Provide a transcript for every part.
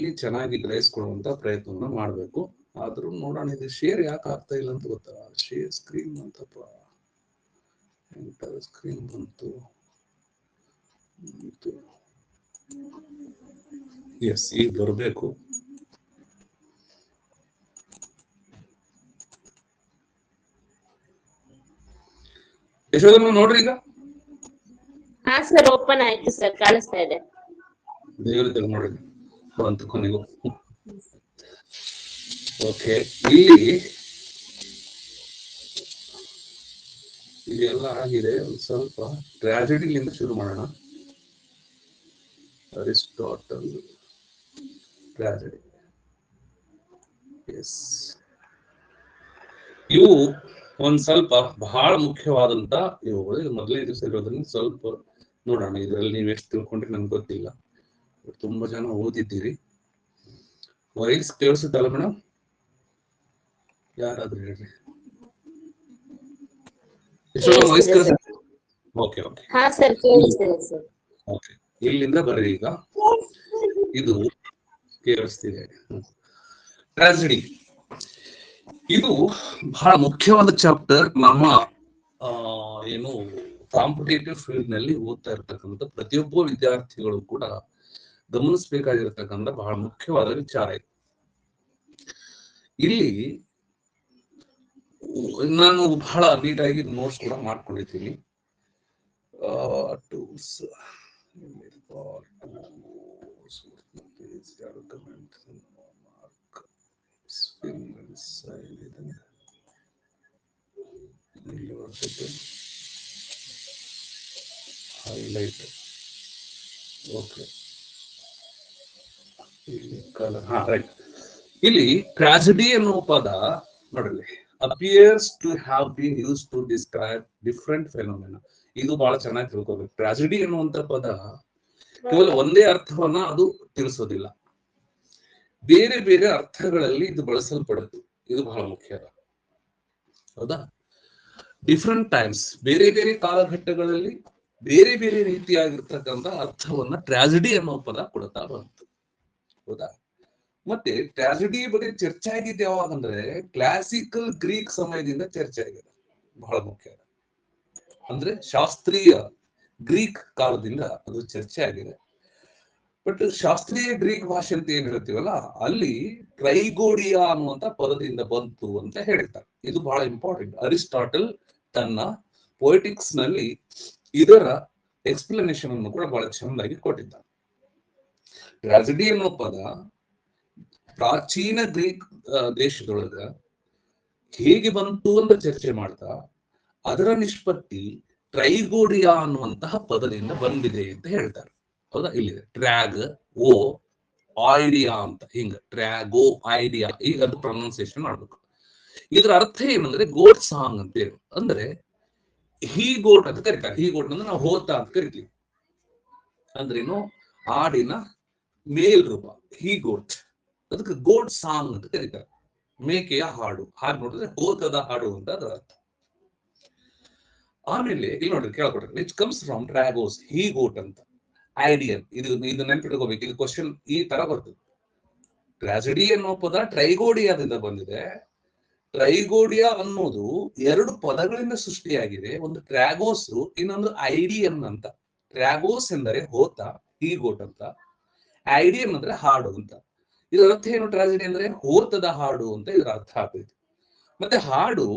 ಅಲ್ಲಿ ಚೆನ್ನಾಗಿ ಗ್ರಹಿಸ್ಕೊಳ್ಳುವಂತ ಪ್ರಯತ್ನವನ್ನ ಮಾಡ್ಬೇಕು. ಆದ್ರೂ ನೋಡೋಣ, ಇದು ಶೇರ್ ಯಾಕೆ ಆಗ್ತಾ ಇಲ್ಲ ಅಂತ ಗೊತ್ತಾ? ಶೇರ್ ಸ್ಕ್ರೀನ್ ಅಂತಪ್ಪ, ಎಂಟರ್ ಸ್ಕ್ರೀನ್ ಬಂತು. ಎಸ್, ಈಗ ಬರಬೇಕು. ಯಶೋಧಮ್ಮ ನೋಡ್ರಿ ಈಗ. ಹಾ ಸರ್, ಓಪನ್ ಆಯ್ತು ಸರ್, ಕಾಣಿಸ್ತಾ ಇದೆ. ದೇವರ ನೋಡ್ರಿ, ಬಂತು ಕೊನೆಗೂ. ಓಕೆ, ಇಲ್ಲಿ ಎಲ್ಲ ಆಗಿದೆ. ಒಂದು ಸ್ವಲ್ಪ ಟ್ರಾಜಿಡಿಲಿಂದ ಶುರು ಮಾಡೋಣ. Aristotle tragedy. ಎಸ್, ಇವು ಒಂದ್ ಸ್ವಲ್ಪ ಬಹಳ ಮುಖ್ಯವಾದಂತ ಇವುಗಳು. ಇದು ಮೊದಲನೇ ದಿವಸ ಇರೋದ್ರಿಂದ ಸ್ವಲ್ಪ ನೋಡೋಣ. ಇದರಲ್ಲಿ ನೀವು ಎಷ್ಟು ತಿಳ್ಕೊಂಡ್ರೆ ನನ್ಗೆ ಗೊತ್ತಿಲ್ಲ. ತುಂಬಾ ಜನ ಓದಿದ್ದೀರಿ. Voice ಕೇಳಿಸುತ್ತಲ್ಲ madam? ಯಾರಾದ್ರೂ ಹೇಳ್ರಿ. ವಾಯ್ಸ್ ಕೇಳಿಸುತ್ತೆ? Okay okay. ಹಾ ಸರ್, ಕೇಳಿಸ್ತಿದೆ ಸರ್. ಓಕೆ, ಇಲ್ಲಿಂದ ಬರ್ರಿ ಈಗ. ಇದು ಕೇಳಿಸ್ತಿದೆ. ಟ್ರಾಜಿಡಿ ಇದು ಬಹಳ ಮುಖ್ಯವಾದ ಚಾಪ್ಟರ್. ನಮ್ಮ ಏನು ಕಾಂಪಿಟೇಟಿವ್ ಫೀಲ್ಡ್ ನಲ್ಲಿ ಓದ್ತಾ ಇರ್ತಕ್ಕಂಥ ಪ್ರತಿಯೊಬ್ಬ ವಿದ್ಯಾರ್ಥಿಗಳು ಕೂಡ ಗಮನಿಸಬೇಕಾಗಿರ್ತಕ್ಕಂಥ ಬಹಳ ಮುಖ್ಯವಾದ ವಿಚಾರ ಇದು. ಇಲ್ಲಿ ನಾನು ಬಹಳ ನೀಟಾಗಿ ನೋಟ್ಸ್ ಕೂಡ ಮಾಡ್ಕೊಂಡಿದ್ದೀನಿ. ಹೈಲೈಟ್. ಓಕೆ, ಇಲ್ಲಿ ಟ್ರಾಜಿಡಿ ಅನ್ನುವ ಪದ ನೋಡ್ರಿ, appears to have been use to describe different phenomena. ಇದು ಬಹಳ ಚೆನ್ನಾಗಿ ತಿಳ್ಕೋಬೇಕು. ಟ್ರಾಜಿಡಿ ಅನ್ನುವಂತ ಪದ ಕೇವಲ ಒಂದೇ ಅರ್ಥವನ್ನ ಅದು ತಿಳಿಸೋದಿಲ್ಲ, ಬೇರೆ ಬೇರೆ ಅರ್ಥಗಳಲ್ಲಿ ಇದು ಬಳಸಲ್ಪಡುತ್ತೆ. ಇದು ಬಹಳ ಮುಖ್ಯ, ಹೌದಾ? ಡಿಫ್ರೆಂಟ್ ಟೈಮ್ಸ್, ಬೇರೆ ಬೇರೆ ಕಾಲಘಟ್ಟಗಳಲ್ಲಿ ಬೇರೆ ಬೇರೆ ರೀತಿಯಾಗಿರ್ತಕ್ಕಂಥ ಅರ್ಥವನ್ನ ಟ್ರಾಜಿಡಿ ಅನ್ನೋ ಪದ ಕೊಡ್ತಾ ಬಂತು, ಹೌದಾ? ಮತ್ತೆ ಟ್ರಾಜಿಡಿ ಬಗ್ಗೆ ಚರ್ಚೆ ಆಗಿದ್ದು ಯಾವಾಗಂದ್ರೆ ಕ್ಲಾಸಿಕಲ್ ಗ್ರೀಕ್ ಸಮಯದಿಂದ ಚರ್ಚೆ ಆಗಿದೆ. ಬಹಳ ಮುಖ್ಯ ಅಂದ್ರೆ ಶಾಸ್ತ್ರೀಯ ಗ್ರೀಕ್ ಕಾಲದಿಂದ ಅದು ಚರ್ಚೆ ಆಗಿದೆ. ಬಟ್ ಶಾಸ್ತ್ರೀಯ ಗ್ರೀಕ್ ಭಾಷೆ ಅಂತ ಏನ್ ಹೇಳ್ತೀವಲ್ಲ, ಅಲ್ಲಿ ಟ್ರೈಗೋಡಿಯಾ ಅನ್ನುವಂತ ಪದದಿಂದ ಬಂತು ಅಂತ ಹೇಳ್ತಾರೆ. ಇದು ಬಹಳ ಇಂಪಾರ್ಟೆಂಟ್. ಅರಿಸ್ಟಾಟಲ್ ತನ್ನ ಪೊಯಿಟಿಕ್ಸ್ ನಲ್ಲಿ ಇದರ ಎಕ್ಸ್ಪ್ಲನೇಷನ್ ಅನ್ನು ಕೂಡ ಬಹಳ ಚೆನ್ನಾಗಿ ಕೊಟ್ಟಿದ್ದಾರೆ. ಟ್ರಾಜಿಡಿ ಅನ್ನೋ ಪದ ಪ್ರಾಚೀನ ಗ್ರೀಕ್ ದೇಶದೊಳಗ ಹೇಗೆ ಬಂತು ಅಂತ ಚರ್ಚೆ ಮಾಡ್ತಾ ಅದರ ನಿಷ್ಪತ್ತಿ ಟ್ರೈಗೋಡಿಯಾ ಅನ್ನುವಂತಹ ಪದದಿಂದ ಬಂದಿದೆ ಅಂತ ಹೇಳ್ತಾರೆ, ಹೌದಾ? ಇಲ್ಲಿದೆ ಟ್ರ್ಯಾಗ್ ಓ ಐಡಿಯಾ ಅಂತ, ಹಿಂಗ ಟ್ರ್ಯಾಗೋ ಐಡಿಯಾ. ಈಗ ಅದು ಪ್ರೊನೌನ್ಸಿಯೇಷನ್ ಮಾಡ್ಬೇಕು. ಇದರ ಅರ್ಥ ಏನಂದ್ರೆ ಗೋಟ್ ಸಾಂಗ್ ಅಂತ ಹೇಳಿ. ಅಂದ್ರೆ ಹೀ ಗೋಟ್ ಅಂತ ಕರೀತಾರೆ. ಹೀ ಗೋಟ್ ಅಂದ್ರೆ ನಾವು ಹೋತ ಅಂತ ಕರಿತೀವಿ. ಅಂದ್ರೇನು? ಹಾಡಿನ ಮೇಲ್ ರೂಪ ಹೀ ಗೋಟ್. ಅದಕ್ಕೆ ಗೋಟ್ ಸಾಂಗ್ ಅಂತ ಕರೀತಾರೆ. ಮೇಕೆಯ ಹಾಡು. ಹಾಗೆ ನೋಡಿದ್ರೆ ಹೋತದ ಹಾಡು ಅಂತ ಅದರ ಅರ್ಥ. ಆಮೇಲೆ ಇಲ್ಲಿ ನೋಡ್ರಿ, ಕೇಳ್ಕೊಡ್ರಿ, ವಿಚ್ ಕಮ್ಸ್ ಫ್ರಮ್ ಟ್ರ್ಯಾಗೋಸ್, ಹೀ ಗೋಟ್ ಅಂತ. ಐಡಿಯಲ್. ಇದು ನೆನ್ಪಿಟ್ಕೋಬೇಕು. ಇದು ಕ್ವಶನ್ ಈ ತರ ಬರ್ತದೆ. ಟ್ರಾಜಿಡಿ ಅನ್ನೋ ಪದ ಟ್ರೈಗೋಡಿಯಾದಿಂದ ಬಂದಿದೆ. ಟ್ರೈಗೋಡಿಯಾ ಅನ್ನೋದು ಎರಡು ಪದಗಳಿಂದ ಸೃಷ್ಟಿಯಾಗಿದೆ. ಒಂದು ಟ್ರ್ಯಾಗೋಸ್, ಇನ್ನೊಂದು ಐಡಿಯನ್ ಅಂತ. ಟ್ರ್ಯಾಗೋಸ್ ಎಂದರೆ ಹೋತ, ಹೀ ಗೋಟ್ ಅಂತ. ಐಡಿಯನ್ ಅಂದ್ರೆ ಹಾಡು ಅಂತ. ಇದರ ಅರ್ಥ ಏನು? ಟ್ರಾಜಿಡಿ ಅಂದ್ರೆ ಹೋತದ ಹಾಡು ಅಂತ ಇದರ ಅರ್ಥ ಆಗ್ತೈತಿ. ಮತ್ತೆ ಹಾಡು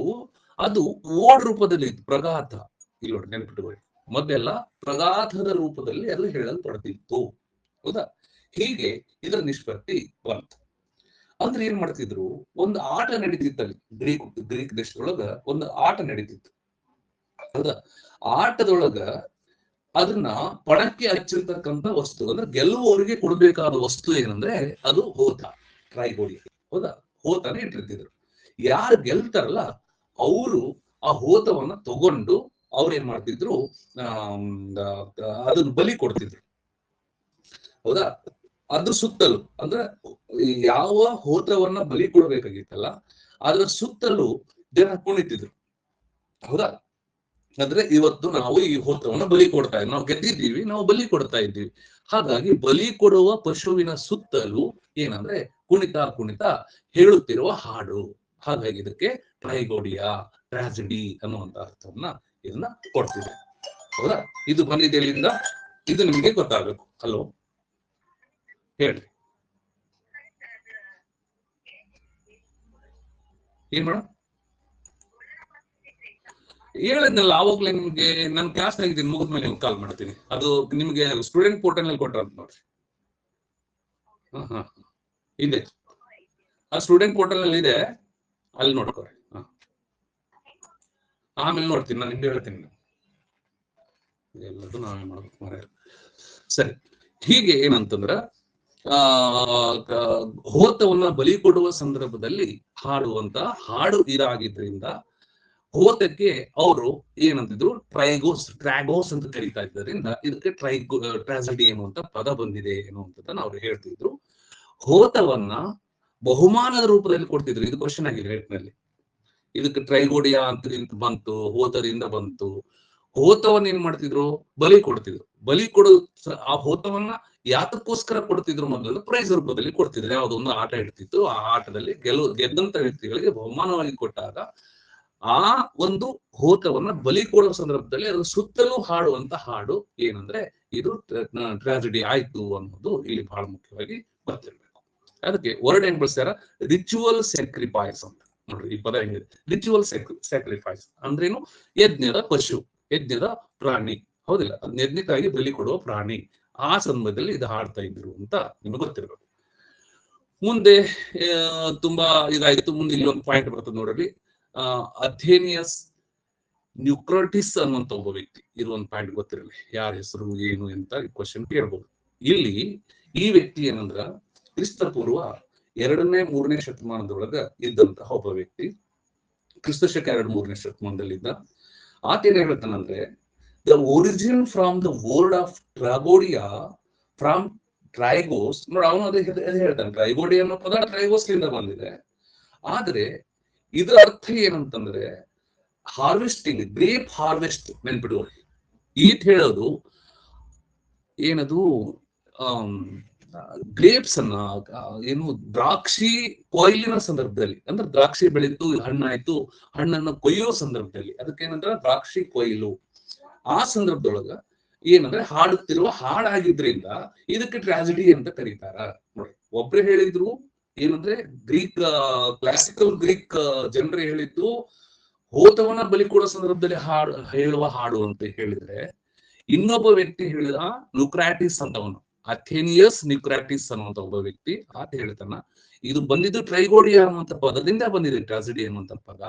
ಅದು ಓಡ್ ರೂಪದಲ್ಲಿ ಇತ್ತು, ಪ್ರಗಾಥ. ಇಲ್ಲಿ ನೋಡಿ, ನೆನಪಿಟ್ಟುಕೊಳ್ಳಿ, ಮೊದಲೆಲ್ಲ ಪ್ರಗಾಥದ ರೂಪದಲ್ಲಿ ಅದು ಹೇಳಲ್ಪಡ್ತಿತ್ತು, ಹೌದಾ? ಹೀಗೆ ಇದರ ನಿಷ್ಪತ್ತಿ ಬಂತು. ಅಂದ್ರೆ ಏನ್ ಮಾಡ್ತಿದ್ರು? ಒಂದು ಆಟ ನಡೀತಿತ್ತಲ್ಲಿ ಗ್ರೀಕ್ ದೇಶದೊಳಗ ಒಂದು ಆಟ ನಡೀತಿತ್ತು, ಹೌದಾ? ಆಟದೊಳಗ ಅದನ್ನ ಪಣಕ್ಕೆ ಹಚ್ಚಿರ್ತಕ್ಕಂಥ ವಸ್ತು, ಅಂದ್ರೆ ಗೆಲ್ಲುವವರಿಗೆ ಕೊಡ್ಬೇಕಾದ ವಸ್ತು ಏನಂದ್ರೆ ಅದು ಹೋತ, ಟ್ರೈಗೋಡಿ, ಹೌದಾ? ಹೋತನ ಇಟ್ಟಿರ್ತಿದ್ರು. ಯಾರು ಗೆಲ್ತಾರಲ್ಲ ಅವರು ಆ ಹೋತವನ್ನ ತಗೊಂಡು ಅವ್ರು ಏನ್ ಮಾಡ್ತಿದ್ರು? ಅದನ್ನ ಬಲಿ ಕೊಡ್ತಿದ್ರು, ಹೌದಾ? ಅದ್ರ ಸುತ್ತಲೂ, ಅಂದ್ರೆ ಯಾವ ಹೋತವನ್ನ ಬಲಿ ಕೊಡ್ಬೇಕಾಗಿತ್ತಲ್ಲ ಅದ್ರ ಸುತ್ತಲೂ ಜನ ಕುಣಿತಿದ್ರು, ಹೌದಾ? ಅಂದ್ರೆ ಇವತ್ತು ನಾವು ಈ ಹೋತವನ್ನ ಬಲಿ ಕೊಡ್ತಾ ಇದ್ದೀವಿ, ನಾವು ಗೆದ್ದಿದ್ದೀವಿ, ನಾವು ಬಲಿ ಕೊಡ್ತಾ ಇದ್ದೀವಿ. ಹಾಗಾಗಿ ಬಲಿ ಕೊಡುವ ಪಶುವಿನ ಸುತ್ತಲೂ ಏನಂದ್ರೆ ಕುಣಿತ ಕುಣಿತ ಹೇಳುತ್ತಿರುವ ಹಾಡು. ಹಾಗಾಗಿ ಇದಕ್ಕೆ ಟ್ರೈಗೋಡಿಯಾ, ಟ್ರಾಜಿಡಿ ಅನ್ನುವಂತ ಅರ್ಥವನ್ನ ಇದನ್ನ ಕೊಡ್ತಿದೆ. ಹೌದಾ? ಇದು ಬಂದಿದೆ ಎಲ್ಲಿಂದ? ಇದು ನಿಮಗೆ ಗೊತ್ತಾಗಬೇಕು. ಹಲೋ ಹೇಳ್ರಿ, ಏನ್ ಮೇಡಮ್? ಹೇಳಿದ್ನಲ್ಲ ಆವಾಗ್ಲೇ ನಿಮ್ಗೆ, ನಾನು ಕ್ಲಾಸ್ ನಾಗಿದ್ದೀನಿ, ಮುಗಿದ್ಮೇಲೆ ನಿಮ್ಗೆ ಕಾಲ್ ಮಾಡ್ತೀನಿ. ಅದು ನಿಮ್ಗೆ ಸ್ಟೂಡೆಂಟ್ ಪೋರ್ಟಲ್ ನಲ್ಲಿ ಕೊಟ್ರ ಅಂತ ನೋಡ್ರಿ. ಹಾ ಇದೆ, ಆ ಸ್ಟೂಡೆಂಟ್ ಪೋರ್ಟಲ್ ನಲ್ಲಿ ಇದೆ, ಅಲ್ಲಿ ನೋಡ್ಕೊರಿ. ಆಮೇಲೆ ನೋಡ್ತೀನಿ, ನಾನು ನಿಮ್ಗೆ ಹೇಳ್ತೀನಿ. ಎಲ್ಲದೂ ನಾವೇ ಮಾಡ್ಬೇಕು ಮರ. ಸರಿ, ಹೀಗೆ ಏನಂತಂದ್ರ ಹೋತವನ್ನ ಬಲಿ ಕೊಡುವ ಸಂದರ್ಭದಲ್ಲಿ ಹಾಡುವಂತ ಹಾಡು ಇದಾಗಿದ್ರಿಂದ ಹೋತಕ್ಕೆ ಅವರು ಏನಂತಿದ್ರು ಟ್ರಾಗೋಸ್ ಅಂತ ಕರೀತಾ ಇದ್ದರಿಂದ ಇದಕ್ಕೆ ಟ್ರಾಜಿಡಿ ಎನ್ನುವಂತ ಪದ ಬಂದಿದೆ ಎನ್ನುವಂಥದ್ದನ್ನ ಅವ್ರು ಹೇಳ್ತಿದ್ರು. ಹೋತವನ್ನ ಬಹುಮಾನದ ರೂಪದಲ್ಲಿ ಕೊಡ್ತಿದ್ರು. ಇದು ಕ್ವಶನ್ ಆಗಿದೆ ರೇಟ್ನಲ್ಲಿ. ಇದಕ್ಕೆ ಟ್ರೈಗೋಡಿಯಾ ಅಂತ ಬಂತು, ಹೋತದಿಂದ ಬಂತು. ಹೋತವನ್ನ ಏನ್ ಮಾಡ್ತಿದ್ರು? ಬಲಿ ಕೊಡ್ತಿದ್ರು. ಬಲಿ ಕೊಡೋ ಆ ಹೋತವನ್ನ ಯಾತಕ್ಕೋಸ್ಕರ ಕೊಡ್ತಿದ್ರು? ಮೊದಲು ಪ್ರೈಸ್ ರೂಪದಲ್ಲಿ ಕೊಡ್ತಿದ್ರು. ಯಾವುದೊಂದು ಆಟ ಇಡ್ತಿತ್ತು, ಆ ಆಟದಲ್ಲಿ ಗೆದ್ದಂತ ವ್ಯಕ್ತಿಗಳಿಗೆ ಬಹುಮಾನವಾಗಿ ಕೊಟ್ಟಾಗ ಆ ಒಂದು ಹೋತವನ್ನ ಬಲಿ ಕೊಡುವ ಸಂದರ್ಭದಲ್ಲಿ ಅದರ ಸುತ್ತಲೂ ಹಾಡುವಂತ ಹಾಡು ಏನಂದ್ರೆ ಇದು ಟ್ರಾಜಿಡಿ ಆಯ್ತು ಅನ್ನೋದು ಇಲ್ಲಿ ಬಹಳ ಮುಖ್ಯವಾಗಿ ಗೊತ್ತಿರ್ಬೇಕು. ಅದಕ್ಕೆ ವರ್ಡ್ ಏನ್ ಬಳಸ್ತಾರ? ರಿಚುವಲ್ ಸ್ಯಾಕ್ರಿಫೈಸ್ ಅಂತ. ನೋಡ್ರಿ, ಈ ಪದ ಹೆಂಗಿದೆ? ರಿಚುವಲ್ ಸ್ಯಾಕ್ರಿಫೈಸ್ ಅಂದ್ರೇನು? ಯಜ್ಞದ ಪಶು, ಯಜ್ಞದ ಪ್ರಾಣಿ, ಹೌದಿಲ್ಲ? ಯಜ್ಞಕ್ಕಾಗಿ ಬಲಿ ಕೊಡುವ ಪ್ರಾಣಿ. ಆ ಸಂದರ್ಭದಲ್ಲಿ ಇದು ಹಾಡ್ತಾ ಇದ್ರು ಅಂತ ನಿಮಗೆ ಗೊತ್ತಿರ್ಬೇಕು. ಮುಂದೆ ತುಂಬಾ ಇದಾಯ್ತು. ಮುಂದೆ ಇಲ್ಲಿ ಒಂದು ಪಾಯಿಂಟ್ ಬರ್ತದೆ ನೋಡ್ರಿ. ಅಥೇನಿಯಸ್ ನ್ಯೂಕ್ರಾಟಿಸ್ ಅನ್ನುವಂತ ಒಬ್ಬ ವ್ಯಕ್ತಿ, ಇದು ಒಂದು ಪಾಯಿಂಟ್ ಗೊತ್ತಿರಲಿ, ಯಾರ ಹೆಸರು ಏನು ಅಂತ ಕ್ವಶನ್ ಕೇಳ್ಬೋದು. ಇಲ್ಲಿ ಈ ವ್ಯಕ್ತಿ ಏನಂದ್ರ ಕ್ರಿಸ್ತ ಪೂರ್ವ 2ನೇ 3ನೇ ಶತಮಾನದೊಳಗ ಇದ್ದಂತಹ ಒಬ್ಬ ವ್ಯಕ್ತಿ. ಕ್ರಿಸ್ತ ಶಕ 2-3ನೇ ಶತಮಾನದಲ್ಲಿ ಇದ್ದ. ಆತೇನ್ ಹೇಳ್ತಾನಂದ್ರೆ, the origin from the word of tragodia from trygos. ನೋಡಿ, ಅವನು ಅದೇ ಹೇಳ್ತಾನೆ, ಟ್ರೈಗೋಡಿಯಾ ಅನ್ನೋ ಪದ ಟ್ರೈಗೋಸ್ ಲಿಂದ ಬಂದಿದೆ. ಆದ್ರೆ ಇದರ ಅರ್ಥ ಏನಂತಂದ್ರೆ ಹಾರ್ವೆಸ್ಟಿಂಗ್, ಗ್ರೇಪ್ ಹಾರ್ವೆಸ್ಟ್. ನೆನ್ಪಿಡುವಲ್ಲಿ ಈಟ್ ಹೇಳೋದು ಏನದು? ಗ್ರೇಪ್ಸ್ ಅನ್ನ ಏನು ದ್ರಾಕ್ಷಿ ಕೊಯ್ಲಿನ ಸಂದರ್ಭದಲ್ಲಿ, ಅಂದ್ರೆ ದ್ರಾಕ್ಷಿ ಬೆಳೆದು ಹಣ್ಣಾಯ್ತು, ಹಣ್ಣನ್ನು ಕೊಯ್ಯೋ ಸಂದರ್ಭದಲ್ಲಿ ಅದಕ್ಕೇನಂದ್ರೆ ದ್ರಾಕ್ಷಿ ಕೊಯ್ಲು. ಆ ಸಂದರ್ಭದೊಳಗ ಏನಂದ್ರೆ ಹಾಡುತ್ತಿರುವ ಹಾಡಾಗಿದ್ರಿಂದ ಇದಕ್ಕೆ ಟ್ರಾಜಿಡಿ ಅಂತ ಕರೀತಾರ. ನೋಡಿ, ಒಬ್ರು ಹೇಳಿದ್ರು ಏನಂದ್ರೆ ಕ್ಲಾಸಿಕಲ್ ಗ್ರೀಕ್ ಜನರು ಹೇಳಿದ್ದು ಹೋತವನ್ನ ಬಲಿ ಕೊಡೋ ಸಂದರ್ಭದಲ್ಲಿ ಹೇಳುವ ಹಾಡು ಅಂತ ಹೇಳಿದ್ರೆ, ಇನ್ನೊಬ್ಬ ವ್ಯಕ್ತಿ ಹೇಳಿದ ನ್ಯೂಕ್ರಾಟಿಸ್ ಅಂತವನು, ಅಥೇನಿಯಸ್ ನ್ಯೂಕ್ರಾಟಿಸ್ ಅನ್ನುವಂತ ಒಬ್ಬ ವ್ಯಕ್ತಿ, ಆತ ಹೇಳ್ತಾನ ಇದು ಬಂದಿದ್ದು ಟ್ರೈಗೋಡಿಯಾ ಅನ್ನುವಂತ ಪದದಿಂದ ಬಂದಿದೆ, ಟ್ರಾಜಿಡಿ ಅನ್ನುವಂತ ಪದ.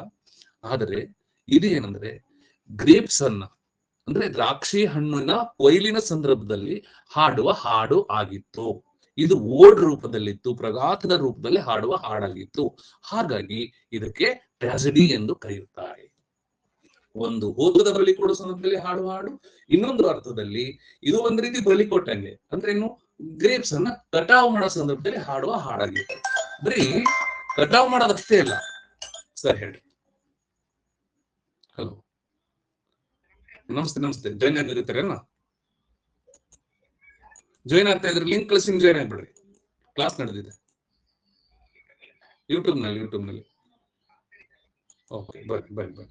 ಆದರೆ ಇದು ಏನಂದ್ರೆ ಗ್ರೇಪ್ಸ್ ಅನ್ನ, ಅಂದ್ರೆ ದ್ರಾಕ್ಷಿ ಹಣ್ಣಿನ ಕೊಯ್ಲಿನ ಸಂದರ್ಭದಲ್ಲಿ ಹಾಡುವ ಹಾಡು ಆಗಿತ್ತು. ಇದು ಓಡ್ ರೂಪದಲ್ಲಿತ್ತು, ಪ್ರಘಾತದ ರೂಪದಲ್ಲಿ ಹಾಡುವ ಹಾಡಾಗಿತ್ತು. ಹಾಗಾಗಿ ಇದಕ್ಕೆ ಟ್ರಾಜಿಡಿ ಎಂದು ಕರೆಯುತ್ತಾರೆ. ಒಂದು ಹೋತದ ಬಲಿ ಕೊಡೋ ಸಂದರ್ಭದಲ್ಲಿ ಹಾಡುವ ಹಾಡು, ಇನ್ನೊಂದು ಅರ್ಥದಲ್ಲಿ ಇದು ಒಂದ್ ರೀತಿ ಬಲಿ ಕೊಟ್ಟಂಗೆ. ಅಂದ್ರೆ ಏನು? ಗ್ರೇಪ್ಸ್ ಅನ್ನ ಕಟಾವು ಮಾಡೋ ಸಂದರ್ಭದಲ್ಲಿ ಹಾಡುವ ಹಾಡಾಗಿತ್ತು. ಬರೀ ಕಟಾವು ಮಾಡೋದಷ್ಟೇ ಇಲ್ಲ. ಸರ್ ಹೇಳಿ. ಹಲೋ, ನಮಸ್ತೆ. ಜಾಯ್ನ್ ಆಗಿರ್ತಾರೇನ? ಜಾಯ್ನ್ ಆಗ್ತಾ ಇದ್ರೆ ಲಿಂಕ್ ಕಳಿಸಿ ಜಾಯ್ನ್ ಆಗ್ಬಿಡ್ರಿ. ಕ್ಲಾಸ್ ನಡೆದಿದೆ ಯೂಟ್ಯೂಬ್ ನಲ್ಲಿ. ಓಕೆ, ಬನ್ನಿ.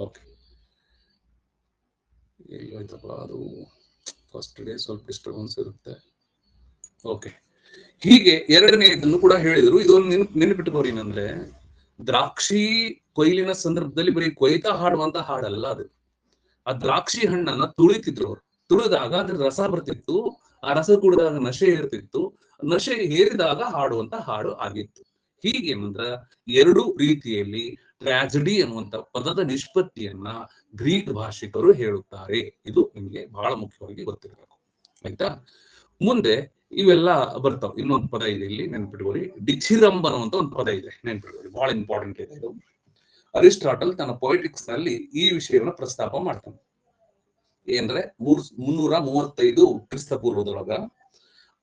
ಓಕೆ, ಹೋಯ್ತಪ್ಪ ಅದು ಫಸ್ಟ್ ಡೇ ಸ್ವಲ್ಪ ಡಿಸ್ಟರ್ಬೆನ್ಸ್ ಇರುತ್ತೆ. ಓಕೆ, ಹೀಗೆ 2ನೇ ಇದನ್ನು ಕೂಡ ಹೇಳಿದ್ರು. ಇದೊಂದು ನೆನಪಿಟ್ಟುಕೋರಿ, ಏನಂದ್ರೆ ದ್ರಾಕ್ಷಿ ಕೊಯ್ಲಿನ ಸಂದರ್ಭದಲ್ಲಿ ಬರೀ ಕೊಯ್ತಾ ಹಾಡುವಂತ ಹಾಡಲ್ಲ ಅದು. ಆ ದ್ರಾಕ್ಷಿ ಹಣ್ಣನ್ನ ತುಳಿತಿದ್ರು ಅವರು. ತುಳಿದಾಗ ಅದ್ರ ರಸ ಬರ್ತಿತ್ತು, ಆ ರಸ ಕುಡಿದಾಗ ನಶೆ ಏರ್ತಿತ್ತು, ನಶೆ ಏರಿದಾಗ ಹಾಡುವಂತ ಹಾಡು ಆಗಿತ್ತು. ಹೀಗೇನಂದ್ರ 2 ರೀತಿಯಲ್ಲಿ ಟ್ರಾಜಿಡಿ ಅನ್ನುವಂತ ಪದದ ನಿಷ್ಪತ್ತಿಯನ್ನ ಗ್ರೀಕ್ ಭಾಷಿಕರು ಹೇಳುತ್ತಾರೆ. ಇದು ನಿಮ್ಗೆ ಬಹಳ ಮುಖ್ಯವಾಗಿ ಗೊತ್ತಿರಬೇಕು, ಆಯ್ತಾ? ಮುಂದೆ ಇವೆಲ್ಲ ಬರ್ತಾವ. ಇನ್ನೊಂದು ಪದ ಇದೆ ಇಲ್ಲಿ, ನೆನ್ಪಿಟ್ಕೊಳ್ಳಿ. ಡಿಥಿರಂಬ್ ಅನ್ನುವಂತ ಒಂದು ಪದ ಇದೆ, ನೆನ್ಪಿಟ್ಕೊಳ್ಳಿ, ಬಹಳ ಇಂಪಾರ್ಟೆಂಟ್ ಇದೆ ಇದು. ಅರಿಸ್ಟಾಟಲ್ ತನ್ನ ಪೊಯಿಟಿಕ್ಸ್ ನಲ್ಲಿ ಈ ವಿಷಯವನ್ನು ಪ್ರಸ್ತಾಪ ಮಾಡ್ತಾನೆ. ಏನಂದ್ರೆ 335 ಕ್ರಿಸ್ತ ಪೂರ್ವದೊಳಗ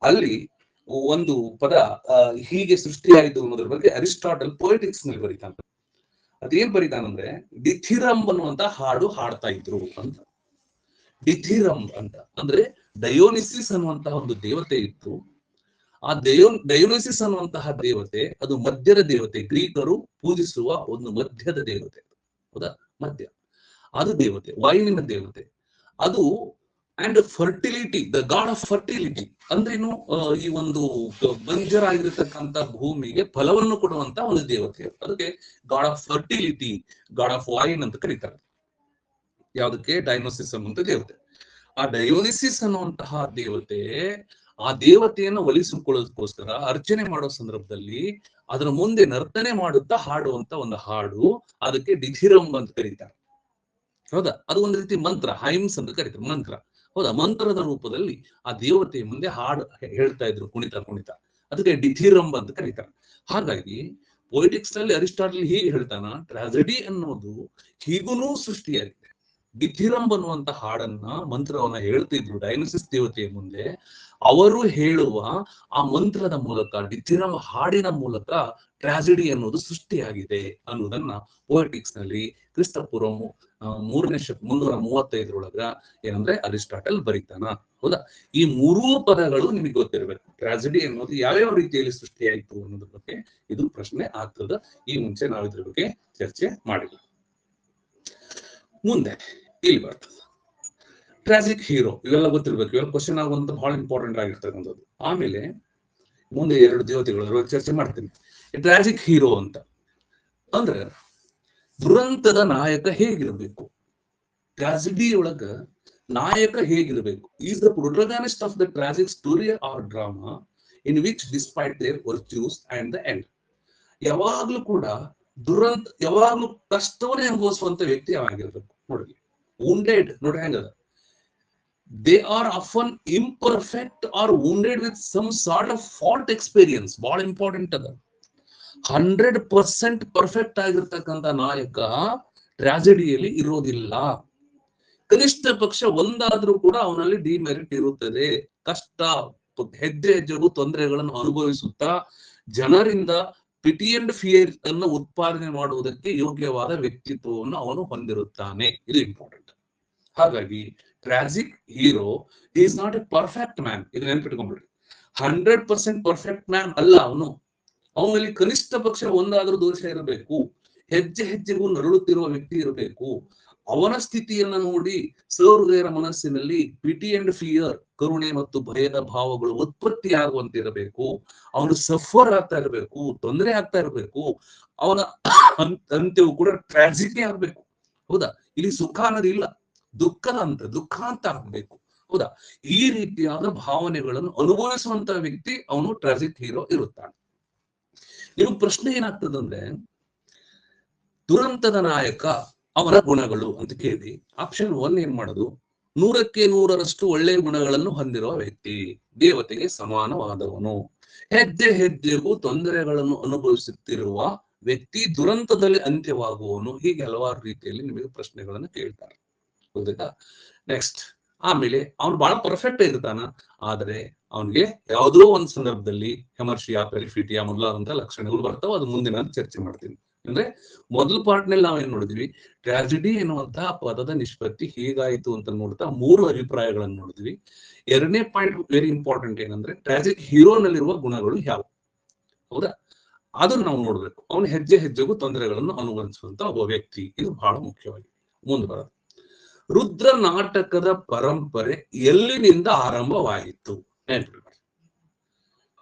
ಅಲ್ಲಿ ಒಂದು ಪದ ಹೀಗೆ ಸೃಷ್ಟಿಯಾಯಿತು ಅನ್ನೋದ್ರ ಬಗ್ಗೆ ಅರಿಸ್ಟಾಟಲ್ ಪೊಯಿಟಿಕ್ಸ್ ನಲ್ಲಿ ಬರೀತಾನೆ. ಅದೇನ್ ಬರೀತಾನಂದ್ರೆ ಡಿಥಿರಂಬ್ ಅನ್ನುವಂತ ಹಾಡು ಹಾಡ್ತಾ ಇದ್ರು ಅಂತ. ಡಿಥಿರಂಬ್ ಅಂತ ಅಂದ್ರೆ ಡಯೋನಿಸಿಸ್ ಅನ್ನುವಂತಹ ಒಂದು ದೇವತೆ ಇತ್ತು. ಆ ಡಯೋನಿಸಿಸ್ ಅನ್ನುವಂತಹ ದೇವತೆ ಅದು ಮದ್ಯದ ದೇವತೆ, ಗ್ರೀಕರು ಪೂಜಿಸುವ ಒಂದು ಮದ್ಯದ ದೇವತೆ. ಹೌದಾ, ಮದ್ಯ ಅದು ದೇವತೆ, ವೈನಿನ ದೇವತೆ ಅದು. And fertility, the god of fertility ಅಂದ್ರೇನು, ಈ ಒಂದು ಬಂಜರಾಗಿರ್ತಕ್ಕಂಥ ಭೂಮಿಗೆ ಫಲವನ್ನು ಕೊಡುವಂತ ಒಂದು ದೇವತೆ, ಅದಕ್ಕೆ god of fertility, god of wine ಅಂತ ಕರೀತಾರೆ. ಯಾವುದಕ್ಕೆ? ಡಯೋನಿಸಿಸ್ ಅನ್ನುವಂತ ದೇವತೆ. ಆ ಡಯೋನಿಸಿಸ್ ಅನ್ನುವಂತಹ ದೇವತೆ, ಆ ದೇವತೆಯನ್ನು ಒಲಿಸಿಕೊಳ್ಳೋದಕ್ಕೋಸ್ಕರ ಅರ್ಚನೆ ಮಾಡೋ ಸಂದರ್ಭದಲ್ಲಿ ಅದರ ಮುಂದೆ ನರ್ತನೆ ಮಾಡುತ್ತಾ ಹಾಡುವಂತ ಒಂದು ಹಾಡು, ಅದಕ್ಕೆ ಡಿಥಿರಂಬ್ ಅಂತ ಕರೀತಾರೆ. ಹೌದಾ, ಅದು ಒಂದು ರೀತಿ ಮಂತ್ರ, ಹೈಮ್ಸ್ ಅಂತ ಕರೀತಾರೆ, ಮಂತ್ರ. ಹೌದಾ, ಮಂತ್ರದ ರೂಪದಲ್ಲಿ ಆ ದೇವತೆಯ ಮುಂದೆ ಹಾಡು ಹೇಳ್ತಾ ಇದ್ರು, ಕುಣಿತ ಕುಣಿತ, ಅದಕ್ಕೆ ಡಿಥಿರಂಬ್ ಅಂತ ಕರೀತಾರೆ. ಹಾಗಾಗಿ ಪೊಯಿಟಿಕ್ಸ್ ನಲ್ಲಿ ಅರಿಸ್ಟಾಟಲ್ ಹೀಗೆ ಹೇಳ್ತಾನ, ಟ್ರಾಜಡಿ ಅನ್ನೋದು ಹೀಗೂ ಸೃಷ್ಟಿಯಾಗಿದೆ. ಡಿಥಿರಂಬ್ ಅನ್ನುವಂತ ಹಾಡನ್ನ, ಮಂತ್ರವನ್ನ ಹೇಳ್ತಿದ್ರು ಡಯೋನಿಸಿಸ್ ದೇವತೆಯ ಮುಂದೆ. ಅವರು ಹೇಳುವ ಆ ಮಂತ್ರದ ಮೂಲಕ, ಡಿಥಿರಂಬ್ ಹಾಡಿನ ಮೂಲಕ ಟ್ರಾಜಿಡಿ ಅನ್ನೋದು ಸೃಷ್ಟಿಯಾಗಿದೆ ಅನ್ನೋದನ್ನ ಪೊಯಿಟಿಕ್ಸ್ ನಲ್ಲಿ ಕ್ರಿಸ್ತಪೂರ್ವ 335 ಏನಂದ್ರೆ ಅರಿಸ್ಟಾಟಲ್ ಬರೀತಾನ. ಹೌದಾ, ಈ ಮೂರೂ ಪದಗಳು ನಿಮಗೆ ಗೊತ್ತಿರಬೇಕು. ಟ್ರಾಜಿಡಿ ಅನ್ನೋದು ಯಾವ್ಯಾವ ರೀತಿಯಲ್ಲಿ ಸೃಷ್ಟಿಯಾಯಿತು ಅನ್ನೋದ್ರ ಬಗ್ಗೆ ಇದು ಪ್ರಶ್ನೆ ಆಗ್ತದ. ಈ ಮುಂಚೆ ನಾವು ಇದ್ರ ಬಗ್ಗೆ ಚರ್ಚೆ ಮಾಡಿಲ್ಲ. ಮುಂದೆ ಇಲ್ಲಿ ಬರ್ತದೆ ಟ್ರಾಜಿಕ್ ಹೀರೋ. ಇವೆಲ್ಲ ಗೊತ್ತಿರ್ಬೇಕು, ಇವೆಲ್ಲ ಕ್ವಶನ್ ಆಗುವಂತ ಬಹಳ ಇಂಪಾರ್ಟೆಂಟ್ ಆಗಿರ್ತಕ್ಕಂಥದ್ದು. ಆಮೇಲೆ ಮುಂದೆ 2 ದೇವತೆಗಳು ಚರ್ಚೆ ಮಾಡ್ತೀನಿ. ಟ್ರಾಜಿಕ್ ಹೀರೋ ಅಂತ ಅಂದ್ರೆ ದುರಂತದ ನಾಯಕ ಹೇಗಿರ್ಬೇಕು, ಟ್ರಾಜಿಡಿ ಒಳಗ ನಾಯಕ ಹೇಗಿರ್ಬೇಕು. Is the protagonist of the tragic story or drama in which despite their virtues and the end. ಯಾವಾಗ್ಲೂ ಕೂಡ ಯಾವಾಗ್ಲೂ ಕಷ್ಟವನ್ನೇ ಅನುಭವಿಸುವಂತ ವ್ಯಕ್ತಿ ಯಾವಾಗಿರ್ಬೇಕು. ನೋಡಿ, wounded ನೋಡಿ ಹೆಂಗದ, they are often imperfect or wounded with some sort of fault experience. ಬಹಳ ಇಂಪಾರ್ಟೆಂಟ್ ಅದ. 100% perfect ಆಗಿರ್ತಕ್ಕಂಥ ನಾಯಕ ಟ್ರಾಜಿಡಿಯಲ್ಲಿ ಇರೋದಿಲ್ಲ. ಕನಿಷ್ಠ ಪಕ್ಷ ಒಂದಾದ್ರೂ ಕೂಡ ಅವನಲ್ಲಿ ಡಿಮೆರಿಟ್ ಇರುತ್ತದೆ. ಕಷ್ಟ, ಹೆಜ್ಜೆ ಹೆಜ್ಜೆಗೂ ತೊಂದರೆಗಳನ್ನು ಅನುಭವಿಸುತ್ತಾ ಜನರಿಂದ ಪಿಟಿ ಅಂಡ್ ಫಿಯರ್ ಅನ್ನು ಉತ್ಪಾದನೆ ಮಾಡುವುದಕ್ಕೆ ಯೋಗ್ಯವಾದ ವ್ಯಕ್ತಿತ್ವವನ್ನು ಅವನು ಹೊಂದಿರುತ್ತಾನೆ. ಇದು ಇಂಪಾರ್ಟೆಂಟ್. ಹಾಗಾಗಿ tragic hero is not A perfect man. ಇದು ನೆನ್ಪಿಟ್ಕೊಂಡ್ಬಿಡ್ರಿ. 100% ಪರ್ಫೆಕ್ಟ್ ಮ್ಯಾನ್ ಅಲ್ಲ ಅವನು. ಅವನಲ್ಲಿ ಕನಿಷ್ಠ ಪಕ್ಷ ಒಂದಾದ್ರೂ ದೋಷ ಇರಬೇಕು. ಹೆಜ್ಜೆ ಹೆಜ್ಜೆಗೂ ನರಳುತ್ತಿರುವ ವ್ಯಕ್ತಿ ಇರಬೇಕು. ಅವನ ಸ್ಥಿತಿಯನ್ನ ನೋಡಿ ಸಹೃದಯರ ಮನಸ್ಸಿನಲ್ಲಿ ಪಿಟಿ ಅಂಡ್ ಫಿಯರ್, ಕರುಣೆ ಮತ್ತು ಭಯದ ಭಾವಗಳು ಉತ್ಪತ್ತಿ ಆಗುವಂತಿರಬೇಕು. ಅವನು ಸಫರ್ ಆಗ್ತಾ ಇರಬೇಕು, ತೊಂದರೆ ಆಗ್ತಾ ಇರಬೇಕು. ಅವನ ಅಂತ್ಯವು ಕೂಡ ಟ್ರಾಜಿಕ್ ಆಗ್ಬೇಕು. ಹೌದಾ, ಇಲ್ಲಿ ಸುಖ ಅನ್ನೋದಿಲ್ಲ, ದುಃಖ ಅಂತ ಆಗ್ಬೇಕು. ಹೌದಾ, ಈ ರೀತಿಯಾದ ಭಾವನೆಗಳನ್ನು ಅನುಭವಿಸುವಂತ ವ್ಯಕ್ತಿ ಅವನು ಟ್ರಾಜಿಕ್ ಹೀರೋ ಇರುತ್ತಾನೆ. ಇನ್ನು ಪ್ರಶ್ನೆ ಏನಾಗ್ತದಂದ್ರೆ, ದುರಂತದ ನಾಯಕ ಅವನ ಗುಣಗಳು ಅಂತ ಕೇಳಿ ಆಪ್ಷನ್ 1 ಏನ್ ಮಾಡೋದು, 100ಕ್ಕೆ 100ರಷ್ಟು ಒಳ್ಳೆಯ ಗುಣಗಳನ್ನು ಹೊಂದಿರುವ ವ್ಯಕ್ತಿ, ದೇವತೆಗೆ ಸಮಾನವಾದವನು, ಹೆಜ್ಜೆ ಹೆಜ್ಜೆಗೂ ತೊಂದರೆಗಳನ್ನು ಅನುಭವಿಸುತ್ತಿರುವ ವ್ಯಕ್ತಿ, ದುರಂತದಲ್ಲಿ ಅಂತ್ಯವಾಗುವವನು. ಹೀಗೆ ಹಲವಾರು ರೀತಿಯಲ್ಲಿ ನಿಮಗೆ ಪ್ರಶ್ನೆಗಳನ್ನು ಕೇಳ್ತಾರೆ. ಹೌದಾ, ನೆಕ್ಸ್ಟ್ ಆಮೇಲೆ ಅವನು ಬಹಳ ಪರ್ಫೆಕ್ಟ್ ಇರ್ತಾನ, ಆದ್ರೆ ಅವನಿಗೆ ಯಾವುದೋ ಒಂದು ಸಂದರ್ಭದಲ್ಲಿ ಹೆಮರ್ಷಿಯಾ, ಪೆರಿಫಿಟಿಯಾ ಮೊದಲಾದಂತ ಲಕ್ಷಣಗಳು ಬರ್ತಾವ. ಅದು ಮುಂದೆ ನಾನು ಚರ್ಚೆ ಮಾಡ್ತೀನಿ. ಅಂದ್ರೆ ಮೊದಲ ಪಾರ್ಟ್ ನಲ್ಲಿ ನಾವೇನ್ ನೋಡಿದ್ವಿ, ಟ್ರಾಜಿಡಿ ಎನ್ನುವಂತಹ ಪದದ ನಿಷ್ಪತ್ತಿ ಹೇಗಾಯಿತು ಅಂತ ನೋಡ್ತಾ 3 ಅಭಿಪ್ರಾಯಗಳನ್ನು ನೋಡಿದ್ವಿ. 2ನೇ ಪಾಯಿಂಟ್ ವೆರಿ ಇಂಪಾರ್ಟೆಂಟ್ ಏನಂದ್ರೆ, ಟ್ರಾಜಿಕ್ ಹೀರೋನಲ್ಲಿರುವ ಗುಣಗಳು ಯಾವುವು. ಹೌದಾ, ಅದನ್ನು ನಾವು ನೋಡ್ಬೇಕು. ಅವನು ಹೆಜ್ಜೆ ಹೆಜ್ಜೆಗೂ ತೊಂದರೆಗಳನ್ನು ಅನುಭವಿಸುವಂತ ಒಬ್ಬ ವ್ಯಕ್ತಿ, ಇದು ಬಹಳ ಮುಖ್ಯವಾಗಿ. ಮುಂದೆ ಬರೋದು, ರುದ್ರ ನಾಟಕದ ಪರಂಪರೆ ಎಲ್ಲಿನಿಂದ ಆರಂಭವಾಯಿತು.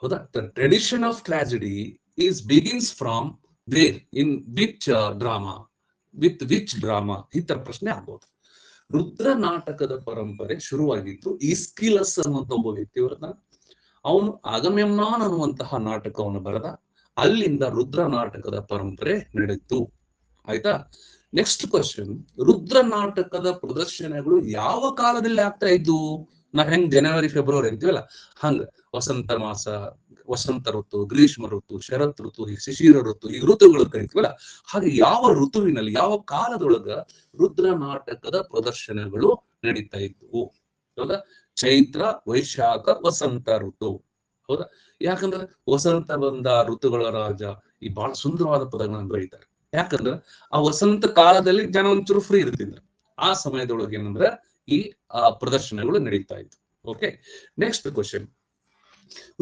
ಹೌದಾ, the tradition of tragedy is begins from where, in which drama, with which drama, ಈ ತರ ಪ್ರಶ್ನೆ ಆಗ್ಬೋದು. ರುದ್ರ ನಾಟಕದ ಪರಂಪರೆ ಶುರುವಾಗಿತ್ತು ಈಸ್ಕಿಲಸ್ ಅನ್ನುವಂತ ಒಬ್ಬ ವ್ಯಕ್ತಿ ಬರೆದ. ಅವನು ಅಗಮೆಮ್ನಾನ್ ಅನ್ನುವಂತಹ ನಾಟಕವನ್ನು ಬರೆದ. ಅಲ್ಲಿಂದ ರುದ್ರ ನಾಟಕದ ಪರಂಪರೆ ನಡೆಯಿತು. ಆಯ್ತಾ. ನೆಕ್ಸ್ಟ್ ಕ್ವಶನ್, ರುದ್ರ ನಾಟಕದ ಪ್ರದರ್ಶನಗಳು ಯಾವ ಕಾಲದಲ್ಲಿ ಆಗ್ತಾ ಇದ್ವು? ನಾವ್ ಹೆಂಗ್ ಜನವರಿ ಫೆಬ್ರವರಿ ಅಂತೀವಲ್ಲ, ಹಂಗ ವಸಂತ ಮಾಸ, ವಸಂತ ಋತು, ಗ್ರೀಷ್ಮ ಋತು, ಶರತ್ ಋತು, ಶಿಶಿರ ಋತು, ಈ ಋತುಗಳು ಕರಿತೀವಲ್ಲ, ಹಾಗೆ ಯಾವ ಋತುವಿನಲ್ಲಿ, ಯಾವ ಕಾಲದೊಳಗ ರುದ್ರ ನಾಟಕದ ಪ್ರದರ್ಶನಗಳು ನಡೀತಾ ಇದ್ವು? ಹೌದಾ, ಚೈತ್ರ, ವೈಶಾಖ, ವಸಂತ ಋತು. ಹೌದಾ, ಯಾಕಂದ್ರೆ ವಸಂತ ಬಂದ ಋತುಗಳ ರಾಜ, ಈ ಬಹಳ ಸುಂದರವಾದ ಪದಗಳನ್ನು ಬರೀತಾರೆ. ಯಾಕಂದ್ರೆ ಆ ವಸಂತ ಕಾಲದಲ್ಲಿ ಜನ ಒಂಚೂರು ಫ್ರೀ ಇರ್ತಿದ್ರು. ಆ ಸಮಯದೊಳಗೆ ಏನಂದ್ರೆ ಈ ಪ್ರದರ್ಶನಗಳು ನಡೀತಾ ಇತ್ತು. Okay, next question.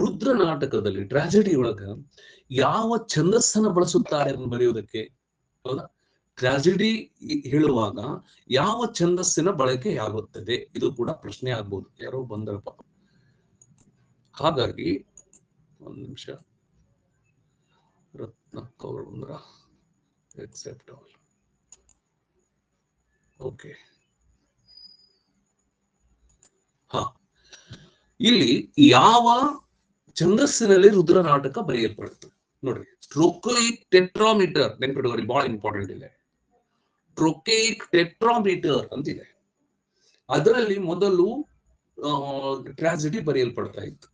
ರುದ್ರ ನಾಟಕದಲ್ಲಿ ಟ್ರಾಜಿಡಿ ಒಳಗ ಯಾವ ಛಂದಸ್ಸನ್ನ ಬಳಸುತ್ತಾರೆ ಅಂತ ಬರೆಯುವುದಕ್ಕೆ? ಹೌದಾ, ಟ್ರಾಜಿಡಿ ಹೇಳುವಾಗ ಯಾವ ಛಂದಸ್ಸಿನ ಬಳಕೆ ಆಗುತ್ತದೆ? ಇದು ಕೂಡ ಪ್ರಶ್ನೆ ಆಗ್ಬೋದು. ಯಾರೋ ಬಂದರಪ್ಪ, ಹಾಗಾಗಿ ಒಂದು ನಿಮಿಷ. ರತ್ನಕ್ಕ ಅವರು ಬಂದ್ರ, ಎಕ್ಸೆಪ್ಟ್ ಆಲ್. ಓಕೆ, ಹಾ, ಇಲ್ಲಿ ಯಾವ ಛಂದಸ್ಸಿನಲ್ಲಿ ರುದ್ರ ನಾಟಕ ಬರೆಯಲ್ಪಡುತ್ತದೆ ನೋಡ್ರಿ. ಟ್ರೊಕೈಕ್ ಟೆಟ್ರಾಮೀಟರ್ ನೆನ್ಪಿಡುವಲ್ಲಿ ಬಹಳ ಇಂಪಾರ್ಟೆಂಟ್ ಇದೆ. ಟ್ರೊಕೈಕ್ ಟೆಟ್ರಾಮೀಟರ್ ಅಂತಿದೆ. ಅದರಲ್ಲಿ ಮೊದಲು ಟ್ರಾಜಿಡಿ ಬರೆಯಲ್ಪಡ್ತಾ ಇತ್ತು.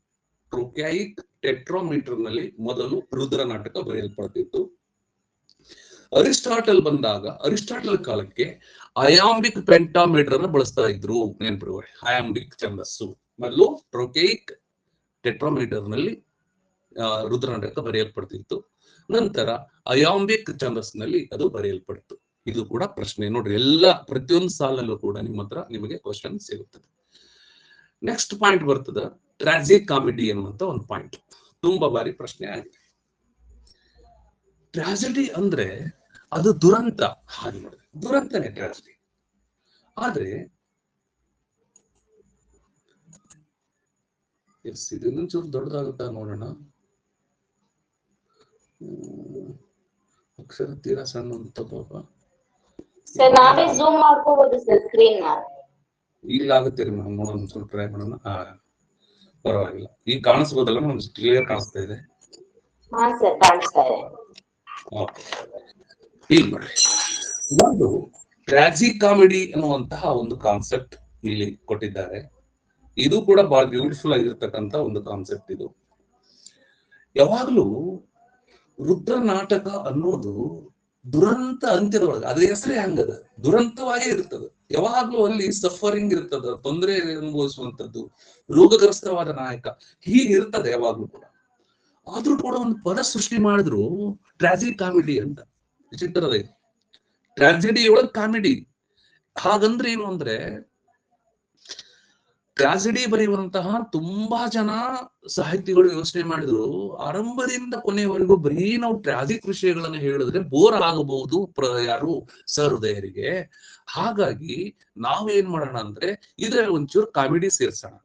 ಟ್ರೊಕೈಕ್ ಟೆಟ್ರಾಮೀಟರ್ ನಲ್ಲಿ ಮೊದಲು ರುದ್ರ ನಾಟಕ ಬರೆಯಲ್ಪಡ್ತಿತ್ತು. ಅರಿಸ್ಟಾಟಲ್ ಬಂದಾಗ, ಅರಿಸ್ಟಾಟಲ್ ಕಾಲಕ್ಕೆ ಅಯಾಂಬಿಕ್ ಪೆಂಟಾಮೀಟರ್ ಅನ್ನು ಬಳಸ್ತಾ ಇದ್ರು. ನೆನ್ಪಿಡುವ, ಅಯಾಂಬಿಕ್ ಛಂದಸ್ಸು ಮೊದಲು ಟ್ರೊಕೈಕ್ ಟೆಟ್ರಾಮೀಟರ್ ನಲ್ಲಿ ರುದ್ರ ನಾಟಕ ಬರೆಯಲ್ಪಡ್ತಿತ್ತು. ನಂತರ ಅಯಾಂಬಿಕ್ ಛಂದಸ್ಸಿನಲ್ಲಿ ಅದು ಬರೆಯಲ್ಪಡ್ತು. ಇದು ಕೂಡ ಪ್ರಶ್ನೆ ನೋಡ್ರಿ. ಎಲ್ಲ ಪ್ರತಿಯೊಂದು ಸಾಲಲ್ಲೂ ಕೂಡ ನಿಮ್ಮ ಹತ್ರ ನಿಮಗೆ ಕ್ವಶನ್ ಸಿಗುತ್ತದೆ. ನೆಕ್ಸ್ಟ್ ಪಾಯಿಂಟ್ ಬರ್ತದ, ಟ್ರಾಜಿ ಕಾಮಿಡಿ ಅನ್ನುವಂತ ಒಂದು ಪಾಯಿಂಟ್ ತುಂಬಾ ಬಾರಿ ಪ್ರಶ್ನೆ ಆಗಿದೆ. ಟ್ರಾಜಿಡಿ ಅಂದ್ರೆ ಅದು ದುರಂತ. ಹಾಗೆ ನೋಡಿದ್ರೆ ದುರಂತನೇ ಟ್ರಾಜಿಡಿ. ಆದ್ರೆ ಇದು ಇನ್ನೊಂಚೂರು ದೊಡ್ಡದಾಗುತ್ತಾ ನೋಡೋಣ. ಅಕ್ಷರ ತೀರಾ ಸಣ್ಣ ಅಂತ ಪಾಪ. ಸರ್ ನಾವೇ ಝೂಮ್ ಮಾಡ್ಕೋಬಹುದು ಸರ್ ಸ್ಕ್ರೀನ್ ನ. ಈಗ ಆಗುತ್ತೆ ರೀ ಮೇಡಮ್, ನೋಡೋಣ, ಸ್ವಲ್ಪ ಟ್ರೈ ಮಾಡೋಣ. ಪರವಾಗಿಲ್ಲ, ಈಗ ಕಾಣಿಸ್ಬೋದಲ್ಲ ಮೇಡಮ್? ಕ್ಲಿಯರ್ ಕಾಣಿಸ್ತಾ ಇದೆ? ಹಾ ಸರ್, ಕಾಣಿಸ್ತಾ ಇದೆ. ಈಗ ನೋಡ್ರಿ, ಒಂದು ಟ್ರಾಜಿ ಕಾಮಿಡಿ ಅನ್ನುವಂತಹ ಒಂದು ಕಾನ್ಸೆಪ್ಟ್ ಇಲ್ಲಿ ಕೊಟ್ಟಿದ್ದಾರೆ. ಇದು ಕೂಡ ಬಹಳ ಬ್ಯೂಟಿಫುಲ್ ಆಗಿರ್ತಕ್ಕಂತ ಒಂದು ಕಾನ್ಸೆಪ್ಟ್. ಇದು ಯಾವಾಗ್ಲೂ ರುದ್ರ ನಾಟಕ ಅನ್ನೋದು ದುರಂತ ಅಂತ್ಯದೊಳಗೆ, ಅದ್ರ ಹೆಸರೇ ಹಂಗದ, ದುರಂತವಾಗೇ ಇರ್ತದೆ. ಯಾವಾಗ್ಲೂ ಅಲ್ಲಿ ಸಫರಿಂಗ್ ಇರ್ತದ, ತೊಂದರೆ ಅನುಭವಿಸುವಂತದ್ದು, ರೋಗಗ್ರಸ್ತವಾದ ನಾಯಕ, ಹೀಗೆ ಇರ್ತದೆ ಯಾವಾಗ್ಲೂ ಕೂಡ. ಆದ್ರೂ ಕೂಡ ಒಂದು ಪದ ಸೃಷ್ಟಿ ಮಾಡಿದ್ರು ಟ್ರಾಜಿ ಕಾಮಿಡಿ ಅಂತ. ವಿಚಿತ್ರದ ಇದು, ಟ್ರಾಜಿಡಿ ಒಳಗ್ ಕಾಮಿಡಿ. ಹಾಗಂದ್ರೆ ಏನು ಅಂದ್ರೆ, ಟ್ರಾಜಿಡಿ ಬರೆಯುವಂತಹ ತುಂಬಾ ಜನ ಸಾಹಿತಿಗಳು ಯೋಚನೆ ಮಾಡಿದ್ರು, ಆರಂಭದಿಂದ ಕೊನೆಯವರೆಗೂ ಬರೀ ನಾವು ಟ್ರಾಜಿಕ್ ವಿಷಯಗಳನ್ನ ಹೇಳಿದ್ರೆ ಬೋರ್ ಆಗಬಹುದು ಯಾರು ಸಹೃದಯರಿಗೆ. ಹಾಗಾಗಿ ನಾವೇನ್ ಮಾಡೋಣ ಅಂದ್ರೆ ಇದ್ರಲ್ಲಿ ಒಂಚೂರು ಕಾಮಿಡಿ ಸೇರ್ಸೋಣ.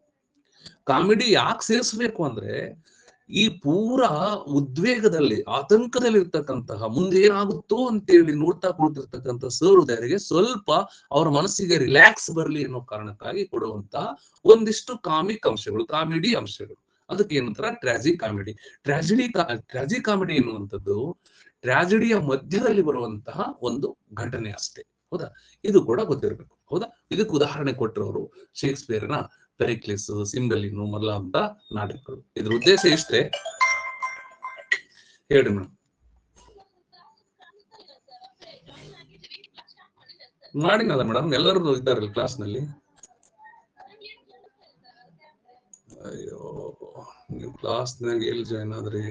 ಕಾಮಿಡಿ ಯಾಕೆ ಸೇರಿಸ್ಬೇಕು ಅಂದ್ರೆ, ಈ ಪೂರಾ ಉದ್ವೇಗದಲ್ಲಿ, ಆತಂಕದಲ್ಲಿ ಇರ್ತಕ್ಕಂತಹ, ಮುಂದೇನಾಗುತ್ತೋ ಅಂತೇಳಿ ನೋಡ್ತಾ ಕೂತಿರ್ತಕ್ಕಂಥ ಸಹೃದಯರಿಗೆ ಸ್ವಲ್ಪ ಅವರ ಮನಸ್ಸಿಗೆ ರಿಲ್ಯಾಕ್ಸ್ ಬರ್ಲಿ ಅನ್ನೋ ಕಾರಣಕ್ಕಾಗಿ ಕೊಡುವಂತಹ ಒಂದಿಷ್ಟು ಕಾಮಿಕ್ ಅಂಶಗಳು, ಕಾಮಿಡಿ ಅಂಶಗಳು. ಅದಕ್ಕೆ ಏನಂತಾರ ಟ್ರಾಜಿ ಕಾಮಿಡಿ. ಟ್ರಾಜಿ ಕಾಮಿಡಿ ಎನ್ನುವಂಥದ್ದು ಟ್ರಾಜಿಡಿಯ ಮಧ್ಯದಲ್ಲಿ ಬರುವಂತಹ ಒಂದು ಘಟನೆ ಅಷ್ಟೇ. ಹೌದಾ, ಇದು ಕೂಡ ಗೊತ್ತಿರ್ಬೇಕು. ಹೌದಾ, ಇದಕ್ಕೆ ಉದಾಹರಣೆ ಕೊಟ್ಟರವರು ಶೇಕ್ಸ್ಪಿಯರ್ನ ಪೆರಿಕ್ಲಿಸ್, ಸಿಂಬೆಲಿನು ಮೊದಲಾದಂತ ನಾಟಕಗಳು. ಇದ್ರ ಉದ್ದೇಶ ಇಷ್ಟೇ. ಹೇಳಿ ಮೇಡಮ್. ಮಾಡಿನಲ್ಲ ಮೇಡಮ್, ಎಲ್ಲರೂ ಇದ್ದಾರೆ ಕ್ಲಾಸ್ ನಲ್ಲಿ. ಅಯ್ಯೋ, ನೀವು ಕ್ಲಾಸ್ ನಾಗ ಎಲ್ಲಿ ಜಾಯ್ನ್ ಆದ್ರಿ?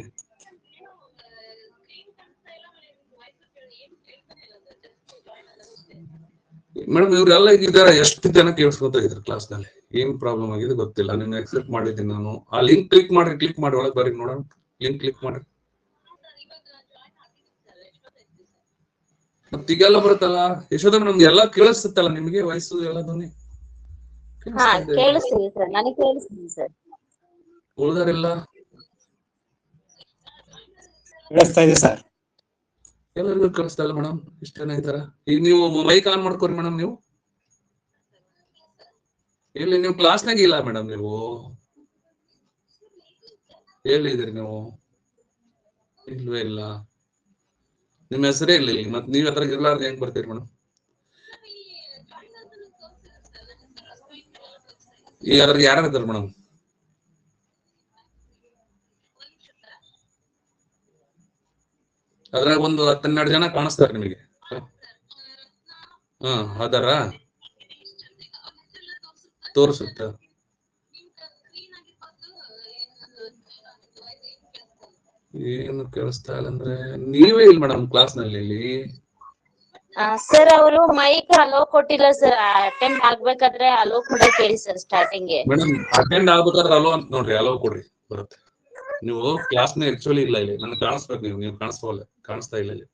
ಮೇಡಮ್ ಇವ್ರೆಲ್ಲ ಇದ್ದಾರೆ, ಎಷ್ಟು ಜನ ಕೇಳಿಸ್ಕೊತಾ ಇದ್ರು ಕ್ಲಾಸ್ ನಲ್ಲಿ. ಏನ್ ಪ್ರಾಬ್ಲಮ್ ಆಗಿದೆ ಗೊತ್ತಿಲ್ಲ. ನಿಮ್ಗೆ ಎಕ್ಸೆಪ್ಟ್ ಮಾಡಿದ್ದೀನಿ ನಾನು. ಆ ಲಿಂಕ್ ಕ್ಲಿಕ್ ಮಾಡಿ ಒಳಗೆ ಬರೀ ನೋಡೋಣ. ಲಿಂಕ್ ಕ್ಲಿಕ್ ಮಾಡಿ ಮತ್ತೀಗೆಲ್ಲ ಬರುತ್ತಲ್ಲ. ಯಶೋಧ ಮೇಡಮ್ ಎಲ್ಲ ಕೇಳಿಸ್ತಲ್ಲ ನಿಮ್ಗೆ? ವಯಸ್ಸು ಎಲ್ಲ ಧ್ವನಿ ಕೇಳಿಸ್ತೀವಿ ಸರ್, ನನಗೆ ಕೇಳಿಸ್ತೀವಿ ಸರ್. ಉಳಿದಾರೆಲ್ಲ ಕೇಳಿಸ್ತಾ ಇದೆ ಸರ್. ಎಲ್ಲರಿಗೂ ಕೇಳಿಸ್ತಾ ಇಲ್ಲ ಮೇಡಮ್? ಇಷ್ಟ ಜನ ಇದ್ದಾರ. ಈಗ ನೀವು ಮೈಕ್ ಆನ್ ಮಾಡ್ಕೋರಿ ಮೇಡಮ್. ನೀವು ಇಲ್ಲಿ ನೀವು ಕ್ಲಾಸ್ನಾಗ ಇಲ್ಲ ಮೇಡಮ್? ನೀವು ಎಲ್ಲಿದ್ದೀರಿ? ನೀವು ಇಲ್ವೇ ಇಲ್ಲ. ನಿಮ್ಮ ಹೆಸರೇ ಇಲ್ಲ ಇಲ್ಲಿ, ಮತ್ತೆ ನೀವ್ ಅದ್ರಾಗ ಇರ್ಲಾರ್ದು ಹೆಂಗ್ ಬರ್ತೀರಿ ಮೇಡಮ್? ಈಗ ಅದ್ರಾಗ ಯಾರಿದ್ದಾರೆ ಮೇಡಮ್? ಅದ್ರಾಗ ಒಂದು 10-12 ಜನ ಕಾಣಿಸ್ತಾರೆ ನಿಮಗೆ. ಅದಾರ ತೋರಿಸುತ್ತ. ಏನು ಕೇಳಿಸ್ತಾ ಇಲ್ಲ ಅಂದ್ರೆ ನೀವೇ ಇಲ್ಲ ಮೇಡಮ್ ಕ್ಲಾಸ್ ನಲ್ಲಿ. ಇಲ್ಲಿ ಸರ್ ಅವರು ಮೈಕ್ ಅಲೋ ಕೊಟ್ಟಿಲ್ಲ ಸರ್, ಅಟೆಂಡ್ ಆಗ್ಬೇಕಾದ್ರೆ ಅಲೋ ಕೂಡ ಕೇಳಿ ಸರ್ ಸ್ಟಾರ್ಟಿಂಗ್. ಮೇಡಮ್ ಅಟೆಂಡ್ ಆಗ್ಬೇಕಾದ್ರೆ ಅಲೋ ಅಂತ ನೋಡ್ರಿ, ಅಲೋ ಕೊಡ್ರಿ ಬರುತ್ತೆ. ನೀವು ಕ್ಲಾಸ್ ನ ಆಕ್ಚುಲಿ ಇಲ್ಲ ಇಲ್ಲಿ, ನನ್ಗೆ ಕಾಣಿಸ್ಬೇಕು, ನೀವು ಕಾಣಿಸ್ತಾ ಇಲ್ಲ ಇಲ್ಲಿ.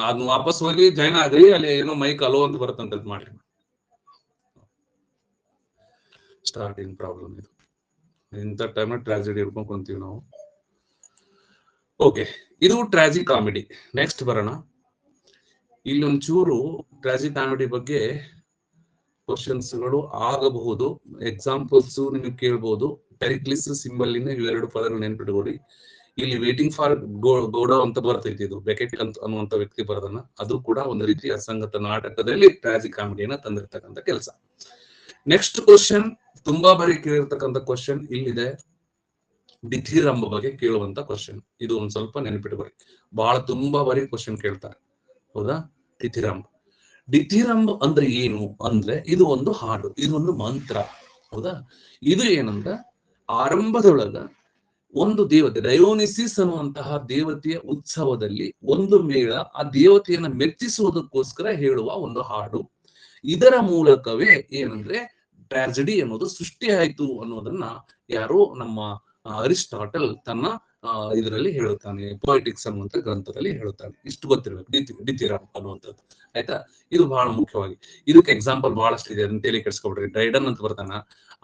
ಅದ್ನ ವಾಪಸ್ ಹೋಗಿ ಜಾಯ್ನ್ ಆಗ್ರಿ, ಅಲ್ಲಿ ಏನೋ ಮೈಕ್ ಅಲೋ ಅಂತ ಬರುತ್ತಂತ ಮಾಡ್ರಿ. ಸ್ಟಾರ್ಟಿಂಗ್ ಪ್ರಾಬ್ಲಮ್ ಇದು, ಇಂಥ ಟೈಮ್ ಟ್ರಾಜಿಡಿ ಹಿಡ್ಕೊಂಡ್ ಕುಂತೀವಿ ನಾವು. ಓಕೆ, ಇದು ಟ್ರಾಜಿ ಕಾಮಿಡಿ. ನೆಕ್ಸ್ಟ್ ಬರೋಣ. ಇಲ್ಲೊಂಚೂರು ಟ್ರಾಜಿ ಕಾಮಿಡಿ ಬಗ್ಗೆ ಕ್ವಶನ್ಸ್ ಗಳು ಆಗಬಹುದು, ಎಕ್ಸಾಂಪಲ್ಸ್ ನೀವು ಕೇಳ್ಬಹುದು. ಪೆರಿಕ್ಲಿಸ್ ಸಿಂಬಲ್ ಇಂದ ಇವೆರಡು ಪದಗಳು ನೆನ್ಪಿಟ್ಕೊಳ್ಳಿ. ಇಲ್ಲಿ ವೇಟಿಂಗ್ ಫಾರ್ ಗೋಡೋ ಅಂತ ಬರ್ತೈತಿ, ಇದು ಬೆಕೆಟ್ ಅಂತ ಅನ್ನುವಂತ ವ್ಯಕ್ತಿ ಬರೋದನ್ನ. ಅದು ಕೂಡ ಒಂದು ರೀತಿ ಅಸಂಗತ ನಾಟಕದಲ್ಲಿ ಟ್ರಾಜಿ ಕಾಮಿಡಿಯನ್ನ ತಂದಿರ್ತಕ್ಕಂಥ ಕೆಲಸ. ನೆಕ್ಸ್ಟ್ ಕ್ವಶನ್ ತುಂಬಾ ಬಾರಿ ಕೇಳಿರ್ತಕ್ಕಂಥ ಕ್ವಶನ್ ಇಲ್ಲಿದೆ, ದಿಥಿರಂಬ ಬಗ್ಗೆ ಕೇಳುವಂತ ಕ್ವಶನ್. ಇದು ಒಂದ್ ಸ್ವಲ್ಪ ನೆನಪಿಟ್ಕೊಳ್ಳಿ, ಬಹಳ ತುಂಬಾ ಬಾರಿ ಕ್ವಶನ್ ಕೇಳ್ತಾರೆ, ಹೌದಾ? ದಿಥಿರಂಬ. ದಿಥಿರಂಬ ಅಂದ್ರೆ ಏನು ಅಂದ್ರೆ ಇದು ಒಂದು ಹಾಡು, ಇದು ಒಂದು ಮಂತ್ರ, ಹೌದಾ? ಇದು ಏನಂದ್ರ ಆರಂಭದೊಳಗ ಒಂದು ದೇವತೆ ಡಯೋನಿಸಿಸ್ ಅನ್ನುವಂತಹ ದೇವತೆಯ ಉತ್ಸವದಲ್ಲಿ ಒಂದು ಮೇಳ ಆ ದೇವತೆಯನ್ನ ಮೆಚ್ಚಿಸುವುದಕ್ಕೋಸ್ಕರ ಹೇಳುವ ಒಂದು ಹಾಡು. ಇದರ ಮೂಲಕವೇ ಏನಂದ್ರೆ ಟ್ರಾಜಿಡಿ ಅನ್ನೋದು ಸೃಷ್ಟಿ ಆಯ್ತು ಅನ್ನೋದನ್ನ ಯಾರೋ ನಮ್ಮ ಅರಿಸ್ಟಾಟಲ್ ತನ್ನ ಇದರಲ್ಲಿ ಹೇಳುತ್ತಾನೆ, ಪೊಯಿಟಿಕ್ಸ್ ಅನ್ನುವಂತ ಗ್ರಂಥದಲ್ಲಿ ಹೇಳುತ್ತಾನೆ. ಇಷ್ಟು ಗೊತ್ತಿರ್ಬೇಕು ದಿಥಿರಂಬ ಅನ್ನುವಂಥದ್ದು, ಆಯ್ತಾ? ಇದು ಬಹಳ ಮುಖ್ಯವಾಗಿ. ಇದಕ್ಕೆ ಎಕ್ಸಾಂಪಲ್ ಬಹಳಷ್ಟು ಇದೆ, ಅದನ್ನ ತಲೆ ಕೆಡಿಸ್ಕೊಬಿಡ್ರಿ. ಡ್ರೈಡನ್ ಅಂತ ಬರ್ತಾನ,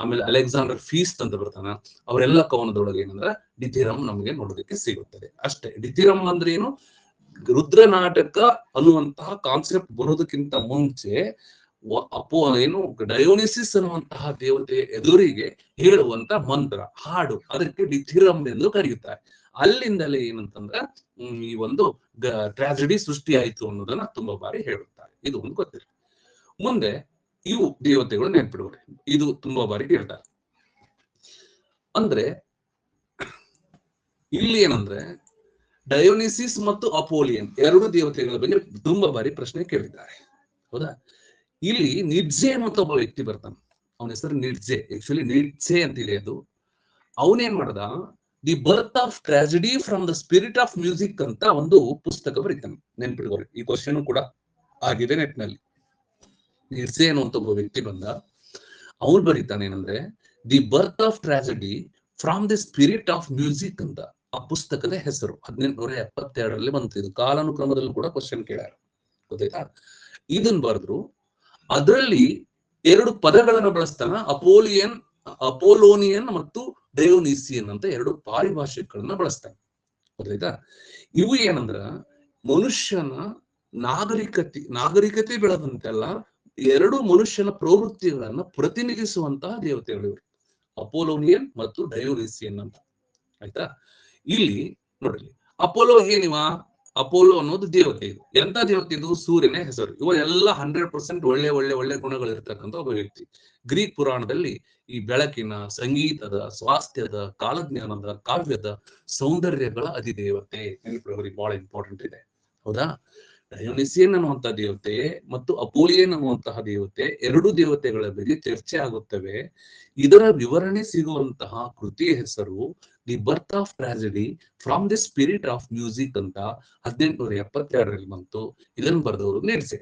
ಆಮೇಲೆ ಅಲೆಕ್ಸಾಂಡರ್ ಫೀಸ್ಟ್ ಅಂತ ಬರ್ತಾನ. ಅವರೆಲ್ಲ ಕವನದೊಳಗೆ ಏನಂದ್ರೆ ದಿಥಿರಂಬ ನಮಗೆ ನೋಡೋದಕ್ಕೆ ಸಿಗುತ್ತದೆ ಅಷ್ಟೇ. ದಿಥಿರಂಬ ಅಂದ್ರೆ ಏನು? ರುದ್ರ ನಾಟಕ ಅನ್ನುವಂತಹ ಕಾನ್ಸೆಪ್ಟ್ ಬರೋದಕ್ಕಿಂತ ಮುಂಚೆ ಏನು ಡಯೋನಿಸಿಸ್ ಅನ್ನುವಂತಹ ದೇವತೆಯ ಎದುರಿಗೆ ಹೇಳುವಂತ ಮಂತ್ರ, ಹಾಡು, ಅದಕ್ಕೆ ದಿಥಿರಂಬ ಎಂದು ಕರೆಯುತ್ತಾರೆ. ಅಲ್ಲಿಂದಲೇ ಏನಂತಂದ್ರ ಈ ಒಂದು ಟ್ರಾಜಿಡಿ ಸೃಷ್ಟಿ ಆಯ್ತು ಅನ್ನೋದನ್ನ ತುಂಬಾ ಬಾರಿ ಹೇಳುತ್ತಾರೆ. ಇದು ಒಂದು ಗೊತ್ತಿಲ್ಲ. ಮುಂದೆ ಇವು ದೇವತೆಗಳು ನೆನ್ಪಿಡುವರು, ಇದು ತುಂಬಾ ಬಾರಿ ಹೇಳ್ತಾರೆ. ಅಂದ್ರೆ ಇಲ್ಲಿ ಏನಂದ್ರೆ ಡಯೋನಿಸಿಸ್ ಮತ್ತು ಅಪೋಲಿಯನ್ ಎರಡು ದೇವತೆಗಳ ಬಗ್ಗೆ ತುಂಬಾ ಬಾರಿ ಪ್ರಶ್ನೆ ಕೇಳಿದ್ದಾರೆ, ಹೌದಾ? ಇಲ್ಲಿ ನಿಡ್ಜೆ ಅನ್ನುವಂತ ಒಬ್ಬ ವ್ಯಕ್ತಿ ಬರ್ತಾನೆ, ಅವನ ಹೆಸರು ನಿಡ್ಜೆ, ಆಕ್ಚುಲಿ ನಿಡ್ಜೆ ಅಂತಿದೆ ಅದು. ಅವನೇನ್ ಮಾಡ್ದ, the birth of tragedy from the spirit of music ಅಂತ ಒಂದು ಪುಸ್ತಕ ಬರೀತಾನೆ. ನೆನ್ಪಿಡ್ಕೋರಿ, ಈ ಕ್ವಶನ್ ಕೂಡ ಆಗಿದೆ ನೆಟ್ನಲ್ಲಿ. ನಿಡ್ಜೆ ಅನ್ನುವಂತ ಒಬ್ಬ ವ್ಯಕ್ತಿ ಬಂದ, ಅವ್ನು ಬರೀತಾನೆ ಏನಂದ್ರೆ the birth of tragedy from the spirit of music ಅಂತ. ಆ ಪುಸ್ತಕದ ಹೆಸರು 1872 ಬಂತು. ಇದು ಕಾಲಾನುಕ್ರಮದಲ್ಲೂ ಕೂಡ ಕ್ವಶನ್ ಕೇಳ್ಯಾರ, ಗೊತ್ತಾಯ್ತಾ? ಇದನ್ ಬರೆದ್ರು. ಅದರಲ್ಲಿ ಎರಡು ಪದಗಳನ್ನ ಬಳಸ್ತಾನ, ಅಪೋಲೋನಿಯನ್ ಮತ್ತು ಡಯೋನಿಸಿಯನ್ ಅಂತ ಎರಡು ಪಾರಿಭಾಷೆಗಳನ್ನ ಬಳಸ್ತಾನೆ, ಗೊತ್ತಾಯ್ತಾ? ಇವು ಏನಂದ್ರ ಮನುಷ್ಯನ ನಾಗರಿಕತೆ ಬೆಳೆದಂತೆಲ್ಲ ಎರಡು ಮನುಷ್ಯನ ಪ್ರವೃತ್ತಿಗಳನ್ನ ಪ್ರತಿನಿಧಿಸುವಂತಹ ದೇವತೆಗಳು ಇವರು, ಅಪೋಲೋನಿಯನ್ ಮತ್ತು ಡಯೋನಿಸಿಯನ್ ಅಂತ, ಆಯ್ತಾ? ಇಲ್ಲಿ ನೋಡ್ರಿ, ಅಪೋಲೋ ಏನಿವ? ಅಪೋಲೋ ಅನ್ನೋದು ದೇವತೆ. ಇದು ಎಂತ ದೇವತೆ? ಇದು ಸೂರ್ಯನ ಹೆಸರು. ಇವ ಎಲ್ಲ 100% ಒಳ್ಳೆ ಗುಣಗಳು ಇರ್ತಕ್ಕಂಥ ಒಬ್ಬ ವ್ಯಕ್ತಿ. ಗ್ರೀಕ್ ಪುರಾಣದಲ್ಲಿ ಈ ಬೆಳಕಿನ, ಸಂಗೀತದ, ಸ್ವಾಸ್ಥ್ಯದ, ಕಾಲಜ್ಞಾನದ, ಕಾವ್ಯದ, ಸೌಂದರ್ಯಗಳ ಅಧಿದೇವತೆ. ನೆನಪಿಡೋರಿಗೆ ಬಹಳ ಇಂಪಾರ್ಟೆಂಟ್ ಇದೆ, ಹೌದಾ? ಡಯೋನಿಸಿಯನ್ ಅನ್ನುವಂತಹ ದೇವತೆ ಮತ್ತು ಅಪೋಲಿಯನ್ ಅನ್ನುವಂತಹ ದೇವತೆ, ಎರಡು ದೇವತೆಗಳ ಬಗ್ಗೆ ಚರ್ಚೆ ಆಗುತ್ತವೆ. ಇದರ ವಿವರಣೆ ಸಿಗುವಂತಹ ಕೃತಿಯ ಹೆಸರು the birth of tragedy from the spirit of music ಅಂತ 1872 ಬಂತು. ಇದನ್ನು ಬರೆದವರು ನಿಡ್ಜೆ.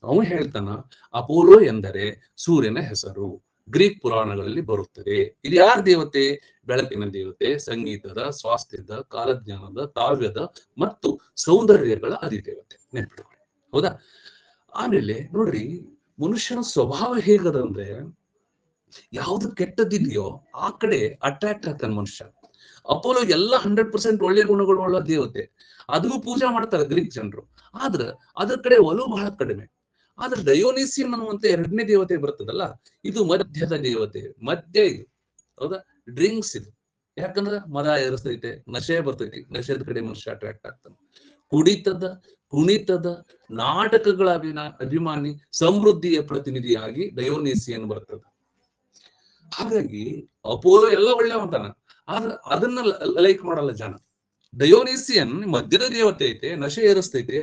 ಅವನು ಹೇಳ್ತಾನ, ಅಪೋಲೋ ಎಂದರೆ ಸೂರ್ಯನ ಹೆಸರು, ಗ್ರೀಕ್ ಪುರಾಣಗಳಲ್ಲಿ ಬರುತ್ತದೆ. ಇದು ಯಾರ ದೇವತೆ? ಬೆಳಕಿನ ದೇವತೆ, ಸಂಗೀತದ, ಸ್ವಾಸ್ಥ್ಯದ, ಕಾಲಜ್ಞಾನದ, ಕಾವ್ಯದ ಮತ್ತು ಸೌಂದರ್ಯಗಳ ಅಧಿದೇವತೆ. ನೆನ್ಪಿಟ್ಕೊಳ್ಳಿ, ಹೌದಾ? ಆಮೇಲೆ ನೋಡ್ರಿ, ಮನುಷ್ಯನ ಸ್ವಭಾವ ಹೇಗದಂದ್ರೆ ಯಾವ್ದು ಕೆಟ್ಟದಿದೆಯೋ ಆ ಕಡೆ ಅಟ್ರಾಕ್ಟ್ ಆಗ್ತಾನೆ ಮನುಷ್ಯ. ಅಪೋಲೋ ಎಲ್ಲ 100% ಒಳ್ಳೆ ಗುಣಗಳುಳ್ಳ ದೇವತೆ, ಅದನ್ನು ಪೂಜೆ ಮಾಡ್ತಾರೆ ಗ್ರೀಕ್ ಜನರು. ಆದ್ರ ಅದ್ರ ಕಡೆ ಒಲವು ಬಹಳ ಕಡಿಮೆ. ಆದ್ರೆ ಡಯೋನಿಸಿಯನ್ ಅನ್ನುವಂತ ಎರಡನೇ ದೇವತೆ ಬರ್ತದಲ್ಲ, ಇದು ಮಧ್ಯದ ದೇವತೆ, ಮಧ್ಯ ಇದು, ಹೌದಾ? ಡ್ರಿಂಕ್ಸ್ ಇದು. ಯಾಕಂದ್ರೆ ಮದ ಏರಿಸ್ತೈತೆ, ನಶೆ ಬರ್ತೈತಿ, ನಶೆದ ಕಡೆ ಮನುಷ್ಯ ಅಟ್ರಾಕ್ಟ್ ಆಗ್ತಾನೆ. ಕುಣಿತದ ನಾಟಕಗಳ ಅಭಿಮಾನಿ, ಸಮೃದ್ಧಿಯ ಪ್ರತಿನಿಧಿಯಾಗಿ ಡಯೋನಿಸಿಯನ್ ಬರ್ತದ. ಹಾಗಾಗಿ ಅಪೋಲೋ ಎಲ್ಲ ಒಳ್ಳೆ ಅಂತಾನ, ಆದ್ರೆ ಅದನ್ನ ಲೈಕ್ ಮಾಡಲ್ಲ ಜನ. ಡಯೋನಿಸಿಯನ್ ಮಧ್ಯದ ದೇವತೆ ಐತೆ, ನಶೆ ಏರಿಸ್ತೈತೆ,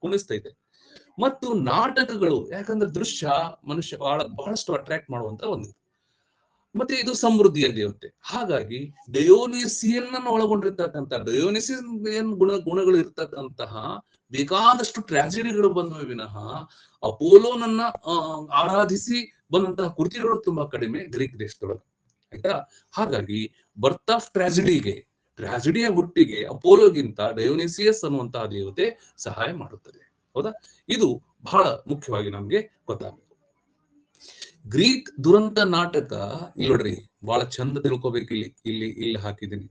ಕುಣಿಸ್ತೈತೆ ಮತ್ತು ನಾಟಕಗಳು, ಯಾಕಂದ್ರೆ ದೃಶ್ಯ ಮನುಷ್ಯ ಬಹಳಷ್ಟು ಅಟ್ರಾಕ್ಟ್ ಮಾಡುವಂತ ಒಂದು. ಮತ್ತೆ ಇದು ಸಮೃದ್ಧಿಯ ದೇವತೆ. ಹಾಗಾಗಿ ಡಯೋನಿಸಿಯನ್ ಒಳಗೊಂಡಿರ್ತಕ್ಕಂಥ ಡಯೋನಿಸಿಯನ್ ಗುಣಗಳು ಇರ್ತಕ್ಕಂತಹ ಬೇಕಾದಷ್ಟು ಟ್ರಾಜಿಡಿಗಳು ಬಂದವೆ ವಿನಃ ಅಪೋಲೋನನ್ನ ಆರಾಧಿಸಿ ಬಂದಂತಹ ಕೃತಿಗಳು ತುಂಬಾ ಕಡಿಮೆ ಗ್ರೀಕ್ ದೇಶದೊಳಗೆ. ಆಯ್ತಾ? ಹಾಗಾಗಿ ಬರ್ತ್ ಆಫ್ ಟ್ರಾಜಿಡಿಯ ಹುಟ್ಟಿಗೆ ಅಪೋಲೋಗಿಂತ ಡಯೋನಿಸಿಯಸ್ ಅನ್ನುವಂತಹ ದೇವತೆ ಸಹಾಯ ಮಾಡುತ್ತದೆ. ಹೌದಾ? ಇದು ಬಹಳ ಮುಖ್ಯವಾಗಿ ನಮ್ಗೆ ಗೊತ್ತಾಗಬೇಕು. ಗ್ರೀಕ್ ದುರಂತ ನಾಟಕ ನೋಡ್ರಿ, ಬಹಳ ಚಂದ ತಿಳ್ಕೊಬೇಕು. ಇಲ್ಲಿ ಹಾಕಿದ್ದೀನಿ.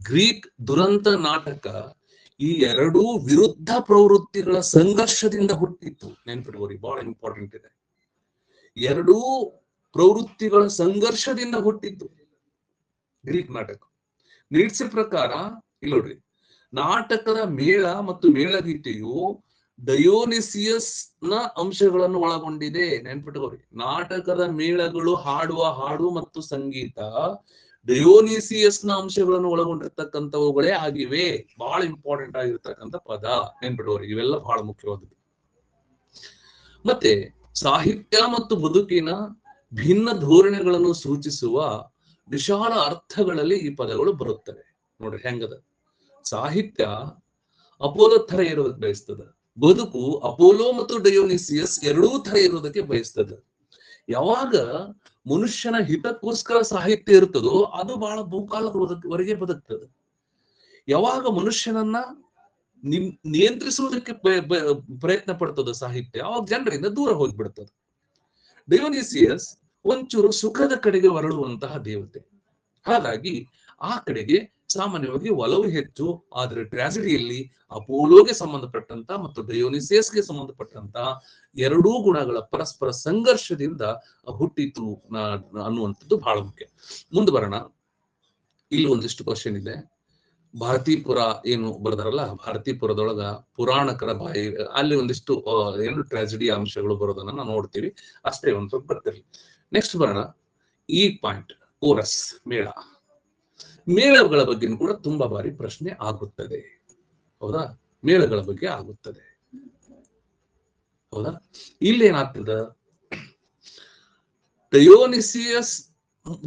ಗ್ರೀಕ್ ದುರಂತ ನಾಟಕ ಈ ಎರಡೂ ವಿರುದ್ಧ ಪ್ರವೃತ್ತಿಗಳ ಸಂಘರ್ಷದಿಂದ ಹುಟ್ಟಿತ್ತು. ನೆನ್ಪಿಟ್ಕೋರಿ, ಬಹಳ ಇಂಪಾರ್ಟೆಂಟ್ ಇದೆ. ಎರಡೂ ಪ್ರವೃತ್ತಿಗಳ ಸಂಘರ್ಷದಿಂದ ಹುಟ್ಟಿತ್ತು ಗ್ರೀಕ್ ನಾಟಕ. ನೀಡ್ಸ್ ಪ್ರಕಾರ ಇಲ್ಲಿ ನೋಡ್ರಿ, ನಾಟಕದ ಮೇಳ ಮತ್ತು ಮೇಳಗೀತೆಯು ಡಯೋನಿಸಿಯಸ್ ನ ಅಂಶಗಳನ್ನು ಒಳಗೊಂಡಿದೆ. ನೆನ್ಪಿಟ್ಕೋರಿ, ನಾಟಕದ ಮೇಳಗಳು ಹಾಡುವ ಹಾಡು ಮತ್ತು ಸಂಗೀತ ಡಯೋನಿಸಿಯಸ್ ನ ಅಂಶಗಳನ್ನು ಒಳಗೊಂಡಿರ್ತಕ್ಕಂಥವುಗಳೇ ಆಗಿವೆ. ಬಹಳ ಇಂಪಾರ್ಟೆಂಟ್ ಆಗಿರ್ತಕ್ಕಂಥ ಪದ. ನೆನ್ಪಿಟ್ಕೋರಿ, ಇವೆಲ್ಲ ಬಹಳ ಮುಖ್ಯವಾದದ್ದು. ಮತ್ತೆ ಸಾಹಿತ್ಯ ಮತ್ತು ಬದುಕಿನ ಭಿನ್ನ ಧೋರಣೆಗಳನ್ನು ಸೂಚಿಸುವ ವಿಶಾಲ ಅರ್ಥಗಳಲ್ಲಿ ಈ ಪದಗಳು ಬರುತ್ತವೆ. ನೋಡ್ರಿ ಹೆಂಗದ. ಸಾಹಿತ್ಯ ಅಪೋಲೋ ಥರ ಇರೋದಕ್ಕೆ ಬಯಸ್ತದ, ಬದುಕು ಅಪೋಲೋ ಮತ್ತು ಡಯೋನಿಸಿಯಸ್ ಎರಡೂ ಥರ ಇರೋದಕ್ಕೆ ಬಯಸ್ತದ. ಯಾವಾಗ ಮನುಷ್ಯನ ಹಿತಕ್ಕೋಸ್ಕರ ಸಾಹಿತ್ಯ ಇರ್ತದೋ ಅದು ಬಹಳ ಬಹುಕಾಲದವರೆಗೆ ಬದುಕ್ತದೆ. ಯಾವಾಗ ಮನುಷ್ಯನನ್ನ ನಿಯಂತ್ರಿಸುವುದಕ್ಕೆ ಪ್ರಯತ್ನ ಪಡ್ತದ ಸಾಹಿತ್ಯ, ಅವಾಗ ಜನರಿಂದ ದೂರ ಹೋಗ್ಬಿಡ್ತದೆ. ಡಯೋನಿಸಿಯಸ್ ಒಂಚೂರು ಸುಖದ ಕಡೆಗೆ ಹೊರಡುವಂತಹ ದೇವತೆ. ಹಾಗಾಗಿ ಆ ಕಡೆಗೆ ಸಾಮಾನ್ಯವಾಗಿ ಒಲವು ಹೆಚ್ಚು. ಆದ್ರೆ ಟ್ರಾಜಿಡಿಯಲ್ಲಿ ಅಪೋಲೋಗೆ ಸಂಬಂಧಪಟ್ಟಂತ ಮತ್ತು ಡಯೋನಿಸಿಯಸ್ಗೆ ಸಂಬಂಧಪಟ್ಟಂತ ಎರಡೂ ಗುಣಗಳ ಪರಸ್ಪರ ಸಂಘರ್ಷದಿಂದ ಹುಟ್ಟಿತು ಅನ್ನುವಂಥದ್ದು ಬಹಳ ಮುಖ್ಯ. ಮುಂದೆ ಬರೋಣ. ಇಲ್ಲಿ ಒಂದಿಷ್ಟು ಕ್ವಶನ್ ಇದೆ. ಭಾರತೀಪುರ ಏನು ಬರೆದಾರಲ್ಲ, ಭಾರತೀಪುರದೊಳಗ ಪುರಾಣಕರ ಬಾಯಿ ಅಲ್ಲಿ ಒಂದಿಷ್ಟು ಏನು ಟ್ರಾಜಿಡಿ ಅಂಶಗಳು ಬರೋದನ್ನ ನಾವು ನೋಡ್ತೀವಿ. ಅಷ್ಟೇ ಒಂದು ಸ್ವಲ್ಪ ಬರ್ತಿರ್ಲಿ. ನೆಕ್ಸ್ಟ್ ಬರೋಣ. ಈ ಪಾಯಿಂಟ್ ಕೋರಸ್ ಮೇಳ. ಮೇಳಗಳ ಬಗ್ಗೆ ಕೂಡ ತುಂಬಾ ಬಾರಿ ಪ್ರಶ್ನೆ ಆಗುತ್ತದೆ. ಹೌದಾ? ಮೇಳಗಳ ಬಗ್ಗೆ ಆಗುತ್ತದೆ. ಹೌದಾ? ಇಲ್ಲೇನಾಗ್ತದ, ಡಯೋನಿಸಿಯಸ್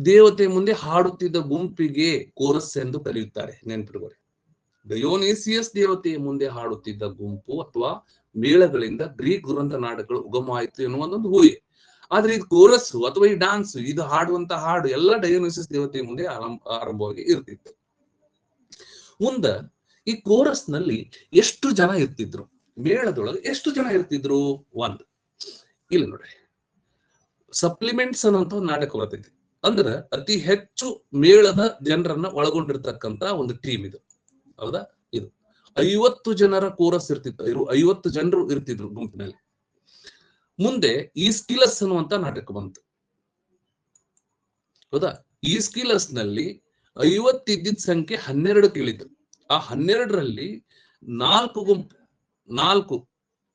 ದೇವತೆ ಮುಂದೆ ಹಾಡುತ್ತಿದ್ದ ಗುಂಪಿಗೆ ಕೋರಸ್ ಎಂದು ಕರೆಯುತ್ತಾರೆ. ನೆನ್ಪಿಟ್ಕೊಳ್ಳಿ, ಡಯೋನಿಸಿಯಸ್ ದೇವತೆಯ ಮುಂದೆ ಹಾಡುತ್ತಿದ್ದ ಗುಂಪು ಅಥವಾ ಮೇಳಗಳಿಂದ ಗ್ರೀಕ್ ದುರಂತ ನಾಟಕಗಳು ಉಗಮವಾಯಿತು ಎನ್ನುವಂತೊಂದು ಊಹೆ. ಆದ್ರೆ ಇದು ಕೋರಸ್ ಅಥವಾ ಈ ಡಾನ್ಸ್, ಇದು ಹಾಡುವಂತ ಹಾಡು ಎಲ್ಲ ಡಯೋನಿಸಿಯಸ್ ದೇವತೆಯ ಮುಂದೆ ಆರಂಭವಾಗಿ ಇರ್ತಿತ್ತು. ಮುಂದ ಈ ಕೋರಸ್ ನಲ್ಲಿ ಎಷ್ಟು ಜನ ಇರ್ತಿದ್ರು, ಮೇಳದೊಳಗೆ ಎಷ್ಟು ಜನ ಇರ್ತಿದ್ರು? ಒಂದು ಇಲ್ಲಿ ನೋಡ್ರಿ, ಸಪ್ಲಿಮೆಂಟ್ಸ್ ಅನ್ನುವಂತ ಒಂದು ನಾಟಕ ಬರ್ತೈತಿ. ಅಂದ್ರೆ ಅತಿ ಹೆಚ್ಚು ಮೇಳದ ಜನರನ್ನ ಒಳಗೊಂಡಿರ್ತಕ್ಕಂತ ಒಂದು ಟೀಮ್ ಇದು. ಹೌದಾ? ಇದು 50 ಜನರ ಕೋರಸ್ ಇರ್ತಿತ್ತು. 50 ಜನರು ಇರ್ತಿದ್ರು ಗುಂಪಿನಲ್ಲಿ. ಮುಂದೆ ಈಸ್ಕಿಲಸ್ ಅನ್ನುವಂತ ನಾಟಕ ಬಂತು. ಹೌದಾ? ಈಸ್ಕಿಲಸ್ ನಲ್ಲಿ 50 ಇದ್ದಿದ್ದ ಸಂಖ್ಯೆ 12 ಇಳಿತು. ಆ 12ರಲ್ಲಿ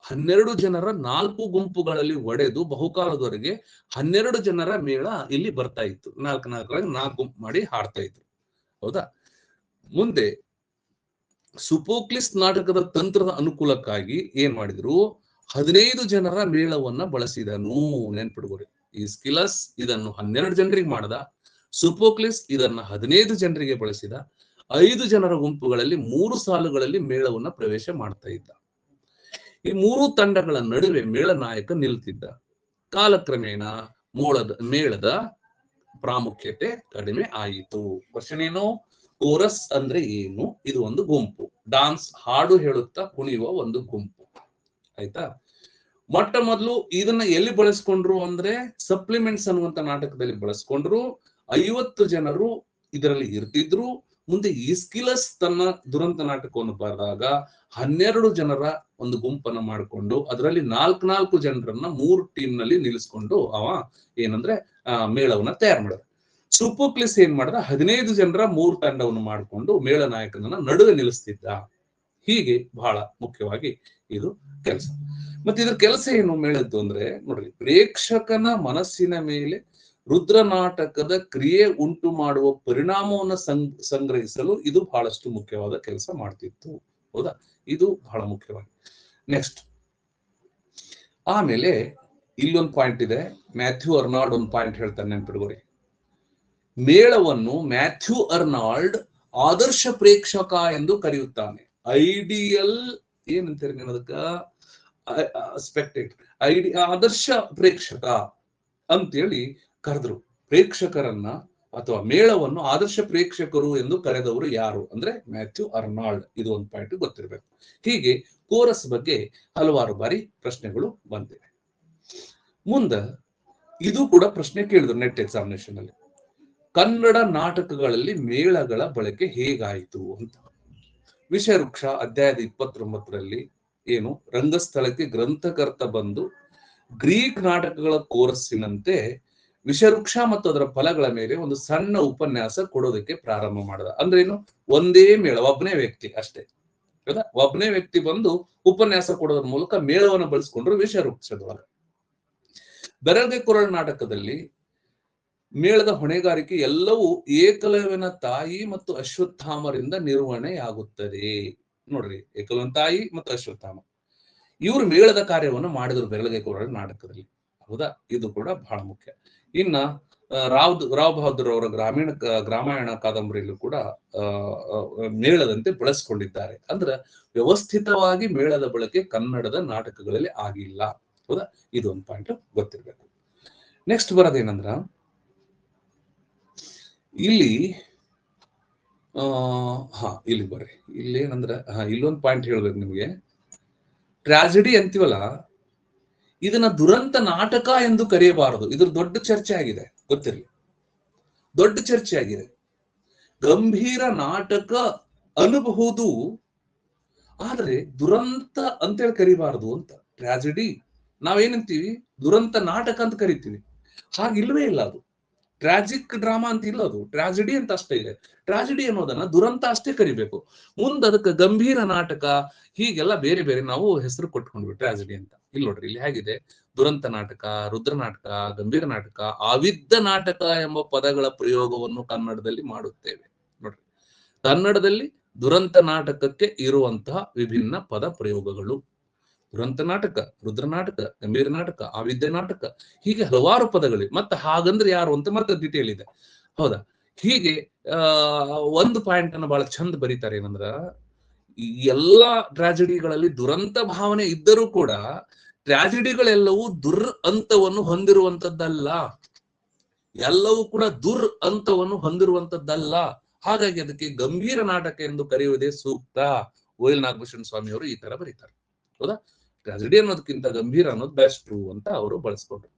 12 ಜನರ 4 ಗುಂಪುಗಳಲ್ಲಿ ಒಡೆದು ಬಹುಕಾಲದವರೆಗೆ 12 ಜನರ ಮೇಳ ಇಲ್ಲಿ ಬರ್ತಾ ಇತ್ತು. 4 ಗುಂಪು ಮಾಡಿ ಹಾಡ್ತಾ ಇದ್ರು. ಹೌದಾ? ಮುಂದೆ ಸುಪೋಕ್ಲಿಸ್ ನಾಟಕದ ತಂತ್ರದ ಅನುಕೂಲಕ್ಕಾಗಿ ಏನ್ ಮಾಡಿದ್ರು, 15 ಜನರ ಮೇಳವನ್ನ ಬಳಸಿದನು. ನೆನ್ಪಿಡ್ಬೋರಿ, ಈಸ್ಕಿಲಸ್ ಇದನ್ನು 12 ಜನರಿಗೆ ಮಾಡದ, ಸುಪೋಕ್ಲಿಸ್ ಇದನ್ನ 15 ಜನರಿಗೆ ಬಳಸಿದ. 5 ಜನರ ಗುಂಪುಗಳಲ್ಲಿ 3 ಸಾಲುಗಳಲ್ಲಿ ಮೇಳವನ್ನ ಪ್ರವೇಶ ಮಾಡ್ತಾ ಇದ್ದ. ಈ 3 ತಂಡಗಳ ನಡುವೆ ಮೇಳ ನಾಯಕ ನಿಲ್ತಿದ್ದ. ಕಾಲಕ್ರಮೇಣ ಮೇಳದ ಪ್ರಾಮುಖ್ಯತೆ ಕಡಿಮೆ ಆಯಿತು. ಕ್ವಶನ್ ಏನು? ಕೋರಸ್ ಅಂದ್ರೆ ಏನು? ಇದು ಒಂದು ಗುಂಪು, ಡಾನ್ಸ್ ಹಾಡು ಹೇಳುತ್ತಾ ಕುಣಿಯುವ ಒಂದು ಗುಂಪು. ಆಯ್ತಾ? ಮೊಟ್ಟ ಮೊದಲು ಇದನ್ನ ಎಲ್ಲಿ ಬಳಸ್ಕೊಂಡ್ರು ಅಂದ್ರೆ ಸಪ್ಲಿಮೆಂಟ್ಸ್ ಅನ್ನುವಂತ ನಾಟಕದಲ್ಲಿ ಬಳಸ್ಕೊಂಡ್ರು. 50 ಜನರು ಇದರಲ್ಲಿ ಇರ್ತಿದ್ರು. ಮುಂದೆ ಈಸ್ಕಿಲಸ್ ತನ್ನ ದುರಂತ ನಾಟಕವನ್ನು ಬರೆದಾಗ 12 ಜನರ ಒಂದು ಗುಂಪನ್ನು ಮಾಡಿಕೊಂಡು ಅದರಲ್ಲಿ 4 ಜನರನ್ನ 3 ಟೀಮ್ ನಲ್ಲಿ ನಿಲ್ಲಿಸ್ಕೊಂಡು ಅವ ಏನಂದ್ರೆ ಮೇಳವನ್ನ ತಯಾರು ಮಾಡಿದ. ಸುಪೋಕ್ಲಿಸ್ ಏನ್ ಮಾಡಿದ, 15 ಜನರ 3 ತಂಡವನ್ನು ಮಾಡಿಕೊಂಡು ಮೇಳ ನಾಯಕನನ್ನ ನಡುವೆ ನಿಲ್ಲಿಸ್ತಿದ್ದ. ಹೀಗೆ ಬಹಳ ಮುಖ್ಯವಾಗಿ ಇದು ಕೆಲಸ. ಮತ್ತೆ ಇದ್ರ ಕೆಲಸ ಏನು ಮೇಳದ್ದು ಅಂದ್ರೆ ನೋಡ್ರಿ, ಪ್ರೇಕ್ಷಕನ ಮನಸ್ಸಿನ ಮೇಲೆ ರುದ್ರ ನಾಟಕದ ಕ್ರಿಯೆ ಉಂಟು ಮಾಡುವ ಪರಿಣಾಮವನ್ನು ಸಂಗ್ರಹಿಸಲು ಇದು ಬಹಳಷ್ಟು ಮುಖ್ಯವಾದ ಕೆಲಸ ಮಾಡ್ತಿತ್ತು. ಹೌದಾ? ಇದು ಬಹಳ ಮುಖ್ಯವಾಗಿ. ನೆಕ್ಸ್ಟ್ ಆಮೇಲೆ ಇಲ್ಲೊಂದು ಪಾಯಿಂಟ್ ಇದೆ. ಮ್ಯಾಥ್ಯೂ ಅರ್ನಾಲ್ಡ್ ಒಂದು ಪಾಯಿಂಟ್ ಹೇಳ್ತಾನೆ, ನೆನ್ಪಿಡ್ಗೋರಿ. ಮೇಳವನ್ನು ಮ್ಯಾಥ್ಯೂ ಅರ್ನಾಲ್ಡ್ ಆದರ್ಶ ಪ್ರೇಕ್ಷಕ ಎಂದು ಕರೆಯುತ್ತಾನೆ. ಐಡಿಯಲ್ ಏನಂತಾರೆ ಅದಕ್ಕ, ಆದರ್ಶ ಪ್ರೇಕ್ಷಕ ಅಂತೇಳಿ ಕರೆದ್ರು. ಪ್ರೇಕ್ಷಕರನ್ನ ಅಥವಾ ಮೇಳವನ್ನು ಆದರ್ಶ ಪ್ರೇಕ್ಷಕರು ಎಂದು ಕರೆದವರು ಯಾರು ಅಂದ್ರೆ ಮ್ಯಾಥ್ಯೂ ಅರ್ನಾಲ್ಡ್. ಇದು ಒಂದು ಪಾಯಿಂಟ್ ಗೊತ್ತಿರಬೇಕು. ಹೀಗೆ ಕೋರಸ್ ಬಗ್ಗೆ ಹಲವಾರು ಬಾರಿ ಪ್ರಶ್ನೆಗಳು ಬಂದಿವೆ. ಮುಂದ ಇದು ಕೂಡ ಪ್ರಶ್ನೆ ಕೇಳಿದ್ರು ನೆಟ್ ಎಕ್ಸಾಮಿನೇಷನ್ ಅಲ್ಲಿ, ಕನ್ನಡ ನಾಟಕಗಳಲ್ಲಿ ಮೇಳಗಳ ಬಳಕೆ ಹೇಗಾಯಿತು ಅಂತ. ವಿಷವೃಕ್ಷ ಅಧ್ಯಾಯದ 29ರಲ್ಲಿ ಏನು, ರಂಗಸ್ಥಳಕ್ಕೆ ಗ್ರಂಥಕರ್ತ ಬಂದು ಗ್ರೀಕ್ ನಾಟಕಗಳ ಕೋರಸ್ಸಿನಂತೆ ವಿಷವೃಕ್ಷ ಮತ್ತು ಅದರ ಫಲಗಳ ಮೇಲೆ ಒಂದು ಸಣ್ಣ ಉಪನ್ಯಾಸ ಕೊಡೋದಕ್ಕೆ ಪ್ರಾರಂಭ ಮಾಡಿದ. ಅಂದ್ರೆ ಏನು, ಒಂದೇ ಮೇಳ, ಒಬ್ಬನೇ ವ್ಯಕ್ತಿ ಅಷ್ಟೇ, ಹೌದಾ, ಒಬ್ಬನೇ ವ್ಯಕ್ತಿ ಬಂದು ಉಪನ್ಯಾಸ ಕೊಡೋದ್ರ ಮೂಲಕ ಮೇಳವನ್ನು ಬಳಸ್ಕೊಂಡ್ರು ವಿಷವೃಕ್ಷದೊಳಗೆ. ಬೆರಗೆ ಕೊರಳ ನಾಟಕದಲ್ಲಿ ಮೇಳದ ಹೊಣೆಗಾರಿಕೆ ಎಲ್ಲವೂ ಏಕಲವ್ಯನ ತಾಯಿ ಮತ್ತು ಅಶ್ವತ್ಥಾಮರಿಂದ ನಿರ್ವಹಣೆಯಾಗುತ್ತದೆ. ನೋಡ್ರಿ, ಏಕಲವ್ಯನ ತಾಯಿ ಮತ್ತು ಅಶ್ವತ್ಥಾಮ ಇವರು ಮೇಳದ ಕಾರ್ಯವನ್ನು ಮಾಡಿದ್ರು ಬೆರಗೆ ಕೊರಳ ನಾಟಕದಲ್ಲಿ, ಹೌದಾ. ಇದು ಕೂಡ ಬಹಳ ಮುಖ್ಯ. ಇನ್ನ ರಾವ್ ಬಹದ್ದೂರ್ ಅವರ ಗ್ರಾಮಾಯಣ ಕಾದಂಬರಿಯಲ್ಲೂ ಕೂಡ ಮೇಳದಂತೆ ಬಳಸ್ಕೊಂಡಿದ್ದಾರೆ. ಅಂದ್ರೆ ವ್ಯವಸ್ಥಿತವಾಗಿ ಮೇಳದ ಬಳಕೆ ಕನ್ನಡದ ನಾಟಕಗಳಲ್ಲಿ ಆಗಿಲ್ಲ, ಹೌದಾ. ಇದೊಂದು ಪಾಯಿಂಟ್ ಗೊತ್ತಿರ್ಬೇಕು. ನೆಕ್ಸ್ಟ್ ಬರೋದೇನಂದ್ರ, ಇಲ್ಲಿ ಇಲ್ಲಿ ಬರ್ರಿ, ಇಲ್ಲಿ ಏನಂದ್ರ ಇಲ್ಲೊಂದು ಪಾಯಿಂಟ್ ಹೇಳ್ಬೇಕು ನಿಮ್ಗೆ. ಟ್ರಾಜಿಡಿ ಅಂತೀವಲ್ಲ, ಇದನ್ನ ದುರಂತ ನಾಟಕ ಎಂದು ಕರೆಯಬಾರದು. ಇದ್ರ ದೊಡ್ಡ ಚರ್ಚೆ ಆಗಿದೆ, ಗೊತ್ತಿರಲಿ, ದೊಡ್ಡ ಚರ್ಚೆ ಆಗಿದೆ. ಗಂಭೀರ ನಾಟಕ ಅನ್ನಬಹುದು, ಆದ್ರೆ ದುರಂತ ಅಂತೇಳಿ ಕರಿಬಾರದು ಅಂತ. ಟ್ರಾಜಿಡಿ ನಾವೇನಂತೀವಿ, ದುರಂತ ನಾಟಕ ಅಂತ ಕರಿತೀವಿ. ಹಾಗಿಲ್ವೇ ಇಲ್ಲ, ಅದು ಟ್ರಾಜಿಕ್ ಡ್ರಾಮಾ ಅಂತ ಇಲ್ಲ, ಅದು ಟ್ರಾಜಿಡಿ ಅಂತ ಅಷ್ಟೇ ಇದೆ. ಟ್ರಾಜಿಡಿ ಅನ್ನೋದನ್ನ ದುರಂತ ಅಷ್ಟೇ ಕರಿಬೇಕು. ಮುಂದೆ ಅದಕ್ಕೆ ಗಂಭೀರ ನಾಟಕ ಹೀಗೆಲ್ಲ ಬೇರೆ ಬೇರೆ ನಾವು ಹೆಸರು ಕೊಟ್ಕೊಂಡ್ವಿ ಟ್ರಾಜಿಡಿ ಅಂತ. ಇಲ್ಲಿ ನೋಡ್ರಿ, ಇಲ್ಲಿ ಹೇಗಿದೆ, ದುರಂತ ನಾಟಕ, ರುದ್ರ ನಾಟಕ, ಗಂಭೀರ ನಾಟಕ, ಆವಿದ್ದ ನಾಟಕ ಎಂಬ ಪದಗಳ ಪ್ರಯೋಗವನ್ನು ಕನ್ನಡದಲ್ಲಿ ಮಾಡುತ್ತೇವೆ. ನೋಡ್ರಿ, ಕನ್ನಡದಲ್ಲಿ ದುರಂತ ನಾಟಕಕ್ಕೆ ಇರುವಂತಹ ವಿಭಿನ್ನ ಪದ ಪ್ರಯೋಗಗಳು. ದುರಂತ ನಾಟಕ, ರುದ್ರ ನಾಟಕ, ಗಂಭೀರ ನಾಟಕ, ಆವಿದ್ಯ ನಾಟಕ, ಹೀಗೆ ಹಲವಾರು ಪದಗಳಿವೆ. ಮತ್ತೆ ಹಾಗಂದ್ರೆ ಯಾರು ಅಂತ ಮತ್ತೆ ಡಿಟೇಲ್ ಇದೆ, ಹೌದಾ. ಹೀಗೆ ಒಂದು ಪಾಯಿಂಟ್ ಅನ್ನು ಬಹಳ ಚಂದ ಬರೀತಾರೆ, ಏನಂದ್ರ ಈ ಎಲ್ಲಾ ಟ್ರಾಜಿಡಿಗಳಲ್ಲಿ ದುರಂತ ಭಾವನೆ ಇದ್ದರೂ ಕೂಡ ಟ್ರಾಜಿಡಿಗಳೆಲ್ಲವೂ ದುರ್ ಅಂತವನ್ನು ಹೊಂದಿರುವಂತದ್ದಲ್ಲ, ಎಲ್ಲವೂ ಕೂಡ ದುರ್ ಅಂತವನ್ನು ಹೊಂದಿರುವಂತದ್ದಲ್ಲ. ಹಾಗಾಗಿ ಅದಕ್ಕೆ ಗಂಭೀರ ನಾಟಕ ಎಂದು ಕರೆಯುವುದೇ ಸೂಕ್ತ. ಓ.ಎಲ್. ನಾಗಭೂಷಣ ಸ್ವಾಮಿ ಅವರು ಈ ತರ ಬರೀತಾರೆ, ಹೌದಾ. ಟ್ರಾಜಿಡಿ ಅನ್ನೋದಕ್ಕಿಂತ ಗಂಭೀರ ಅನ್ನೋದು ಬೆಸ್ಟ್ ಅಂತ ಅವರು ಬಳಸ್ಕೊಂಡ್ರು.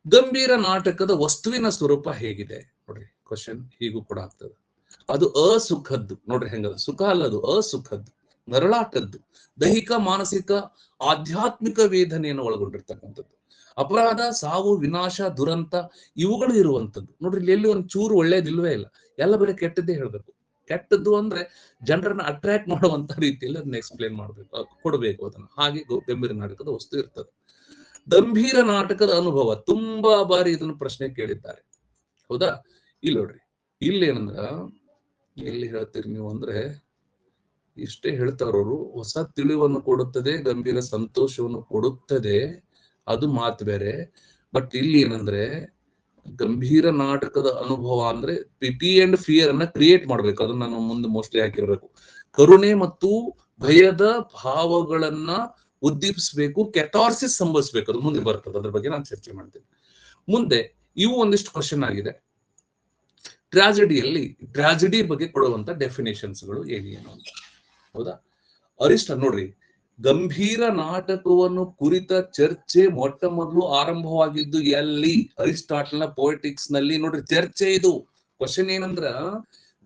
ಗಂಭೀರ ನಾಟಕದ ವಸ್ತುವಿನ ಸ್ವರೂಪ ಹೇಗಿದೆ ನೋಡ್ರಿ, ಕ್ವಶನ್ ಹೀಗೂ ಕೂಡ ಆಗ್ತದೆ. ಅದು ಅಸುಖದ್ದು, ನೋಡ್ರಿ ಹೆಂಗದ, ಸುಖ ಅಲ್ಲದು, ಅಸುಖದ್ದು, ನರಳಾಟದ್ದು, ದೈಹಿಕ, ಮಾನಸಿಕ, ಆಧ್ಯಾತ್ಮಿಕ ವೇದನೆಯನ್ನು ಒಳಗೊಂಡಿರ್ತಕ್ಕಂಥದ್ದು. ಅಪರಾಧ, ಸಾವು, ವಿನಾಶ, ದುರಂತ ಇವುಗಳು ಇರುವಂತದ್ದು. ನೋಡ್ರಿ, ಇಲ್ಲಿ ಎಲ್ಲಿ ಒಂದು ಚೂರು ಒಳ್ಳೇದಿಲ್ವೇ ಇಲ್ಲ, ಎಲ್ಲ ಬರೀ ಕೆಟ್ಟದ್ದೇ ಹೇಳ್ಬೇಕು. ಕೆಟ್ಟದ್ದು ಅಂದ್ರೆ ಜನರನ್ನ ಅಟ್ರಾಕ್ಟ್ ಮಾಡುವಂತ ರೀತಿಯಲ್ಲಿ ಅದನ್ನ ಎಕ್ಸ್ಪ್ಲೇನ್ ಮಾಡ್ಬೇಕು, ಕೊಡ್ಬೇಕು ಅದನ್ನ. ಹಾಗೆ ಗಂಭೀರ ನಾಟಕದ ವಸ್ತು ಇರ್ತದೆ. ಗಂಭೀರ ನಾಟಕದ ಅನುಭವ, ತುಂಬಾ ಬಾರಿ ಇದನ್ನು ಪ್ರಶ್ನೆ ಕೇಳಿದ್ದಾರೆ, ಹೌದಾ. ಇಲ್ಲಿ ನೋಡ್ರಿ, ಇಲ್ಲಿ ಏನಂದ್ರ, ಎಲ್ಲಿ ಹೇಳ್ತೀರಿ ನೀವು ಅಂದ್ರೆ, ಇಷ್ಟೇ ಹೇಳ್ತಾರವರು, ಹೊಸ ತಿಳಿವನ್ನು ಕೊಡುತ್ತದೆ, ಗಂಭೀರ ಸಂತೋಷವನ್ನು ಕೊಡುತ್ತದೆ, ಅದು ಮಾತು ಬೇರೆ. ಬಟ್ ಇಲ್ಲಿ ಏನಂದ್ರೆ, ಗಂಭೀರ ನಾಟಕದ ಅನುಭವ ಅಂದ್ರೆ ಪಿಟಿ ಅಂಡ್ ಫಿಯರ್ ಅನ್ನ ಕ್ರಿಯೇಟ್ ಮಾಡ್ಬೇಕು. ಅದನ್ನ ನಾನು ಮುಂದೆ ಮೋಸ್ಟ್ಲಿ ಹಾಕಿರ್ಬೇಕು. ಕರುಣೆ ಮತ್ತು ಭಯದ ಭಾವಗಳನ್ನ ಉದ್ದೀಪಿಸಬೇಕು, ಕೆಟಾರ್ಸಿಸ್ ಸಂಭವಿಸ್ಬೇಕು, ಅದು ಮುಂದೆ ಬರ್ತದೆ. ಅದ್ರ ಬಗ್ಗೆ ನಾನು ಚರ್ಚೆ ಮಾಡ್ತೀನಿ ಮುಂದೆ. ಇವು ಒಂದಿಷ್ಟು ಕ್ವಶನ್ ಆಗಿದೆ. ಟ್ರಾಜಿಡಿಯಲ್ಲಿ ಟ್ರಾಜಿಡಿ ಬಗ್ಗೆ ಕೊಡುವಂತ ಡೆಫಿನೇಷನ್ಸ್ಗಳು ಏನೇನು ಅಂತ, ಹೌದಾ. ನೋಡ್ರಿ, ಗಂಭೀರ ನಾಟಕವನ್ನು ಕುರಿತ ಚರ್ಚೆ ಮೊಟ್ಟ ಮೊದಲು ಆರಂಭವಾಗಿದ್ದು ಎಲ್ಲಿ? ಅರಿಸ್ಟಾಟಲ್ನ ಪೊಯೆಟಿಕ್ಸ್ ನಲ್ಲಿ. ನೋಡ್ರಿ, ಚರ್ಚೆ ಇದು. ಕ್ವಶನ್ ಏನಂದ್ರ,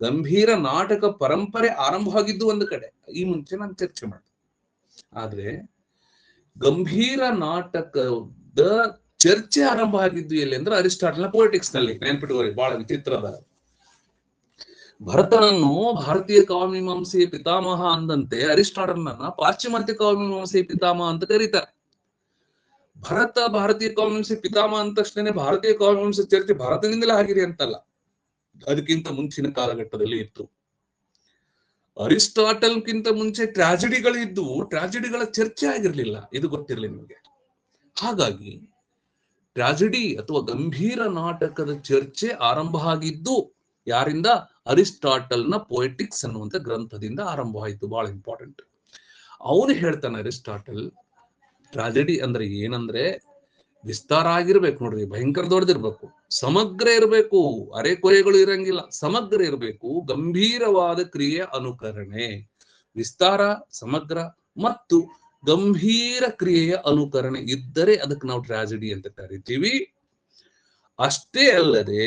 ಗಂಭೀರ ನಾಟಕ ಪರಂಪರೆ ಆರಂಭವಾಗಿದ್ದು ಒಂದು ಕಡೆ, ಈ ಮುಂಚೆ ನಾನು ಚರ್ಚೆ ಮಾಡ್ತೀನಿ. ಆದ್ರೆ ಗಂಭೀರ ನಾಟಕದ ಚರ್ಚೆ ಆರಂಭ ಆಗಿದ್ದು ಎಲ್ಲಿ ಅಂದ್ರೆ ಅರಿಸ್ಟಾಟಲ್ನ ಪೊಯೆಟಿಕ್ಸ್ ನಲ್ಲಿ. ನೆನ್ಪಿಟ್ಕೋರಿ, ಬಹಳ ವಿಚಿತ್ರದ. ಭರತನನ್ನು ಭಾರತೀಯ ಕಾವ್ಯಮೀಮಾಂಸೆಯ ಪಿತಾಮಹ ಅಂದಂತೆ ಅರಿಸ್ಟಾಟಲ್ನ ಪಾಶ್ಚಿಮಾತ್ಯ ಕಾವ್ಯಮೀಮಾಂಸೆಯ ಪಿತಾಮಹ ಅಂತ ಕರೀತಾರೆ. ಭರತ ಭಾರತೀಯ ಕಾವ್ಯಮೀಮಾಂಸೆ ಪಿತಾಮಹ ಅಂದ ತಕ್ಷಣ ಭಾರತೀಯ ಕಾವ್ಯಮೀಮಾಂಸೆ ಚರ್ಚೆ ಭಾರತದಿಂದಲೇ ಆಗಿದೆ ಅಂತಲ್ಲ, ಅದಕ್ಕಿಂತ ಮುಂಚಿನ ಕಾಲಘಟ್ಟದಲ್ಲಿ ಇತ್ತು. ಅರಿಸ್ಟಾಟಲ್ಗಿಂತ ಮುಂಚೆ ಟ್ರಾಜಿಡಿಗಳು ಇದ್ದು, ಟ್ರಾಜಿಡಿಗಳ ಚರ್ಚೆ ಆಗಿರ್ಲಿಲ್ಲ, ಇದು ಗೊತ್ತಿರಲಿ ನಿಮಗೆ. ಹಾಗಾಗಿ ಟ್ರಾಜಿಡಿ ಅಥವಾ ಗಂಭೀರ ನಾಟಕದ ಚರ್ಚೆ ಆರಂಭ ಆಗಿದ್ದು ಯಾರಿಂದ? ಅರಿಸ್ಟಾಟಲ್ನ ಪೊಯೆಟಿಕ್ಸ್ ಅನ್ನುವಂಥ ಗ್ರಂಥದಿಂದ ಆರಂಭವಾಯಿತು. ಬಹಳ ಇಂಪಾರ್ಟೆಂಟ್. ಅವನು ಹೇಳ್ತಾನೆ ಅರಿಸ್ಟಾಟಲ್, ಟ್ರಾಜಿಡಿ ಅಂದ್ರೆ ಏನಂದ್ರೆ ವಿಸ್ತಾರ ಆಗಿರ್ಬೇಕು ನೋಡ್ರಿ, ಭಯಂಕರ ದೊಡ್ಡದಿರ್ಬೇಕು, ಸಮಗ್ರ ಇರಬೇಕು, ಅರೆಕೊರೆಗಳು ಇರಂಗಿಲ್ಲ, ಸಮಗ್ರ ಇರಬೇಕು, ಗಂಭೀರವಾದ ಕ್ರಿಯೆಯ ಅನುಕರಣೆ. ವಿಸ್ತಾರ, ಸಮಗ್ರ ಮತ್ತು ಗಂಭೀರ ಕ್ರಿಯೆಯ ಅನುಕರಣೆ ಇದ್ದರೆ ಅದಕ್ಕೆ ನಾವು ಟ್ರಾಜಿಡಿ ಅಂತ ಕರಿತೀವಿ. ಅಷ್ಟೇ ಅಲ್ಲದೆ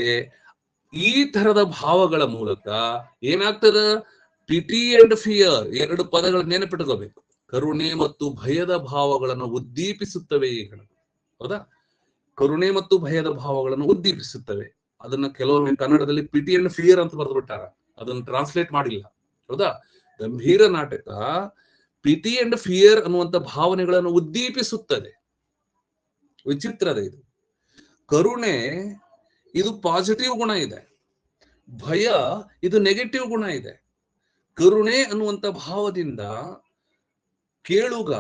ಈ ತರದ ಭಾವಗಳ ಮೂಲಕ ಏನಾಗ್ತದ? ಪಿಟಿ ಅಂಡ್ ಫಿಯರ್, ಎರಡು ಪದಗಳ ನೆನಪಿಟ್ಕೋಬೇಕು. ಕರುಣೆ ಮತ್ತು ಭಯದ ಭಾವಗಳನ್ನು ಉದ್ದೀಪಿಸುತ್ತವೆ ಈ ಗಣ. ಹೌದಾ? ಕರುಣೆ ಮತ್ತು ಭಯದ ಭಾವಗಳನ್ನು ಉದ್ದೀಪಿಸುತ್ತವೆ. ಅದನ್ನ ಕೆಲವೊಮ್ಮೆ ಕನ್ನಡದಲ್ಲಿ ಪಿಟಿ ಅಂಡ್ ಫಿಯರ್ ಅಂತ ಬರೆದ್ಬಿಟ್ಟಾರ, ಅದನ್ನು ಟ್ರಾನ್ಸ್ಲೇಟ್ ಮಾಡಿಲ್ಲ. ಹೌದಾ? ಗಂಭೀರ ನಾಟಕ ಪಿಟಿ ಅಂಡ್ ಫಿಯರ್ ಅನ್ನುವಂತ ಭಾವನೆಗಳನ್ನು ಉದ್ದೀಪಿಸುತ್ತದೆ. ವಿಚಿತ್ರದ ಇದು. ಕರುಣೆ ಇದು ಪಾಸಿಟಿವ್ ಗುಣ ಇದೆ, ಭಯ ಇದು ನೆಗೆಟಿವ್ ಗುಣ ಇದೆ. ಕರುಣೆ ಅನ್ನುವಂತ ಭಾವದಿಂದ ಕೇಳುಗ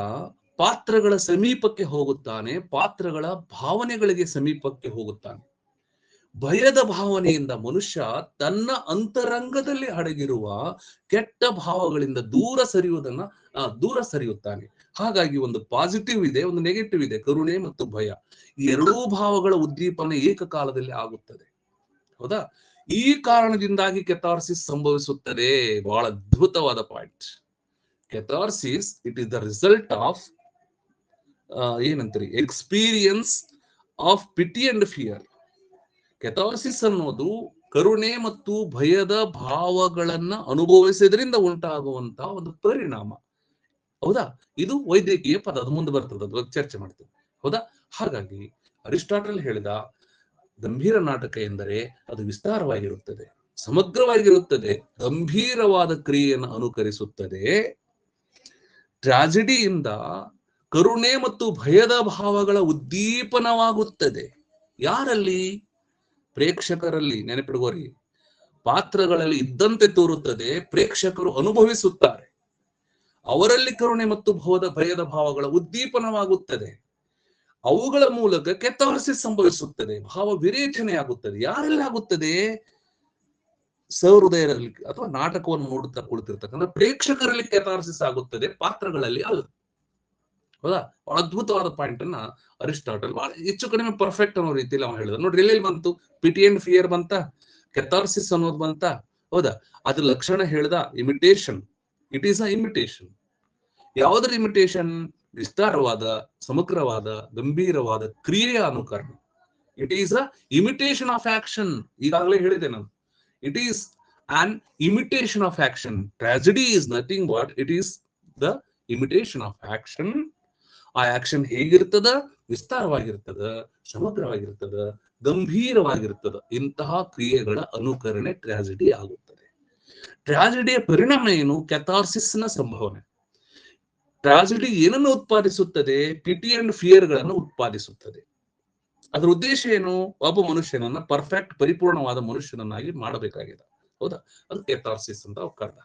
ಪಾತ್ರಗಳ ಸಮೀಪಕ್ಕೆ ಹೋಗುತ್ತಾನೆ, ಪಾತ್ರಗಳ ಭಾವನೆಗಳಿಗೆ ಸಮೀಪಕ್ಕೆ ಹೋಗುತ್ತಾನೆ. ಭಯದ ಭಾವನೆಯಿಂದ ಮನುಷ್ಯ ತನ್ನ ಅಂತರಂಗದಲ್ಲಿ ಅಡಗಿರುವ ಕೆಟ್ಟ ಭಾವಗಳಿಂದ ದೂರ ಸರಿಯುತ್ತಾನೆ. ಹಾಗಾಗಿ ಒಂದು ಪಾಸಿಟಿವ್ ಇದೆ, ಒಂದು ನೆಗೆಟಿವ್ ಇದೆ, ಕರುಣೆ ಮತ್ತು ಭಯ. ಈ ಎರಡೂ ಭಾವಗಳ ಉದ್ದೀಪನೆ ಏಕಕಾಲದಲ್ಲಿ ಆಗುತ್ತದೆ. ಹೌದಾ? ಈ ಕಾರಣದಿಂದಾಗಿ ಕೆಥಾರ್ಸಿಸ್ ಸಂಭವಿಸುತ್ತದೆ. ಬಹಳ ಅದ್ಭುತವಾದ point. Catharsis it is the result of ಏನಂತೀರಿ, experience of pity and fear. Catharsis ಅನ್ನೋದು ಕರುಣೆ ಮತ್ತು ಭಯದ ಭಾವಗಳನ್ನ ಅನುಭವಿಸೋದ್ರಿಂದ ಉಂಟಾಗುವಂತಹ ಒಂದು ಪರಿಣಾಮ. ಹೌದಾ? ಇದು ವೈದ್ಯಕೀಯ ಪದ, ಅದು ಮುಂದೆ ಬರ್ತದೆ, ಅದ್ರ ಬಗ್ಗೆ ಚರ್ಚೆ ಮಾಡ್ತೇವೆ. ಹೌದಾ? ಹಾಗಾಗಿ ಅರಿಸ್ಟಾಟಲ್ ಹೇಳಿದ ಗಂಭೀರ ನಾಟಕ ಎಂದರೆ ಅದು ವಿಸ್ತಾರವಾಗಿರುತ್ತದೆ, ಸಮಗ್ರವಾಗಿರುತ್ತದೆ, ಗಂಭೀರವಾದ ಕ್ರಿಯೆಯನ್ನು ಅನುಕರಿಸುತ್ತದೆ. ಟ್ರಾಜಿಡಿಯಿಂದ ಕರುಣೆ ಮತ್ತು ಭಯದ ಭಾವಗಳ ಉದ್ದೀಪನವಾಗುತ್ತದೆ. ಯಾರಲ್ಲಿ? ಪ್ರೇಕ್ಷಕರಲ್ಲಿ. ನೆನಪಿಡುವರಿ, ಪಾತ್ರಗಳಲ್ಲಿ ಇದ್ದಂತೆ ತೋರುತ್ತದೆ, ಪ್ರೇಕ್ಷಕರು ಅನುಭವಿಸುತ್ತಾರೆ. ಅವರಲ್ಲಿ ಕರುಣೆ ಮತ್ತು ಭಯದ ಭಾವಗಳ ಉದ್ದೀಪನವಾಗುತ್ತದೆ. ಅವುಗಳ ಮೂಲಕ ಕೆಥಾರ್ಸಿಸ್ ಸಂಭವಿಸುತ್ತದೆ, ಭಾವ ವಿರೇಚನೆ ಆಗುತ್ತದೆ. ಯಾರೆಲ್ಲ ಆಗುತ್ತದೆ? ಸಹೃದಯರಲ್ಲಿ ಅಥವಾ ನಾಟಕವನ್ನು ನೋಡುತ್ತಾ ಕುಳಿತಿರ್ತಕ್ಕಂಥ ಪ್ರೇಕ್ಷಕರಲ್ಲಿ ಕೆಥಾರ್ಸಿಸ್ ಆಗುತ್ತದೆ, ಪಾತ್ರಗಳಲ್ಲಿ ಅಲ್ಲ. ಹೌದಾ? ಬಹಳ ಅದ್ಭುತವಾದ ಪಾಯಿಂಟ್ ಅನ್ನ ಅರಿಸ್ಟಾಟಲ್ ಬಹಳ ಹೆಚ್ಚು ಕಡಿಮೆ ಪರ್ಫೆಕ್ಟ್ ಅನ್ನೋ ರೀತಿಯಲ್ಲಿ ಅವ್ನು ಹೇಳಿದ. ನೋಡ್ರಿ, ಎಲ್ಲೆಲ್ಲಿ ಬಂತು? ಪಿಟಿ ಅಂಡ್ ಫಿಯರ್ ಬಂತ, ಕೆಥಾರ್ಸಿಸ್ ಅನ್ನೋದು ಬಂತ. ಹೌದಾ? ಅದ್ರ ಲಕ್ಷಣ ಹೇಳ್ದ imitation. It is a imitation. ಯಾವುದರ ಇಮಿಟೇಷನ್? ವಿಸ್ತಾರವಾದ, ಸಮಗ್ರವಾದ, ಗಂಭೀರವಾದ ಕ್ರಿಯೆಯ ಅನುಕರಣ. It is a imitation of action. ಈಗಾಗಲೇ ಹೇಳಿದೆ ನಾನು, it is an imitation of action. Tragedy is nothing but it is the imitation of action. ಆ ಆಕ್ಷನ್ ಹೇಗಿರ್ತದ? ವಿಸ್ತಾರವಾಗಿರ್ತದ, ಸಮಗ್ರವಾಗಿರ್ತದ, ಗಂಭೀರವಾಗಿರ್ತದ. ಇಂತಹ ಕ್ರಿಯೆಗಳ ಅನುಕರಣೆ ಟ್ರಾಜಿಡಿ ಆಗುತ್ತದೆ. ಟ್ರಾಜಿಡಿಯ ಪರಿಣಾಮ ಏನು? ಕೆಥಾರ್ಸಿಸ್ನ ಸಂಭವನೆ. ಟ್ರಾಜಿಡಿ ಏನನ್ನು ಉತ್ಪಾದಿಸುತ್ತದೆ? ಪಿಟಿ ಅಂಡ್ ಫಿಯರ್ ಗಳನ್ನು ಉತ್ಪಾದಿಸುತ್ತದೆ. ಅದರ ಉದ್ದೇಶ ಏನು? ಒಬ್ಬ ಮನುಷ್ಯನನ್ನ ಪರ್ಫೆಕ್ಟ್, ಪರಿಪೂರ್ಣವಾದ ಮನುಷ್ಯನನ್ನಾಗಿ ಮಾಡಬೇಕಾಗಿದೆ. ಹೌದಾ? ಅದು ಕೆಥಾರ್ಸಿಸ್ ಅಂತ ಕರ್ದ.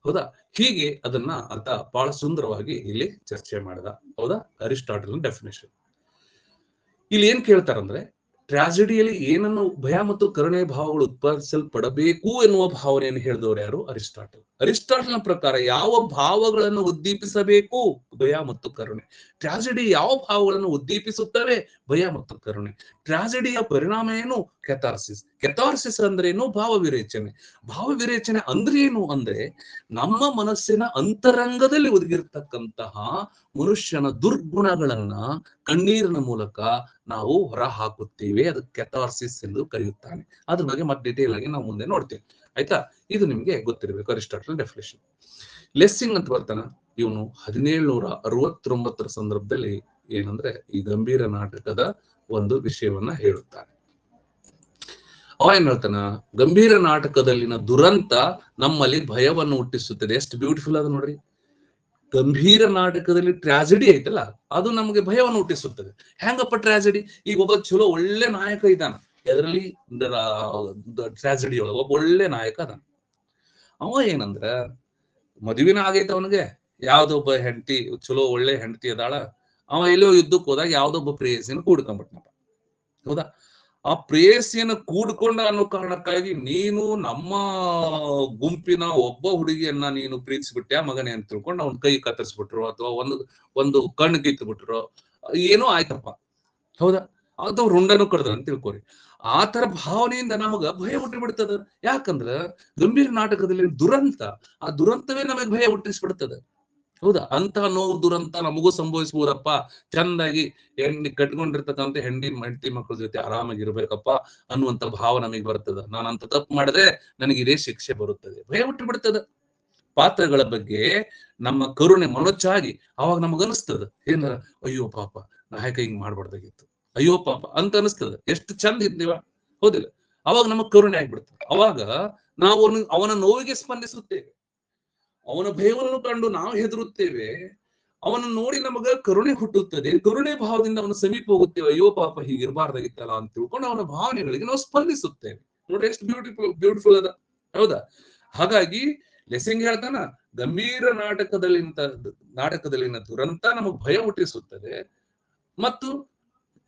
ಹೌದಾ? ಹೀಗೆ ಅದನ್ನ ಆತ ಬಹಳ ಸುಂದರವಾಗಿ ಇಲ್ಲಿ ಚರ್ಚೆ ಮಾಡಿದ. ಹೌದಾ? Aristotle definition. ಇಲ್ಲಿ ಏನ್ ಕೇಳ್ತಾರಂದ್ರೆ, ಟ್ರಾಜಿಡಿಯಲ್ಲಿ ಏನನ್ನು ಭಯ ಮತ್ತು ಕರುಣೆ ಭಾವಗಳು ಉತ್ಪಾದಿಸಲ್ಪಡಬೇಕು ಎನ್ನುವ ಭಾವನೆಯನ್ನು ಹೇಳಿದವರು ಯಾರು? ಅರಿಸ್ಟಾಟಲ್. ಅರಿಸ್ಟಾಟಲ್ನ ಪ್ರಕಾರ ಯಾವ ಭಾವಗಳನ್ನು ಉದ್ದೀಪಿಸಬೇಕು? ಭಯ ಮತ್ತು ಕರುಣೆ. ಟ್ರಾಜಿಡಿ ಯಾವ ಭಾವಗಳನ್ನು ಉದ್ದೀಪಿಸುತ್ತವೆ? ಭಯ ಮತ್ತು ಕರುಣೆ. ಟ್ರಾಜಿಡಿಯ ಪರಿಣಾಮ ಏನು? ಕೆಥಾರ್ಸಿಸ್. ಕೆಥಾರ್ಸಿಸ್ ಅಂದ್ರೇನು? ಭಾವ ವಿರೇಚನೆ. ಭಾವ ವಿರೇಚನೆ ಅಂದ್ರೆ ಏನು? ಅಂದ್ರೆ ನಮ್ಮ ಮನಸ್ಸಿನ ಅಂತರಂಗದಲ್ಲಿ ಒದಗಿರ್ತಕ್ಕಂತಹ ಮನುಷ್ಯನ ದುರ್ಗುಣಗಳನ್ನ ಕಣ್ಣೀರಿನ ಮೂಲಕ ನಾವು ಹೊರ ಹಾಕುತ್ತೇವೆ. ಅದಕ್ಕೆ ಕೆಥಾರ್ಸಿಸ್ ಎಂದು ಕರೆಯುತ್ತಾನೆ. ಅದ್ರ ಬಗ್ಗೆ ಮತ್ತೆ ಡಿಟೇಲ್ ಆಗಿ ನಾವು ಮುಂದೆ ನೋಡ್ತೇವೆ. ಆಯ್ತಾ? ಇದು ನಿಮ್ಗೆ ಗೊತ್ತಿರಬೇಕು. Aristotle definition. ಲೆಸ್ಸಿಂಗ್ ಅಂತ ಬರ್ತಾನ, ಇವನು 1769 ಸಂದರ್ಭದಲ್ಲಿ ಏನಂದ್ರೆ ಈ ಗಂಭೀರ ನಾಟಕದ ಒಂದು ವಿಷಯವನ್ನ ಹೇಳುತ್ತಾನೆ. ಅವ ಏನ್ ಹೇಳ್ತಾನ? ಗಂಭೀರ ನಾಟಕದಲ್ಲಿನ ದುರಂತ ನಮ್ಮಲ್ಲಿ ಭಯವನ್ನು ಹುಟ್ಟಿಸುತ್ತದೆ. ಎಷ್ಟು ಬ್ಯೂಟಿಫುಲ್ ಅದ ನೋಡ್ರಿ. ಗಂಭೀರ ನಾಟಕದಲ್ಲಿ ಟ್ರಾಜಿಡಿ ಐತಲ್ಲ, ಅದು ನಮಗೆ ಭಯವನ್ನು ಹುಟ್ಟಿಸುತ್ತದೆ. ಹೆಂಗಪ್ಪ ಟ್ರಾಜಿಡಿ? ಈಗ ಒಬ್ಬ ಚಲೋ ಒಳ್ಳೆ ನಾಯಕ ಇದ್ದಾನ, ಅದರಲ್ಲಿ ಟ್ರಾಜಿಡಿ ಒಳಗ ಒಬ್ಬ ಒಳ್ಳೆ ನಾಯಕ ಅದಾನ. ಅವ ಏನಂದ್ರ ಮದುವಿನ ಆಗೈತೆ ಅವನಿಗೆ, ಯಾವ್ದೊಬ್ಬ ಹೆಂಡತಿ, ಚಲೋ ಒಳ್ಳೆ ಹೆಂಡತಿ ಅದಾಳ, ಅವ ಎಲ್ಲೋ ಯುದ್ಧಕ್ಕೆ ಹೋದಾಗ ಯಾವ್ದೊಬ್ಬ ಪ್ರೇಯಸಿನ ಕೂಡ್ಕೊಂಡ್ಬಿಟ್ನಪ್ಪ. ಹೌದಾ? ಆ ಪ್ರೇಯಸಿಯನ್ನ ಕೂಡ್ಕೊಂಡ ಅನ್ನೋ ಕಾರಣಕ್ಕಾಗಿ ನೀನು ನಮ್ಮ ಗುಂಪಿನ ಒಬ್ಬ ಹುಡುಗಿಯನ್ನ ನೀನು ಪ್ರೀತಿಸ್ಬಿಟ್ಟ್ಯಾ ಮಗನೇ ಅಂತ ತಿಳ್ಕೊಂಡು ಅವ್ನ ಕೈ ಕತ್ತರಿಸ್ಬಿಟ್ರು ಅಥವಾ ಒಂದು ಕಣ್ಣು ಕಿತ್ತು ಬಿಟ್ರು, ಏನೋ ಆಯ್ತಪ್ಪ. ಹೌದಾ? ಅದು ರುಂಡನು ಕಡ್ದ ಅಂತ ತಿಳ್ಕೊರಿ. ಆ ತರ ಭಾವನೆಯಿಂದ ನಮಗ ಭಯ ಹುಟ್ಟಿ ಬಿಡ್ತದ. ಯಾಕಂದ್ರ ಗಂಭೀರ ನಾಟಕದಲ್ಲಿ ದುರಂತ, ಆ ದುರಂತವೇ ನಮಗೆ ಭಯ ಹುಟ್ಟಿಸ್ಬಿಡ್ತದೆ. ಹೌದಾ? ಅಂತ ನೋವು ದುರಂತ ನಮಗೂ ಸಂಭವಿಸಬಹುದಪ್ಪ. ಚಂದಾಗಿ ಕಟ್ಕೊಂಡಿರ್ತಕ್ಕಂಥ ಹೆಂಡತಿ ಮಕ್ಕಳ ಜೊತೆ ಆರಾಮಾಗಿ ಇರ್ಬೇಕಪ್ಪ ಅನ್ನುವಂತ ಭಾವ ನಮಗೆ ಬರ್ತದ. ನಾನಂತ ತಪ್ಪು ಮಾಡಿದ್ರೆ ನನಗೆ ಇದೇ ಶಿಕ್ಷೆ ಬರುತ್ತದೆ, ಭಯ ಹುಟ್ಟಿ ಬಿಡ್ತದ. ಪಾತ್ರಗಳ ಬಗ್ಗೆ ನಮ್ಮ ಕರುಣೆ ಮನೋಚ್ಚಾಗಿ ಅವಾಗ ನಮಗ ಅನಿಸ್ತದ, ಏನಾರ ಅಯ್ಯೋ ಪಾಪ ನಾಯಕ ಹಿಂಗ್ ಮಾಡ್ಬಾರ್ದಾಗಿತ್ತು, ಅಯ್ಯೋ ಪಾಪ ಅಂತ ಅನಿಸ್ತದ. ಎಷ್ಟು ಚಂದ ಇದ್ದೀವ, ಹೌದಿಲ್ಲ? ಅವಾಗ ನಮಗ್ ಕರುಣೆ ಆಗ್ಬಿಡ್ತದೆ. ಅವಾಗ ನಾವು ಅವನ ನೋವಿಗೆ ಸ್ಪಂದಿಸುತ್ತೇವೆ, ಅವನ ಭಯವನ್ನು ಕಂಡು ನಾವು ಹೆದರುತ್ತೇವೆ. ಅವನನ್ನು ನೋಡಿ ನಮಗ ಕರುಣೆ ಹುಟ್ಟುತ್ತದೆ. ಕರುಣೆ ಭಾವದಿಂದ ಅವನ ಸಮೀಪ ಹೋಗುತ್ತೇವೆ, ಅಯ್ಯೋ ಪಾಪ ಹೀಗಿರಬಾರ್ದಾಗಿತ್ತಲ್ಲ ಅಂತ ತಿಳ್ಕೊಂಡು ಅವನ ಭಾವನೆಗಳಿಗೆ ನಾವು ಸ್ಪಂದಿಸುತ್ತೇವೆ. ನೋಡಿ ಎಷ್ಟು ಬ್ಯೂಟಿಫುಲ್ ಅದ. ಹೌದಾ? ಹಾಗಾಗಿ ಲೆಸಿಂಗ್ ಹೇಳ್ತಾನ, ಗಂಭೀರ ನಾಟಕದಲ್ಲಿನ ದುರಂತ ನಮಗ್ ಭಯ ಹುಟ್ಟಿಸುತ್ತದೆ ಮತ್ತು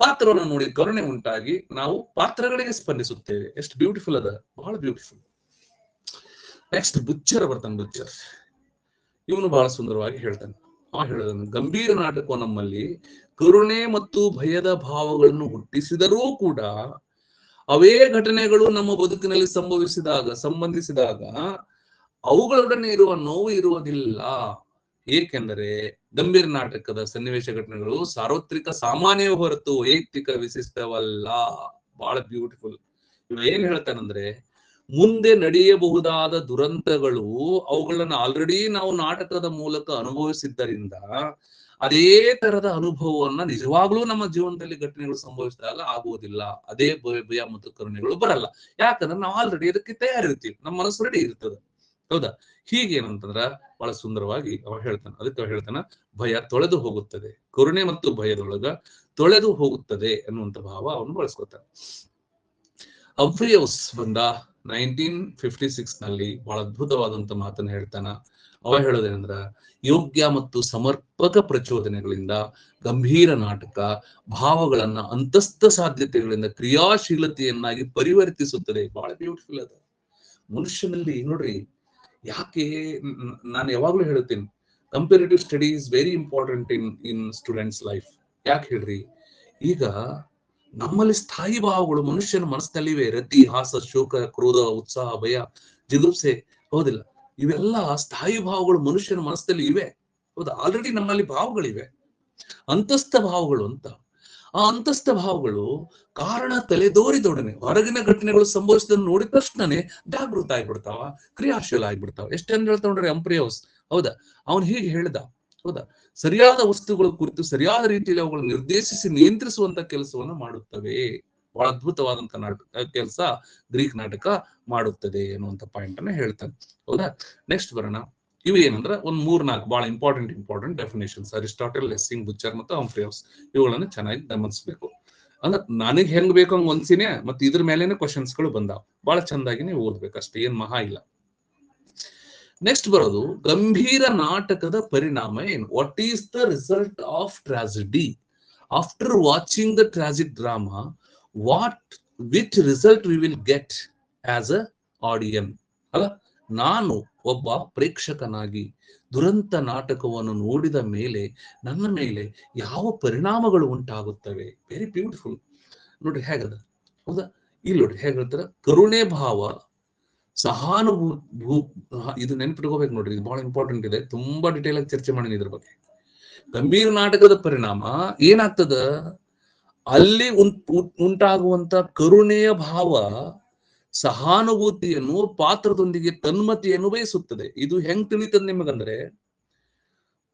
ಪಾತ್ರವನ್ನು ನೋಡಿ ಕರುಣೆ ಉಂಟಾಗಿ ನಾವು ಪಾತ್ರಗಳಿಗೆ ಸ್ಪಂದಿಸುತ್ತೇವೆ. ಎಷ್ಟು ಬ್ಯೂಟಿಫುಲ್ ಅದ, ಬಹಳ ಬ್ಯೂಟಿಫುಲ್. ನೆಕ್ಸ್ಟ್ ಬುಚ್ಚರ್ ಬರ್ತಾನೆ. ಬುಚ್ಚರ್ ಇವನು ಬಹಳ ಸುಂದರವಾಗಿ ಹೇಳ್ತಾನೆ. ಹೇಳೋದನ್ನು, ಗಂಭೀರ ನಾಟಕವು ನಮ್ಮಲ್ಲಿ ಕರುಣೆ ಮತ್ತು ಭಯದ ಭಾವಗಳನ್ನು ಹುಟ್ಟಿಸಿದರೂ ಕೂಡ ಅವೇ ಘಟನೆಗಳು ನಮ್ಮ ಬದುಕಿನಲ್ಲಿ ಸಂಬಂಧಿಸಿದಾಗ ಅವುಗಳೊಡನೆ ಇರುವ ನೋವು ಇರುವುದಿಲ್ಲ. ಏಕೆಂದರೆ ಗಂಭೀರ ನಾಟಕದ ಸನ್ನಿವೇಶ ಘಟನೆಗಳು ಸಾರ್ವತ್ರಿಕ ಸಾಮಾನ್ಯವೇ ಹೊರತು ವೈಯಕ್ತಿಕ ವಿಶಿಷ್ಟವಲ್ಲ. ಬಹಳ ಬ್ಯೂಟಿಫುಲ್. ಇವ ಏನ್ ಹೇಳ್ತಾನಂದ್ರೆ, ಮುಂದೆ ನಡೆಯಬಹುದಾದ ದುರಂತಗಳು ಅವುಗಳನ್ನ ಆಲ್ರೆಡಿ ನಾವು ನಾಟಕದ ಮೂಲಕ ಅನುಭವಿಸಿದ್ದರಿಂದ ಅದೇ ತರದ ಅನುಭವವನ್ನ ನಿಜವಾಗ್ಲೂ ನಮ್ಮ ಜೀವನದಲ್ಲಿ ಘಟನೆಗಳು ಸಂಭವಿಸಿದಾಗ ಆಗುವುದಿಲ್ಲ. ಅದೇ ಭಯ ಮತ್ತು ಕರುಣೆಗಳು ಬರಲ್ಲ. ಯಾಕಂದ್ರೆ ನಾವು ಆಲ್ರೆಡಿ ಅದಕ್ಕೆ ತಯಾರಿರ್ತೀವಿ, ನಮ್ಮ ಮನಸ್ಸು ರೆಡಿ ಇರ್ತದೆ. ಹೌದಾ? ಹೀಗೇನಂತಂದ್ರ ಬಹಳ ಸುಂದರವಾಗಿ ಅವ ಹೇಳ್ತಾನೆ. ಅದಕ್ಕೆ ಹೇಳ್ತಾನ, ಭಯ ತೊಳೆದು ಹೋಗುತ್ತದೆ, ಕರುಣೆ ಮತ್ತು ಭಯದೊಳಗ ತೊಳೆದು ಹೋಗುತ್ತದೆ ಅನ್ನುವಂತ ಭಾವ ಅವನು ಬಳಸ್ಕೊತಾನೆ. ಅಂಫ್ರಿಯೋಸ್ ಬಂದ 1956 ನಲ್ಲಿ ಬಹಳ ಅದ್ಭುತವಾದಂತ ಮಾತನ್ನ ಹೇಳ್ತಾನ. ಅವ ಹೇಳೋದೇನಂದ್ರ, ಯೋಗ್ಯ ಮತ್ತು ಸಮರ್ಪಕ ಪ್ರಚೋದನೆಗಳಿಂದ ಗಂಭೀರ ನಾಟಕ ಭಾವಗಳನ್ನ ಅಂತಸ್ಥ ಸಾಧ್ಯತೆಗಳಿಂದ ಕ್ರಿಯಾಶೀಲತೆಯನ್ನಾಗಿ ಪರಿವರ್ತಿಸುತ್ತದೆ. ಬಹಳ ಬ್ಯೂಟಿಫುಲ್ ಅದ. ಮನುಷ್ಯನಲ್ಲಿ ನೋಡ್ರಿ, ಯಾಕೆ ನಾನು ಯಾವಾಗ್ಲೂ ಹೇಳ್ತೀನಿ, comparative study is very important in students life. ಯಾಕೆ ಹೇಳ್ರಿ, ಈಗ ನಮ್ಮಲ್ಲಿ ಸ್ಥಾಯಿ ಭಾವಗಳು ಮನುಷ್ಯನ ಮನಸ್ಸಿನಲ್ಲಿವೆ. ರತಿ, ಹಾಸ, ಶೋಕ, ಕ್ರೋಧ, ಉತ್ಸಾಹ, ಭಯ, ಜಿಗುಪ್ಸೆ, ಹೌದಿಲ್ಲ? ಇವೆಲ್ಲ ಸ್ಥಾಯಿ ಭಾವಗಳು ಮನುಷ್ಯನ ಮನಸ್ಸಲ್ಲಿ ಇವೆ. ಹೌದಾ? ಆಲ್ರೆಡಿ ನಮ್ಮಲ್ಲಿ ಭಾವಗಳಿವೆ, ಅಂತಸ್ಥ ಭಾವಗಳು ಅಂತ. ಆ ಅಂತಸ್ಥ ಭಾವಗಳು ಕಾರಣ ತಲೆದೋರಿದೊಡನೆ ಹೊರಗಿನ ಘಟನೆಗಳು ಸಂಭವಿಸಿದನ್ನು ನೋಡಿದ ತಕ್ಷಣನೇ ಜಾಗೃತ ಆಗ್ಬಿಡ್ತಾವ, ಕ್ರಿಯಾಶೀಲ ಆಗ್ಬಿಡ್ತಾವ. ಎಷ್ಟೆಂದು ಹೇಳ್ತಾ ನೋಡ್ರಿ ಅಂಪ್ರಿಯೋಸ್. ಹೌದಾ? ಅವನು ಹೀಗೆ ಹೇಳ್ದ. ಹೌದಾ? ಸರಿಯಾದ ವಸ್ತುಗಳ ಕುರಿತು ಸರಿಯಾದ ರೀತಿಯಲ್ಲಿ ಅವುಗಳನ್ನು ನಿರ್ದೇಶಿಸಿ ನಿಯಂತ್ರಿಸುವಂತ ಕೆಲಸವನ್ನ ಮಾಡುತ್ತವೆ. ಬಹಳ ಅದ್ಭುತವಾದಂತ ಕೆಲಸ ಗ್ರೀಕ್ ನಾಟಕ ಮಾಡುತ್ತದೆ ಅನ್ನುವಂತ ಪಾಯಿಂಟ್ ಅನ್ನ ಹೇಳ್ತಾನೆ. ಹೌದಾ? ನೆಕ್ಸ್ಟ್ ಬರೋಣ. ಇವು ಏನಂದ್ರೆ ಒಂದ್ 3-4 ಬಹಳ ಇಂಪಾರ್ಟೆಂಟ್ ಡೆಫಿನೇಷನ್ಸ್. ಅರಿಸ್ಟಾಟಲ್, ಲೆಸ್ಸಿಂಗ್, ಬುಚ್ಚರ್ ಮತ್ತು ಅಂಫ್ರಿಯೋಸ್. ಇವುಗಳನ್ನ ಚೆನ್ನಾಗಿ ಗಮನಿಸಬೇಕು. ಅಂದ್ರೆ ನನಗ್ ಹೆಂಗ್ ಬೇಕು ಹಂಗ ಒಂದ್ಸಿನೇ ಮತ್ತೆ ಇದ್ರ ಮೇಲೇನೆ ಕ್ವಶನ್ಸ್ ಗಳು ಬಂದಾವ. ಬಹಳ ಚಂದಾಗಿ ನೀವು ಓದ್ಬೇಕು, ಅಷ್ಟೇ, ಏನ್ ಮಹಾ ಇಲ್ಲ. ನೆಕ್ಸ್ಟ್ ಬರೋದು, ಗಂಭೀರ ನಾಟಕದ ಪರಿಣಾಮ ಏನು? What is the result of tragedy after watching the tragic drama? Which result we will get as a ಆಡಿಯನ್? ಅಲ್ಲ, ನಾನು ಒಬ್ಬ ಪ್ರೇಕ್ಷಕನಾಗಿ ದುರಂತ ನಾಟಕವನ್ನು ನೋಡಿದ ಮೇಲೆ ನನ್ನ ಮೇಲೆ ಯಾವ ಪರಿಣಾಮಗಳು ಉಂಟಾಗುತ್ತವೆ? Very beautiful. ನೋಡ್ರಿ ಹೇಗದ. ಹೌದಾ? ಇಲ್ಲಿ ನೋಡ್ರಿ ಹೇಗೆ ಹೇಳ್ತಾರ, ಕರುಣೆ ಭಾವ, ಇದು ನೆನ್ಪಿಟ್ಕೋಬೇಕು ನೋಡ್ರಿ, ಇದು ಬಹಳ ಇಂಪಾರ್ಟೆಂಟ್ ಇದೆ. ತುಂಬಾ ಡಿಟೇಲ್ ಆಗಿ ಚರ್ಚೆ ಮಾಡಿನಿ ಇದ್ರ ಬಗ್ಗೆ. ಗಂಭೀರ ನಾಟಕದ ಪರಿಣಾಮ ಏನಾಗ್ತದ, ಅಲ್ಲಿ ಉಂಟಾಗುವಂತ ಕರುಣೆಯ ಭಾವ ಸಹಾನುಭೂತಿಯನ್ನು, ಪಾತ್ರದೊಂದಿಗೆ ತನ್ಮತಿಯನ್ನು ಬಯಸುತ್ತದೆ. ಇದು ಹೆಂಗ್ ತಿಳಿತದ ನಿಮಗಂದ್ರೆ,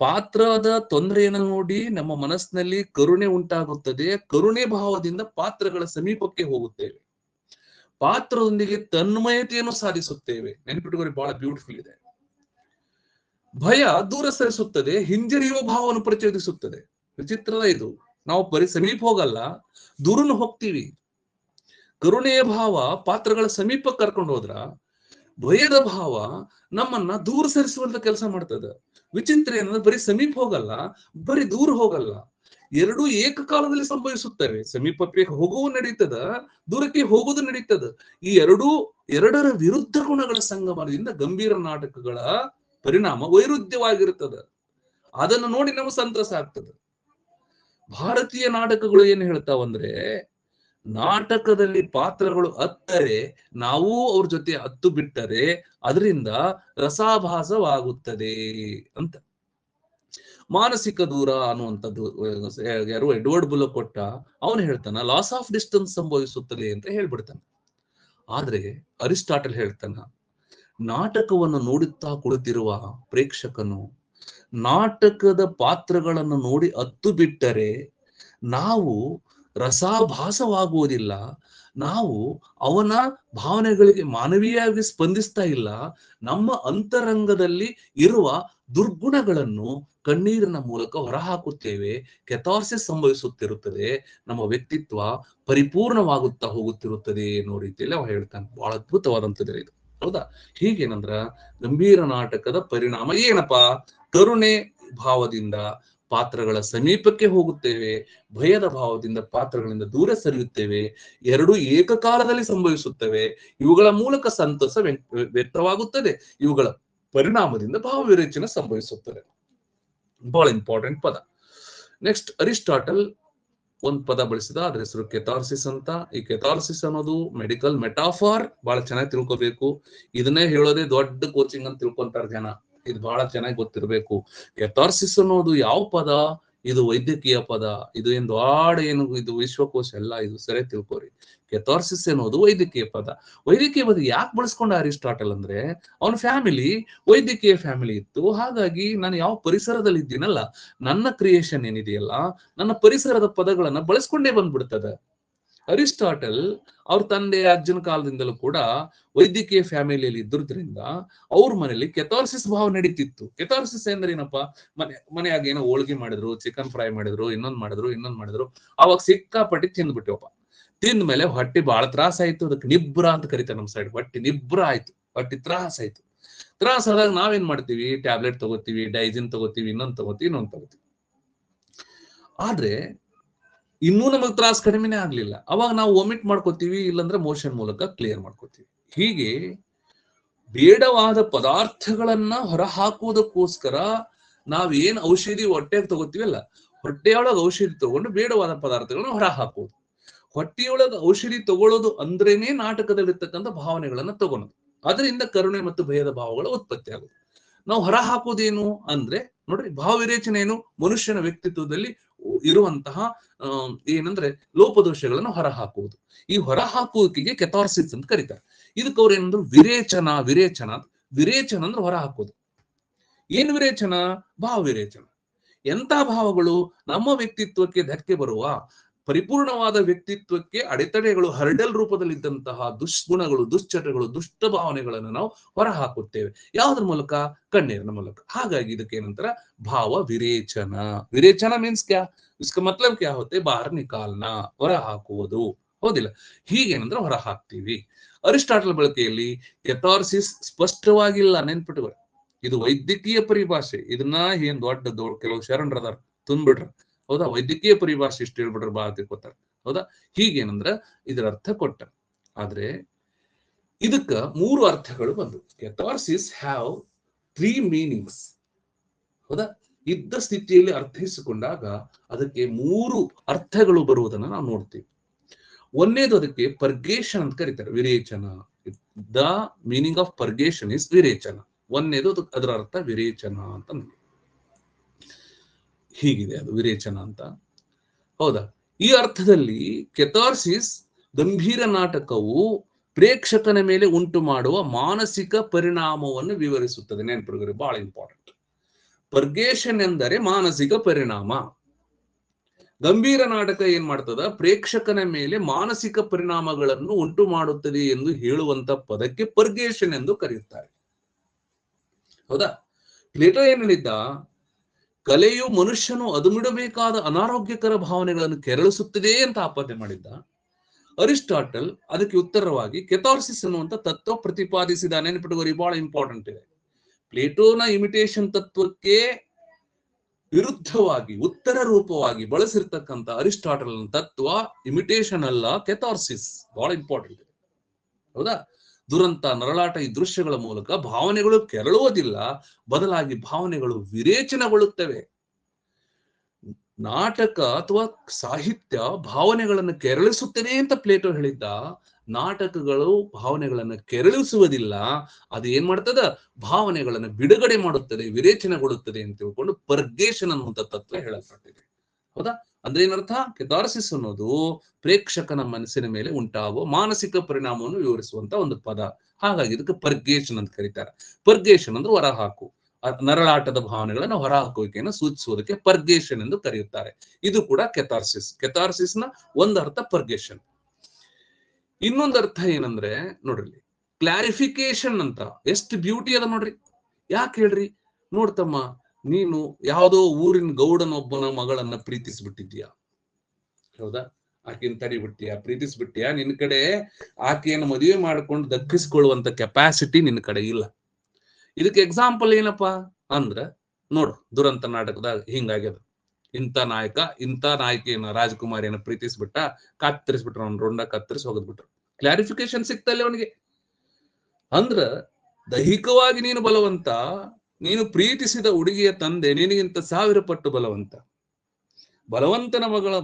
ಪಾತ್ರದ ತೊಂದರೆಯನ್ನು ನೋಡಿ ನಮ್ಮ ಮನಸ್ಸಿನಲ್ಲಿ ಕರುಣೆ ಉಂಟಾಗುತ್ತದೆ. ಕರುಣೆ ಭಾವದಿಂದ ಪಾತ್ರಗಳ ಸಮೀಪಕ್ಕೆ ಹೋಗುತ್ತೇವೆ, ಪಾತ್ರದೊಂದಿಗೆ ತನ್ಮಯತೆಯನ್ನು ಸಾಧಿಸುತ್ತೇವೆ. ನೆನ್ಪಿಟ್ಟುಕೊಳ್ಳಿ, ಬಹಳ ಬ್ಯೂಟಿಫುಲ್ ಇದೆ. ಭಯ ದೂರ ಸರಿಸುತ್ತದೆ, ಹಿಂಜರಿಯುವ ಭಾವವನ್ನು ಪ್ರಚೋದಿಸುತ್ತದೆ. ವಿಚಿತ್ರದ ಇದು. ನಾವು ಬರೀ ಸಮೀಪ ಹೋಗಲ್ಲ, ದೂರನು ಹೋಗ್ತೀವಿ. ಕರುಣೆಯ ಭಾವ ಪಾತ್ರಗಳ ಸಮೀಪ ಕರ್ಕೊಂಡು ಹೋದ್ರ, ಭಯದ ಭಾವ ನಮ್ಮನ್ನ ದೂರ ಸರಿಸುವಂತ ಕೆಲಸ ಮಾಡ್ತದ. ವಿಚಿತ್ರ ಏನಂದ್ರೆ, ಬರೀ ಸಮೀಪ ಹೋಗಲ್ಲ, ಬರೀ ದೂರ ಹೋಗಲ್ಲ, ಎರಡೂ ಏಕಕಾಲದಲ್ಲಿ ಸಂಭವಿಸುತ್ತವೆ. ಸಮೀಪಕ್ಕೆ ಹೋಗುವುದು ನಡೀತದ, ದೂರಕ್ಕೆ ಹೋಗುವುದು ನಡೀತದ. ಈ ಎರಡರ ವಿರುದ್ಧ ಗುಣಗಳ ಸಂಗಮದಿಂದ ಗಂಭೀರ ನಾಟಕಗಳ ಪರಿಣಾಮ ವೈರುಧ್ಯವಾಗಿರುತ್ತದೆ. ಅದನ್ನು ನೋಡಿ ನಮಗೆ ಸಂತಸ ಆಗ್ತದೆ. ಭಾರತೀಯ ನಾಟಕಗಳು ಏನ್ ಹೇಳ್ತಾವಂದ್ರೆ, ನಾಟಕದಲ್ಲಿ ಪಾತ್ರಗಳು ಹತ್ತರೆ ನಾವು ಅವ್ರ ಜೊತೆ ಹತ್ತು ಬಿಟ್ಟರೆ ಅದರಿಂದ ರಸಾಭಾಸವಾಗುತ್ತದೆ ಅಂತ. ಮಾನಸಿಕ ದೂರ ಅನ್ನುವಂಥದ್ದು ಯಾರು ಎಡ್ವರ್ಡ್ ಬುಲೋ ಕೊಟ್ಟ, ಅವನು ಹೇಳ್ತಾನ ಲಾಸ್ ಆಫ್ ಡಿಸ್ಟೆನ್ಸ್ ಸಂಭವಿಸುತ್ತದೆ ಅಂತ ಹೇಳ್ಬಿಡ್ತಾನೆ. ಆದ್ರೆ ಅರಿಸ್ಟಾಟಲ್ ಹೇಳ್ತಾನ, ನಾಟಕವನ್ನು ನೋಡುತ್ತಾ ಕುಳಿತಿರುವ ಪ್ರೇಕ್ಷಕನು ನಾಟಕದ ಪಾತ್ರಗಳನ್ನು ನೋಡಿ ಹತ್ತು ಬಿಟ್ಟರೆ ನಾವು ರಸಾಭಾಸವಾಗುವುದಿಲ್ಲ, ನಾವು ಅವನ ಭಾವನೆಗಳಿಗೆ ಮಾನವೀಯವಾಗಿ ಸ್ಪಂದಿಸ್ತಾ ಇಲ್ಲ. ನಮ್ಮ ಅಂತರಂಗದಲ್ಲಿ ಇರುವ ದುರ್ಗುಣಗಳನ್ನು ಕಣ್ಣೀರಿನ ಮೂಲಕ ಹೊರಹಾಕುತ್ತೇವೆ. ಕೆಥಾರ್ಸಿಸ್ ಸಂಭವಿಸುತ್ತಿರುತ್ತದೆ, ನಮ್ಮ ವ್ಯಕ್ತಿತ್ವ ಪರಿಪೂರ್ಣವಾಗುತ್ತಾ ಹೋಗುತ್ತಿರುತ್ತದೆ ಅನ್ನೋ ರೀತಿಯಲ್ಲಿ ಅವ ಹೇಳ್ತಾನೆ. ಬಹಳ ಅದ್ಭುತವಾದಂಥದ್ದು ಇದು, ಹೌದಾ? ಹೀಗೇನಂದ್ರ ಗಂಭೀರ ನಾಟಕದ ಪರಿಣಾಮ ಏನಪ್ಪಾ? ಕರುಣೆ ಭಾವದಿಂದ ಪಾತ್ರಗಳ ಸಮೀಪಕ್ಕೆ ಹೋಗುತ್ತೇವೆ, ಭಯದ ಭಾವದಿಂದ ಪಾತ್ರಗಳಿಂದ ದೂರ ಸರಿಯುತ್ತೇವೆ. ಎರಡೂ ಏಕಕಾಲದಲ್ಲಿ ಸಂಭವಿಸುತ್ತವೆ. ಇವುಗಳ ಮೂಲಕ ಸಂತಸ ವ್ಯಕ್ತವಾಗುತ್ತದೆ. ಇವುಗಳ ಪರಿಣಾಮದಿಂದ ಭಾವ ವಿರೇಚನೆ ಸಂಭವಿಸುತ್ತದೆ. ಬಹಳ ಇಂಪಾರ್ಟೆಂಟ್ ಪದ. ನೆಕ್ಸ್ಟ್, ಅರಿಸ್ಟಾಟಲ್ ಒಂದ್ ಪದ ಬಳಸಿದ, ಅದ್ರ ಹೆಸರು ಕೆಥಾರ್ಸಿಸ್ ಅಂತ. ಈ ಕೆಥಾರ್ಸಿಸ್ ಅನ್ನೋದು ಮೆಡಿಕಲ್ ಮೆಟಾಫಾರ್. ಬಹಳ ಚೆನ್ನಾಗಿ ತಿಳ್ಕೊಬೇಕು. ಇದನ್ನೇ ಹೇಳೋದೇ ದೊಡ್ಡ ಕೋಚಿಂಗ್ ಅಂತ ತಿಳ್ಕೊಂತಾರ ಜನ. ಇದು ಬಹಳ ಚೆನ್ನಾಗಿ ಗೊತ್ತಿರಬೇಕು. ಕೆಥಾರ್ಸಿಸ್ ಅನ್ನೋದು ಯಾವ ಪದ? ಇದು ವೈದ್ಯಕೀಯ ಪದ. ಇದು ಇದು ವಿಶ್ವಕೋಶ ಎಲ್ಲ. ಇದು ಸರಿ ತಿಳ್ಕೊರಿ. ಕೆಥಾರ್ಸಿಸ್ ಅನ್ನೋದು ವೈದ್ಯಕೀಯ ಪದ. ವೈದ್ಯಕೀಯ ಪದ ಯಾಕೆ ಬಳಸ್ಕೊಂಡ ಅರಿಸ್ಟಾಟಲ್ ಅಂದ್ರೆ, ಅವನ ಫ್ಯಾಮಿಲಿ ವೈದ್ಯಕೀಯ ಫ್ಯಾಮಿಲಿ ಇತ್ತು. ಹಾಗಾಗಿ ನಾನು ಯಾವ ಪರಿಸರದಲ್ಲಿ ಇದ್ದೀನಲ್ಲ, ನನ್ನ ಕ್ರಿಯೇಷನ್ ಏನಿದೆಯಲ್ಲ, ನನ್ನ ಪರಿಸರದ ಪದಗಳನ್ನ ಬಳಸ್ಕೊಂಡೇ ಬಂದ್ಬಿಡ್ತದ. ಅರಿಸ್ಟಾಟಲ್ ಅವ್ರ ತಂದೆ ಅಜ್ಜನ ಕಾಲದಿಂದಲೂ ಕೂಡ ವೈದ್ಯಕೀಯ ಫ್ಯಾಮಿಲಿಯಲ್ಲಿ ಇದ್ದುದ್ರಿಂದ ಅವ್ರ ಮನೆಯಲ್ಲಿ ಕೆಥಾರ್ಸಿಸ್ ಭಾವ ನಡೀತಿತ್ತು. ಕೆಥಾರ್ಸಿಸ್ ಅಂದ್ರೆ ಏನಪ್ಪಾ? ಮನೆಯಾಗ ಏನೋ ಹೋಳಿಗೆ ಮಾಡಿದ್ರು, ಚಿಕನ್ ಫ್ರೈ ಮಾಡಿದ್ರು, ಇನ್ನೊಂದ್ ಮಾಡಿದ್ರು. ಅವಾಗ ಸಿಕ್ಕಾಪಟ್ಟಿ ತಿಂದ್ಬಿಟ್ಟವಪ್ಪ. ತಿಂದ ಮೇಲೆ ಹೊಟ್ಟೆ ಬಹಳ ತ್ರಾಸ ಆಯ್ತು. ಅದಕ್ಕೆ ನಿಬ್ರ ಅಂತ ಕರೀತಾರೆ ನಮ್ ಸೈಡ್. ಹೊಟ್ಟೆ ನಿಬ್ರ ಆಯ್ತು, ಹೊಟ್ಟೆ ತ್ರಾಸ ಆಯ್ತು. ತ್ರಾಸ ಆದಾಗ ನಾವೇನ್ ಮಾಡ್ತೀವಿ? ಟ್ಯಾಬ್ಲೆಟ್ ತಗೋತೀವಿ, ಡೈಜಿನ್ ತಗೋತೀವಿ, ಇನ್ನೊಂದ್ ತಗೋತೀವಿ. ಆದ್ರೆ ಇನ್ನೂ ನಮಗ್ ತ್ರಾಸ ಕಡಿಮೆನೇ ಆಗ್ಲಿಲ್ಲ. ಅವಾಗ ನಾವು ವೊಮಿಟ್ ಮಾಡ್ಕೋತೀವಿ, ಇಲ್ಲಾಂದ್ರೆ ಮೋಷನ್ ಮೂಲಕ ಕ್ಲಿಯರ್ ಮಾಡ್ಕೋತೀವಿ. ಹೀಗೆ ಬೇಡವಾದ ಪದಾರ್ಥಗಳನ್ನ ಹೊರಹಾಕುವುದಕ್ಕೋಸ್ಕರ ನಾವೇನ್ ಔಷಧಿ ಹೊಟ್ಟೆಗೆ ತಗೋತೀವಲ್ಲ, ಹೊಟ್ಟೆಯೊಳಗೆ ಔಷಧಿ ತಗೊಂಡು ಬೇಡವಾದ ಪದಾರ್ಥಗಳನ್ನ ಹೊರ ಹಾಕುವುದು. ಹೊಟ್ಟೆಯೊಳಗೆ ಔಷಧಿ ತಗೊಳ್ಳೋದು ಅಂದ್ರೇನೆ ನಾಟಕದಲ್ಲಿರ್ತಕ್ಕಂಥ ಭಾವನೆಗಳನ್ನ ತಗೊಳೋದು. ಅದರಿಂದ ಕರುಣೆ ಮತ್ತು ಭಯದ ಭಾವಗಳ ಉತ್ಪತ್ತಿ ಆಗುತ್ತೆ. ನಾವು ಹೊರ ಹಾಕುವುದೇನು ಅಂದ್ರೆ ನೋಡ್ರಿ, ಭಾವ ವಿರೇಚನೆ ಏನು? ಮನುಷ್ಯನ ವ್ಯಕ್ತಿತ್ವದಲ್ಲಿ ಇರುವಂತಹ ಏನಂದ್ರೆ ಲೋಪದೋಷಗಳನ್ನು ಹೊರ ಹಾಕುವುದು. ಈ ಹೊರ ಹಾಕುವಿಕೆಗೆ ಕೆಥಾರ್ಸಿಸ್ ಅಂತ ಕರೀತಾರೆ. ಇದಕ್ಕೆ ಅವ್ರು ಏನಂದ್ರು ವಿರೇಚನ ಅಂದ್ರೆ ಹೊರ ಹಾಕೋದು. ಏನ್ ವಿರೇಚನ? ಭಾವ ವಿರೇಚನ. ಎಂತ ಭಾವಗಳು? ನಮ್ಮ ವ್ಯಕ್ತಿತ್ವಕ್ಕೆ ಧಕ್ಕೆ ಬರುವ, ಪರಿಪೂರ್ಣವಾದ ವ್ಯಕ್ತಿತ್ವಕ್ಕೆ ಅಡೆತಡೆಗಳು, ಹರ್ಡಲ್ ರೂಪದಲ್ಲಿದ್ದಂತಹ ದುಷ್ಗುಣಗಳು, ದುಶ್ಚಟಗಳು, ದುಷ್ಟ ಭಾವನೆಗಳನ್ನು ನಾವು ಹೊರ ಹಾಕುತ್ತೇವೆ. ಯಾವುದ್ರ ಮೂಲಕ? ಕಣ್ಣೀರಿನ ಮೂಲಕ. ಹಾಗಾಗಿ ಇದಕ್ಕೆ ಏನಂತಾರ? ಭಾವ ವಿರೇಚನ. ವಿರೇಚನ ಮೀನ್ಸ್ ಕ್ಯಾ? इसका मतलब क्या होते? बाहर निकालना, ಹೊರ ಹಾಕುವುದು. ಹೌದಿಲ್ಲ? ಹೀಗೇನಂದ್ರೆ ಹೊರ ಹಾಕ್ತೀವಿ. ಅರಿಸ್ಟಾಟಲ್ ಬಳಕೆಯಲ್ಲಿ ಕೆಥಾರ್ಸಿಸ್ ಸ್ಪಷ್ಟವಾಗಿಲ್ಲ, ನೆನ್ಪಿಟ್ಕೊಳ್ಳಿ. ಇದು ವೈದ್ಯಕೀಯ ಪರಿಭಾಷೆ. ಇದನ್ನ ಏನ್ ದೊಡ್ಡ ಕೆಲವು ಶರಣರದಾರ ತುಂಬಿಡ್ರ, ಹೌದಾ? ವೈದ್ಯಕೀಯ ಪರಿಭಾಷೆ ಇಷ್ಟು ಹೇಳ್ಬಿಟ್ರೆ ಬಹಳ ತಿಳ್ಕೊತಾರ, ಹೌದಾ? ಹೀಗೇನಂದ್ರ ಇದರ ಅರ್ಥ ಕೊಟ್ಟ. ಆದ್ರೆ ಇದಕ್ಕ 3 ಅರ್ಥಗಳು ಬಂದು. ಕೆಥಾರ್ಸಿಸ್ ಹ್ಯಾವ್ 3 ಮೀನಿಂಗ್ಸ್, ಹೌದಾ? ಇದ್ದ ಸ್ಥಿತಿಯಲ್ಲಿ ಅರ್ಥೈಸಿಕೊಂಡಾಗ ಅದಕ್ಕೆ 3 ಅರ್ಥಗಳು ಬರುವುದನ್ನ ನಾವು ನೋಡ್ತೀವಿ. ಒಂದೇದು ಅದಕ್ಕೆ ಪರ್ಗೇಷನ್ ಅಂತ ಕರೀತಾರೆ, ವಿರೇಚನ. The meaning of purgation is ವಿರೇಚನ. ಒಂದೇದು ಅದರ ಅರ್ಥ ವಿರೇಚನ ಅಂತ. ಹೀಗಿದೆ ಅದು ವಿರೇಚನ ಅಂತ, ಹೌದಾ? ಈ ಅರ್ಥದಲ್ಲಿ ಕೆಥಾರ್ಸಿಸ್ ಗಂಭೀರ ನಾಟಕವು ಪ್ರೇಕ್ಷಕನ ಮೇಲೆ ಉಂಟು ಮಾಡುವ ಮಾನಸಿಕ ಪರಿಣಾಮವನ್ನು ವಿವರಿಸುತ್ತದೆ. ನೆನಪಿರುಗರೆ, ಬಹಳ ಇಂಪಾರ್ಟೆಂಟ್. ಪರ್ಗೇಷನ್ ಎಂದರೆ ಮಾನಸಿಕ ಪರಿಣಾಮ. ಗಂಭೀರ ನಾಟಕ ಏನ್ ಮಾಡ್ತದ? ಪ್ರೇಕ್ಷಕನ ಮೇಲೆ ಮಾನಸಿಕ ಪರಿಣಾಮಗಳನ್ನು ಉಂಟು ಮಾಡುತ್ತದೆ ಎಂದು ಹೇಳುವಂತ ಪದಕ್ಕೆ ಪರ್ಗೇಷನ್ ಎಂದು ಕರೆಯುತ್ತಾರೆ, ಹೌದಾ? ಪ್ಲೇಟೋ ಏನ್ ಹೇಳಿದ್ದ? ಕಲೆಯು ಮನುಷ್ಯನು ಅದುಮಿಡಬೇಕಾದ ಅನಾರೋಗ್ಯಕರ ಭಾವನೆಗಳನ್ನು ಕೆರಳಿಸುತ್ತದೆ ಅಂತ ಆಪಾದನೆ ಮಾಡಿದ್ದ. ಅರಿಸ್ಟಾಟಲ್ ಅದಕ್ಕೆ ಉತ್ತರವಾಗಿ ಕೆಥಾರ್ಸಿಸ್ ಅನ್ನುವಂತ ತತ್ವ ಪ್ರತಿಪಾದಿಸಿದ. ನೆನಪಿಟ್ಟುವರಿ, ಬಹಳ ಇಂಪಾರ್ಟೆಂಟ್ ಇದೆ. ಪ್ಲೇಟೋನ ಇಮಿಟೇಷನ್ ತತ್ವಕ್ಕೆ ವಿರುದ್ಧವಾಗಿ ಉತ್ತರ ರೂಪವಾಗಿ ಬಳಸಿರ್ತಕ್ಕಂಥ ಅರಿಸ್ಟಾಟಲ್ ತತ್ವ ಇಮಿಟೇಷನ್ ಅಲ್ಲ, ಕೆಥಾರ್ಸಿಸ್. ಬಹಳ ಇಂಪಾರ್ಟೆಂಟ್. ಹೌದಾ? ದುರಂತ, ನರಳಾಟ ಈ ದೃಶ್ಯಗಳ ಮೂಲಕ ಭಾವನೆಗಳು ಕೆರಳುವುದಿಲ್ಲ, ಬದಲಾಗಿ ಭಾವನೆಗಳು ವಿರೇಚನಗೊಳ್ಳುತ್ತವೆ. ನಾಟಕ ಅಥವಾ ಸಾಹಿತ್ಯ ಭಾವನೆಗಳನ್ನು ಕೆರಳಿಸುತ್ತೇನೆ ಅಂತ ಪ್ಲೇಟೋ ಹೇಳಿದ್ದ. ನಾಟಕಗಳು ಭಾವನೆಗಳನ್ನು ಕೆರಳಿಸುವುದಿಲ್ಲ, ಅದು ಏನ್ ಮಾಡ್ತದ, ಭಾವನೆಗಳನ್ನು ಬಿಡುಗಡೆ ಮಾಡುತ್ತದೆ, ವಿರೇಚನೆಗೊಳ್ಳುತ್ತದೆ ಅಂತ ತಿಳ್ಕೊಂಡು ಪರ್ಗೇಷನ್ ಅನ್ನುವಂಥ ತತ್ವ ಹೇಳಲ್ಪಟ್ಟಿದೆ. ಹೌದಾ? ಅಂದ್ರೆ ಏನರ್ಥ? ಕೆಥಾರ್ಸಿಸ್ ಅನ್ನೋದು ಪ್ರೇಕ್ಷಕನ ಮನಸ್ಸಿನ ಮೇಲೆ ಉಂಟಾಗುವ ಮಾನಸಿಕ ಪರಿಣಾಮವನ್ನು ವಿವರಿಸುವಂತ ಒಂದು ಪದ. ಹಾಗಾಗಿ ಇದಕ್ಕೆ ಪರ್ಗೇಷನ್ ಅಂತ ಕರೀತಾರೆ. ಪರ್ಗೇಷನ್ ಅಂದ್ರೆ ಹೊರಹಾಕು, ನರಳಾಟದ ಭಾವನೆಗಳನ್ನು ಹೊರಹಾಕುವಿಕೆಯನ್ನು ಸೂಚಿಸುವುದಕ್ಕೆ ಪರ್ಗೇಷನ್ ಎಂದು ಕರೆಯುತ್ತಾರೆ. ಇದು ಕೂಡ ಕೆಥಾರ್ಸಿಸ್. ಕೆಥಾರ್ಸಿಸ್ ನ ಒಂದು ಅರ್ಥ ಪರ್ಗೇಷನ್. ಇನ್ನೊಂದು ಅರ್ಥ ಏನಂದ್ರೆ ನೋಡ್ರಿ, ಕ್ಲಾರಿಫಿಕೇಶನ್ ಅಂತ. ಎಷ್ಟು ಬ್ಯೂಟಿ ಅದ ನೋಡ್ರಿ. ಯಾಕೆ ಹೇಳ್ರಿ? ನೋಡ್ತಮ್ಮ, ನೀನು ಯಾವುದೋ ಊರಿನ ಗೌಡನೊಬ್ಬನ ಮಗಳನ್ನ ಪ್ರೀತಿಸ್ಬಿಟ್ಟಿದ್ಯಾ. ಹೌದಾ? ಆಕೆನ್ ತಡಿಬಿಟ್ಟಿಯಾ, ಪ್ರೀತಿಸ್ಬಿಟ್ಟಿಯಾ. ನಿನ್ ಕಡೆ ಆಕೆಯನ್ನು ಮದುವೆ ಮಾಡ್ಕೊಂಡು ದಕ್ಕಿಸ್ಕೊಳ್ಳುವಂತ ಕೆಪಾಸಿಟಿ ನಿನ್ ಕಡೆ ಇಲ್ಲ. ಇದಕ್ಕೆ ಎಕ್ಸಾಂಪಲ್ ಏನಪ್ಪಾ ಅಂದ್ರ ನೋಡು, ದುರಂತ ನಾಟಕದಾಗ ಹಿಂಗಾಗ್ಯದ. ಇಂಥ ನಾಯಕ ಇಂಥ ನಾಯಕಿಯನ್ನ, ರಾಜಕುಮಾರಿಯನ್ನ ಪ್ರೀತಿಸ್ಬಿಟ್ಟ, ಕತ್ತರಿಸ್ಬಿಟ್ರು, ಅವ್ನ ರುಂಡ ಕತ್ತರಿಸಿ ಹೋಗದ್ಬಿಟ್ರು. ಕ್ಲಾರಿಫಿಕೇಶನ್ ಸಿಕ್ತಲ್ಲ ಅವನಿಗೆ. ಅಂದ್ರ ದೈಹಿಕವಾಗಿ ನೀನು ಬಲವಂತ, ನೀನು ಪ್ರೀತಿಸಿದ ಹುಡುಗಿಯ ತಂದೆ ನಿನಗಿಂತ 1000 ಪಟ್ಟು ಬಲವಂತ. ಬಲವಂತನ ಮಗಳ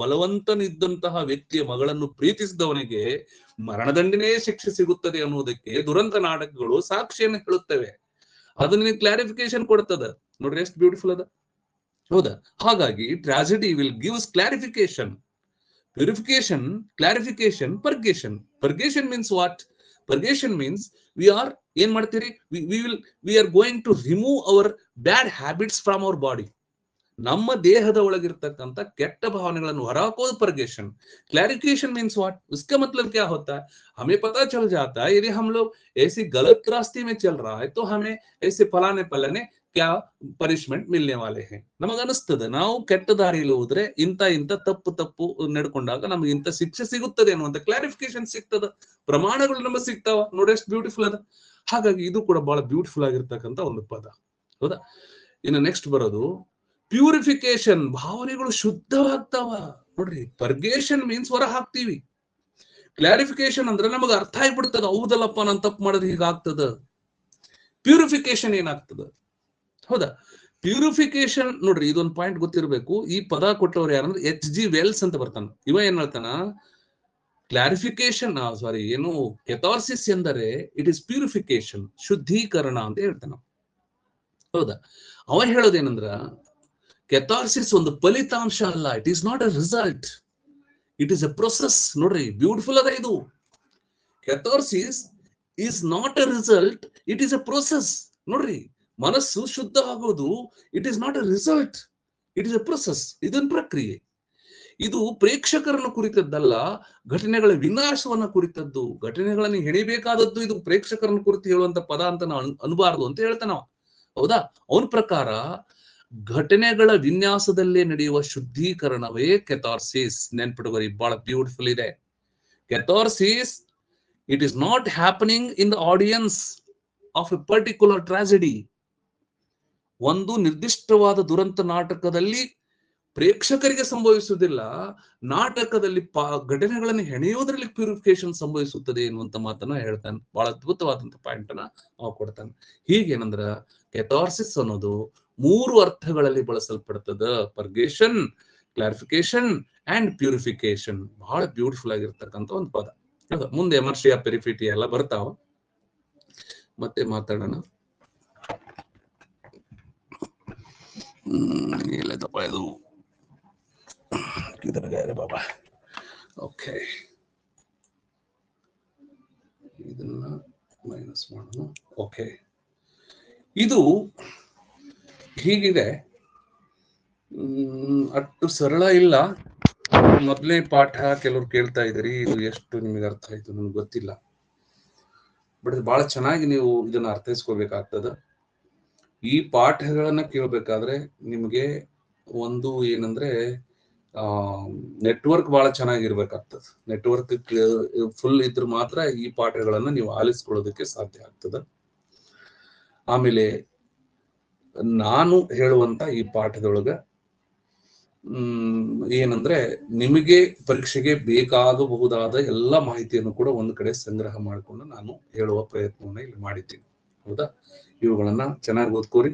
ಬಲವಂತನಿದ್ದಂತಹ ವ್ಯಕ್ತಿಯ ಮಗಳನ್ನು ಪ್ರೀತಿಸಿದವನಿಗೆ ಮರಣದಂಡನೆ ಶಿಕ್ಷೆ ಸಿಗುತ್ತದೆ ಅನ್ನುವುದಕ್ಕೆ ದುರಂತ ನಾಟಕಗಳು ಸಾಕ್ಷಿಯನ್ನು ಹೇಳುತ್ತವೆ. ಅದು ನಿನಗೆ ಕ್ಲಾರಿಫಿಕೇಶನ್ ಕೊಡ್ತದ. ನೋಡ್ರಿ ಎಷ್ಟು ಬ್ಯೂಟಿಫುಲ್ ಅದ. ಹೌದಾ? ಹಾಗಾಗಿ tragedy will gives clarification, purification, clarification, purgation. Purgation means what? Purgation means we are ಏನ್ ಮಾಡ್ತೀರಿ, we are going to remove our bad habits from our body. ನಮ್ಮ ದೇಹದ ಒಳಗಿರ್ತಕ್ಕಂಥ ಕೆಟ್ಟ ಭಾವನೆಗಳನ್ನು ಹೊರಹಾಕೋದು ಪರ್ಗೇಷನ್. Clarification means what? उसका मतलब क्या होता है? हमें पता चल जाता है यदि हम लोग ऐसी गलत रास्ते में चल रहा है तो हमें ऐसे फलाने क्या ಪನಿಷ್ಮೆಂಟ್ मिलने वाले हैं. ನಮಗ ಅನಿಸ್ತದೆ ನಾವು ಕೆಟ್ಟ ದಾರಿಯಲ್ಲಿ ಹೋದ್ರೆ ಇಂತ ತಪ್ಪು ನಡ್ಕೊಂಡಾಗ ನಮ್ಗೆ ಇಂತ ಶಿಕ್ಷೆ ಸಿಗುತ್ತದೆ ಅನ್ನುವಂತ ಕ್ಲಾರಿಫಿಕೇಶನ್ ಸಿಗ್ತದ. ಪ್ರಮಾಣಗಳು ನಮಗೆ ಸಿಗ್ತಾವ. ನೋಡಿ ಎಷ್ಟು ಬ್ಯೂಟಿಫುಲ್ ಅದ. ಹಾಗಾಗಿ ಇದು ಕೂಡ ಬಹಳ ಬ್ಯೂಟಿಫುಲ್ ಆಗಿರ್ತಕ್ಕಂಥ ಒಂದು ಪದ. ಹೌದಾ? ಇನ್ನು ನೆಕ್ಸ್ಟ್ ಬರೋದು ಪ್ಯೂರಿಫಿಕೇಶನ್. ಭಾವನೆಗಳು ಶುದ್ಧವಾಗ್ತಾವ. ನೋಡ್ರಿ, ಪರ್ಗೇಷನ್ ಮೀನ್ಸ್ ಹೊರ ಹಾಕ್ತಿವಿ. ಕ್ಲಾರಿಫಿಕೇಶನ್ ಅಂದ್ರೆ ನಮಗ ಅರ್ಥ ಆಗ್ಬಿಡ್ತದ, ಹೌದಲ್ಲಪ್ಪ ನಾನು ತಪ್ಪು ಮಾಡೋದು ಹೀಗಾಗ್ತದ. ಪ್ಯೂರಿಫಿಕೇಶನ್ ಏನಾಗ್ತದ? ಹೌದಾ? ಪ್ಯೂರಿಫಿಕೇಶನ್ ನೋಡ್ರಿ, ಇದೊಂದು ಪಾಯಿಂಟ್ ಗೊತ್ತಿರಬೇಕು. ಈ ಪದ ಕೊಟ್ಟವ್ರು ಯಾರಂದ್ರೆ H.G. ವೆಲ್ಸ್ ಅಂತ ಬರ್ತಾನ. ಇವ ಏನ್ ಹೇಳ್ತಾನ, ಕ್ಲಾರಿಫಿಕೇಶನ್ ಏನು ಕೆಥಾರ್ಸಿಸ್ ಎಂದರೆ ಇಟ್ ಇಸ್ ಪ್ಯೂರಿಫಿಕೇಶನ್, ಶುದ್ಧೀಕರಣ ಅಂತ ಹೇಳ್ತಾನ. ಹೌದಾ? ಅವ ಹೇಳೋದೇನಂದ್ರ ಕೆಥಾರ್ಸಿಸ್ ಒಂದು ಫಲಿತಾಂಶ ಅಲ್ಲ. It is not a result, it is A process. ನೋಡ್ರಿ ಬ್ಯೂಟಿಫುಲ್ ಅದ ಇದು. Catharsis is not a result, it is A process. ನೋಡ್ರಿ, ಮನಸ್ಸು ಶುದ್ಧ ಆಗೋದು it is not a result, it is A process. ಇದೊಂದು ಪ್ರಕ್ರಿಯೆ. ಇದು ಪ್ರೇಕ್ಷಕರನ್ನು ಕುರಿತದ್ದಲ್ಲ, ಘಟನೆಗಳ ವಿನಾಶವನ್ನ ಕುರಿತದ್ದು, ಘಟನೆಗಳನ್ನು ಹೆಣಿಬೇಕಾದದ್ದು. ಇದು ಪ್ರೇಕ್ಷಕರನ್ನು ಕುರಿತು ಹೇಳುವಂತ ಪದ ಅಂತ ನಾವು ಅನ್ಬಾರ್ದು ಅಂತ ಹೇಳ್ತಾನ. ಹೌದಾ? ಅವನ ಪ್ರಕಾರ ಘಟನೆಗಳ ವಿನ್ಯಾಸದಲ್ಲೇ ನಡೆಯುವ ಶುದ್ಧೀಕರಣವೇ ಕೆಥಾರ್ಸಿಸ್. ನೆನ್ಪಿಡುವರಿ, ಬಹಳ ಬ್ಯೂಟಿಫುಲ್ ಇದೆ. Catharsis it is not happening in the audience of A particular tragedy. ಒಂದು ನಿರ್ದಿಷ್ಟವಾದ ದುರಂತ ನಾಟಕದಲ್ಲಿ ಪ್ರೇಕ್ಷಕರಿಗೆ ಸಂಭವಿಸುವುದಿಲ್ಲ, ನಾಟಕದಲ್ಲಿ ಘಟನೆಗಳನ್ನು ಹೆಣೆಯೋದ್ರಲ್ಲಿ ಪ್ಯೂರಿಫಿಕೇಶನ್ ಸಂಭವಿಸುತ್ತದೆ ಎನ್ನುವಂತ ಮಾತನ್ನ ಹೇಳ್ತಾನೆ. ಬಹಳ ಅದ್ಭುತವಾದಂತ ಪಾಯಿಂಟ್ ಅನ್ನ ಅವ ಕೊಡ್ತಾನೆ. ಹೀಗೇನಂದ್ರ ಕೆಥಾರ್ಸಿಸ್ ಅನ್ನೋದು 3 ಅರ್ಥಗಳಲ್ಲಿ ಬಳಸಲ್ಪಡ್ತದ: ಪರ್ಗೇಷನ್, ಕ್ಲಾರಿಫಿಕೇಶನ್ ಅಂಡ್ ಪ್ಯೂರಿಫಿಕೇಶನ್. ಬಹಳ ಬ್ಯೂಟಿಫುಲ್ ಆಗಿರ್ತಕ್ಕಂಥ ಒಂದು ಪದ. ಮುಂದೆ ಎಮರ್ಷಿಯಾ, ಪೆರಿಫಿಟಿ ಎಲ್ಲ ಬರ್ತಾವ, ಮತ್ತೆ ಮಾತಾಡೋಣ. ಎಲ್ಲದಪ್ಪ ಇದು ಬಾಬಾ. ಓಕೆ, ಇದನ್ನ ಮೈನಸ್ ಮಾಡೋಣ. ಓಕೆ, ಇದು ಹೀಗಿದೆ. ಅಷ್ಟು ಸರಳ ಇಲ್ಲ. ಮೊದಲನೇ ಪಾಠ ಕೆಲವ್ರು ಕೇಳ್ತಾ ಇದ್ರಿ, ಇದು ಎಷ್ಟು ನಿಮಗೆ ಅರ್ಥ ಆಯ್ತು ನನಗೆ ಗೊತ್ತಿಲ್ಲ. ಬಟ್ ಬಹಳ ಚೆನ್ನಾಗಿ ನೀವು ಇದನ್ನ ಅರ್ಥೈಸ್ಕೋಬೇಕಾಗ್ತದ. ಈ ಪಾಠಗಳನ್ನ ಕೇಳ್ಬೇಕಾದ್ರೆ ನಿಮ್ಗೆ ಒಂದು ಏನಂದ್ರೆ ನೆಟ್ವರ್ಕ್ ಬಹಳ ಚೆನ್ನಾಗಿರ್ಬೇಕಾಗ್ತದ. ನೆಟ್ವರ್ಕ್ ಫುಲ್ ಇದ್ರ ಮಾತ್ರ ಈ ಪಾಠಗಳನ್ನ ನೀವು ಆಲಿಸ್ಕೊಳ್ಳೋದಕ್ಕೆ ಸಾಧ್ಯ ಆಗ್ತದ. ಆಮೇಲೆ ನಾನು ಹೇಳುವಂತ ಈ ಪಾಠದೊಳಗ ಏನಂದ್ರೆ ನಿಮಗೆ ಪರೀಕ್ಷೆಗೆ ಬೇಕಾಗಬಹುದಾದ ಎಲ್ಲ ಮಾಹಿತಿಯನ್ನು ಕೂಡ ಒಂದು ಕಡೆ ಸಂಗ್ರಹ ಮಾಡಿಕೊಂಡು ನಾನು ಹೇಳುವ ಪ್ರಯತ್ನವನ್ನ ಇಲ್ಲಿ ಮಾಡಿದ್ದೀನಿ. ಹೌದಾ? ಇವುಗಳನ್ನ ಚೆನ್ನಾಗಿ ಓದ್ಕೋರಿ.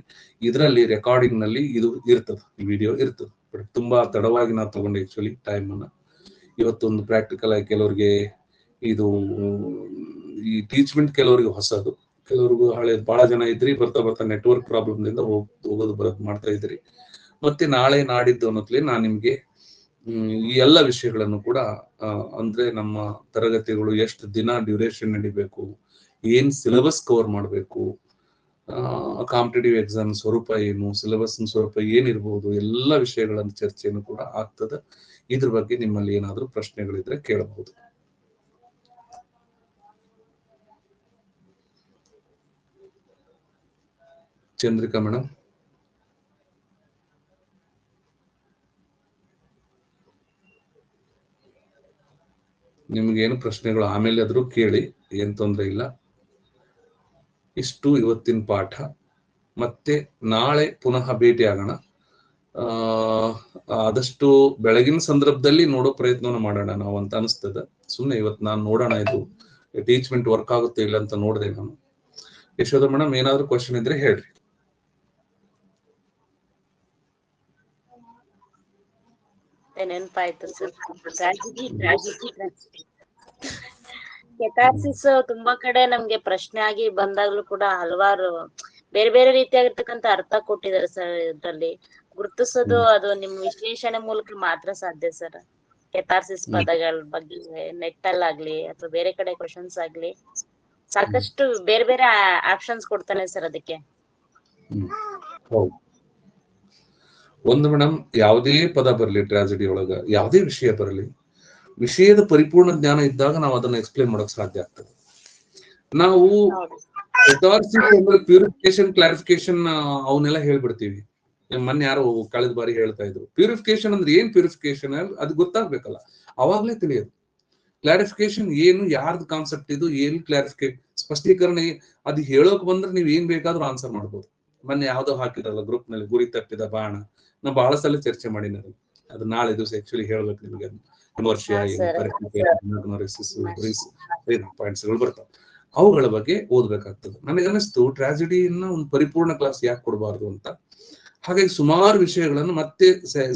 ಇದರಲ್ಲಿ ರೆಕಾರ್ಡಿಂಗ್ ನಲ್ಲಿ ಇದು ಇರ್ತದೆ, ಈ ವಿಡಿಯೋ ಇರ್ತದೆ. ಬಟ್ ತುಂಬಾ ತಡವಾಗಿ ನಾವು ತಗೊಂಡೆ ಆಕ್ಚುಲಿ ಟೈಮ್ ಅನ್ನ. ಇವತ್ತೊಂದು ಪ್ರಾಕ್ಟಿಕಲ್ ಆಗಿ ಕೆಲವರಿಗೆ ಇದು ಈ ಟೀಚ್ಮೆಂಟ್ ಕೆಲವರಿಗೆ ಹೊಸದು, ಕೆಲವರಿಗೂ ಹಳೆ. ಬಹಳ ಜನ ಇದ್ರಿ, ಬರ್ತಾ ಬರ್ತಾ ನೆಟ್ವರ್ಕ್ ಪ್ರಾಬ್ಲಮ್ ದಿಂದ ಹೋಗೋದು ಬರೋದು ಮಾಡ್ತಾ ಇದ್ರಿ. ಮತ್ತೆ ನಾಳೆ ನಾಡಿದ್ದು ಅನ್ನೋದ್ಲಿ ನಾನು ನಿಮ್ಗೆ ಈ ಎಲ್ಲ ವಿಷಯಗಳನ್ನು ಕೂಡ ಅಂದ್ರೆ ನಮ್ಮ ತರಗತಿಗಳು ಎಷ್ಟು ದಿನ ಡ್ಯೂರೇಷನ್ ನಡಿಬೇಕು, ಏನ್ ಸಿಲೆಬಸ್ ಕವರ್ ಮಾಡಬೇಕು, ಕಾಂಪಿಟೇಟಿವ್ ಎಕ್ಸಾಮ್ ಸ್ವರೂಪ ಏನು, ಸಿಲೆಬಸ್ ಸ್ವರೂಪ ಏನಿರ್ಬೋದು, ಎಲ್ಲ ವಿಷಯಗಳನ್ನು ಚರ್ಚೆಯನ್ನು ಕೂಡ ಆಗ್ತದೆ. ಇದ್ರ ಬಗ್ಗೆ ನಿಮ್ಮಲ್ಲಿ ಏನಾದ್ರೂ ಪ್ರಶ್ನೆಗಳಿದ್ರೆ ಕೇಳಬಹುದು. ಚಂದ್ರಿಕಾ ಮೇಡಮ್, ನಿಮ್ಗೇನು ಪ್ರಶ್ನೆಗಳು ಆಮೇಲೆ ಆದ್ರೂ ಕೇಳಿ, ಏನ್ ತೊಂದ್ರೆ ಇಲ್ಲ. ಇಷ್ಟು ಇವತ್ತಿನ ಪಾಠ. ಮತ್ತೆ ನಾಳೆ ಪುನಃ ಭೇಟಿ ಆಗೋಣ. ಆದಷ್ಟು ಬೆಳಗಿನ ಸಂದರ್ಭದಲ್ಲಿ ನೋಡೋ ಪ್ರಯತ್ನವನ್ನು ಮಾಡೋಣ ನಾವು ಅಂತ ಅನಿಸ್ತದ. ಸುಮ್ನೆ ಇವತ್ತು ನಾನು ನೋಡೋಣ ಇದು ಟೀಚ್ಮೆಂಟ್ ವರ್ಕ್ ಆಗುತ್ತೆ ಇಲ್ಲ ಅಂತ ನೋಡಿದೆ ನಾನು. ಯಶೋಧ ಮೇಡಮ್, ಏನಾದ್ರು ಕ್ವಶನ್ ಇದ್ರೆ ಹೇಳ್ರಿ. ನೆನಪಾಯ್ತು ಸರ್, ಕೆಥಾರ್ಸಿಸ್ ತುಂಬಾ ಕಡೆ ನಮ್ಗೆ ಪ್ರಶ್ನೆ ಆಗಿ ಬಂದಾಗ್ಲೂ ಕೂಡ ಹಲವಾರು ಬೇರೆ ಬೇರೆ ರೀತಿಯಾಗಿರ್ತಕ್ಕಂಥ ಅರ್ಥ ಕೊಟ್ಟಿದ್ದಾರೆ ಸರ್. ಇದ್ರಲ್ಲಿ ಗುರುತಿಸೋದು ಅದು ನಿಮ್ ವಿಶ್ಲೇಷಣೆ ಮೂಲಕ ಮಾತ್ರ ಸಾಧ್ಯ ಸರ್. ಕೆಥಾರ್ಸಿಸ್ ಪದಗಳ ಬಗ್ಗೆ ನೆಟ್ ಅಲ್ಲಾಗ್ಲಿ ಅಥವಾ ಬೇರೆ ಕಡೆ ಕ್ವಶನ್ಸ್ ಆಗ್ಲಿ ಸಾಕಷ್ಟು ಬೇರೆ ಬೇರೆ ಆಪ್ಷನ್ಸ್ ಕೊಡ್ತಾನೆ ಸರ್ ಅದಕ್ಕೆ. ಒಂದು ಮೇಡಮ್, ಯಾವುದೇ ಪದ ಬರಲಿ ಟ್ರಾಜಿಡಿ ಒಳಗ, ಯಾವುದೇ ವಿಷಯ ಬರಲಿ, ವಿಷಯದ ಪರಿಪೂರ್ಣ ಜ್ಞಾನ ಇದ್ದಾಗ ನಾವು ಅದನ್ನ ಎಕ್ಸ್ಪ್ಲೇನ್ ಮಾಡಕ್ ಸಾಧ್ಯ ಆಗ್ತದೆ. ನಾವು ಪ್ಯೂರಿಫಿಕೇಶನ್, ಕ್ಲಾರಿಫಿಕೇಶನ್ ಅವನ್ನೆಲ್ಲ ಹೇಳ್ಬಿಡ್ತೀವಿ. ಮೊನ್ನೆ ಯಾರು ಕಳೆದ ಬಾರಿ ಹೇಳ್ತಾ ಇದ್ರು, ಪ್ಯೂರಿಫಿಕೇಶನ್ ಅಂದ್ರೆ ಏನ್, ಪ್ಯೂರಿಫಿಕೇಶನ್ ಅದು ಗೊತ್ತಾಗ್ಬೇಕಲ್ಲ, ಅವಾಗ್ಲೇ ತಿಳಿಯೋದು. ಕ್ಲಾರಿಫಿಕೇಶನ್ ಏನು, ಯಾರ್ದು ಕಾನ್ಸೆಪ್ಟ್ ಇದು, ಏನ್ ಕ್ಲಾರಿಫಿಕೇಶನ್ ಸ್ಪಷ್ಟೀಕರಣ, ಅದು ಹೇಳೋಕ್ ಬಂದ್ರೆ ನೀವ್ ಏನ್ ಬೇಕಾದ್ರೂ ಆನ್ಸರ್ ಮಾಡ್ಬೋದು. ಮೊನ್ನೆ ಯಾವ್ದೋ ಹಾಕಿರಲ್ಲ ಗ್ರೂಪ್ ನಲ್ಲಿ, ಗುರಿ ತಪ್ಪಿದ ಬಾಣ, ನಾ ಬಹಳ ಸಲ ಚರ್ಚೆ ಮಾಡಿನ ಅದು. ನಾಳೆ ದಿವಸ ಆಕ್ಚುಲಿ ಹೇಳ್ಬೇಕು ನಿಮ್ಗೆ. ಇನರ್ಷಿಯಾ ಏನು, ಪಾಯಿಂಟ್ಸ್ ಗಳು ಬರ್ತಾವ, ಅವುಗಳ ಬಗ್ಗೆ ಓದ್ಬೇಕಾಗ್ತದೆ. ನನಗೆ ಅನಿಸ್ತು ಟ್ರಾಜಿಡಿಯನ್ನ ಒಂದು ಪರಿಪೂರ್ಣ ಕ್ಲಾಸ್ ಯಾಕೆ ಕೊಡಬಾರ್ದು ಅಂತ. ಹಾಗಾಗಿ ಸುಮಾರು ವಿಷಯಗಳನ್ನು ಮತ್ತೆ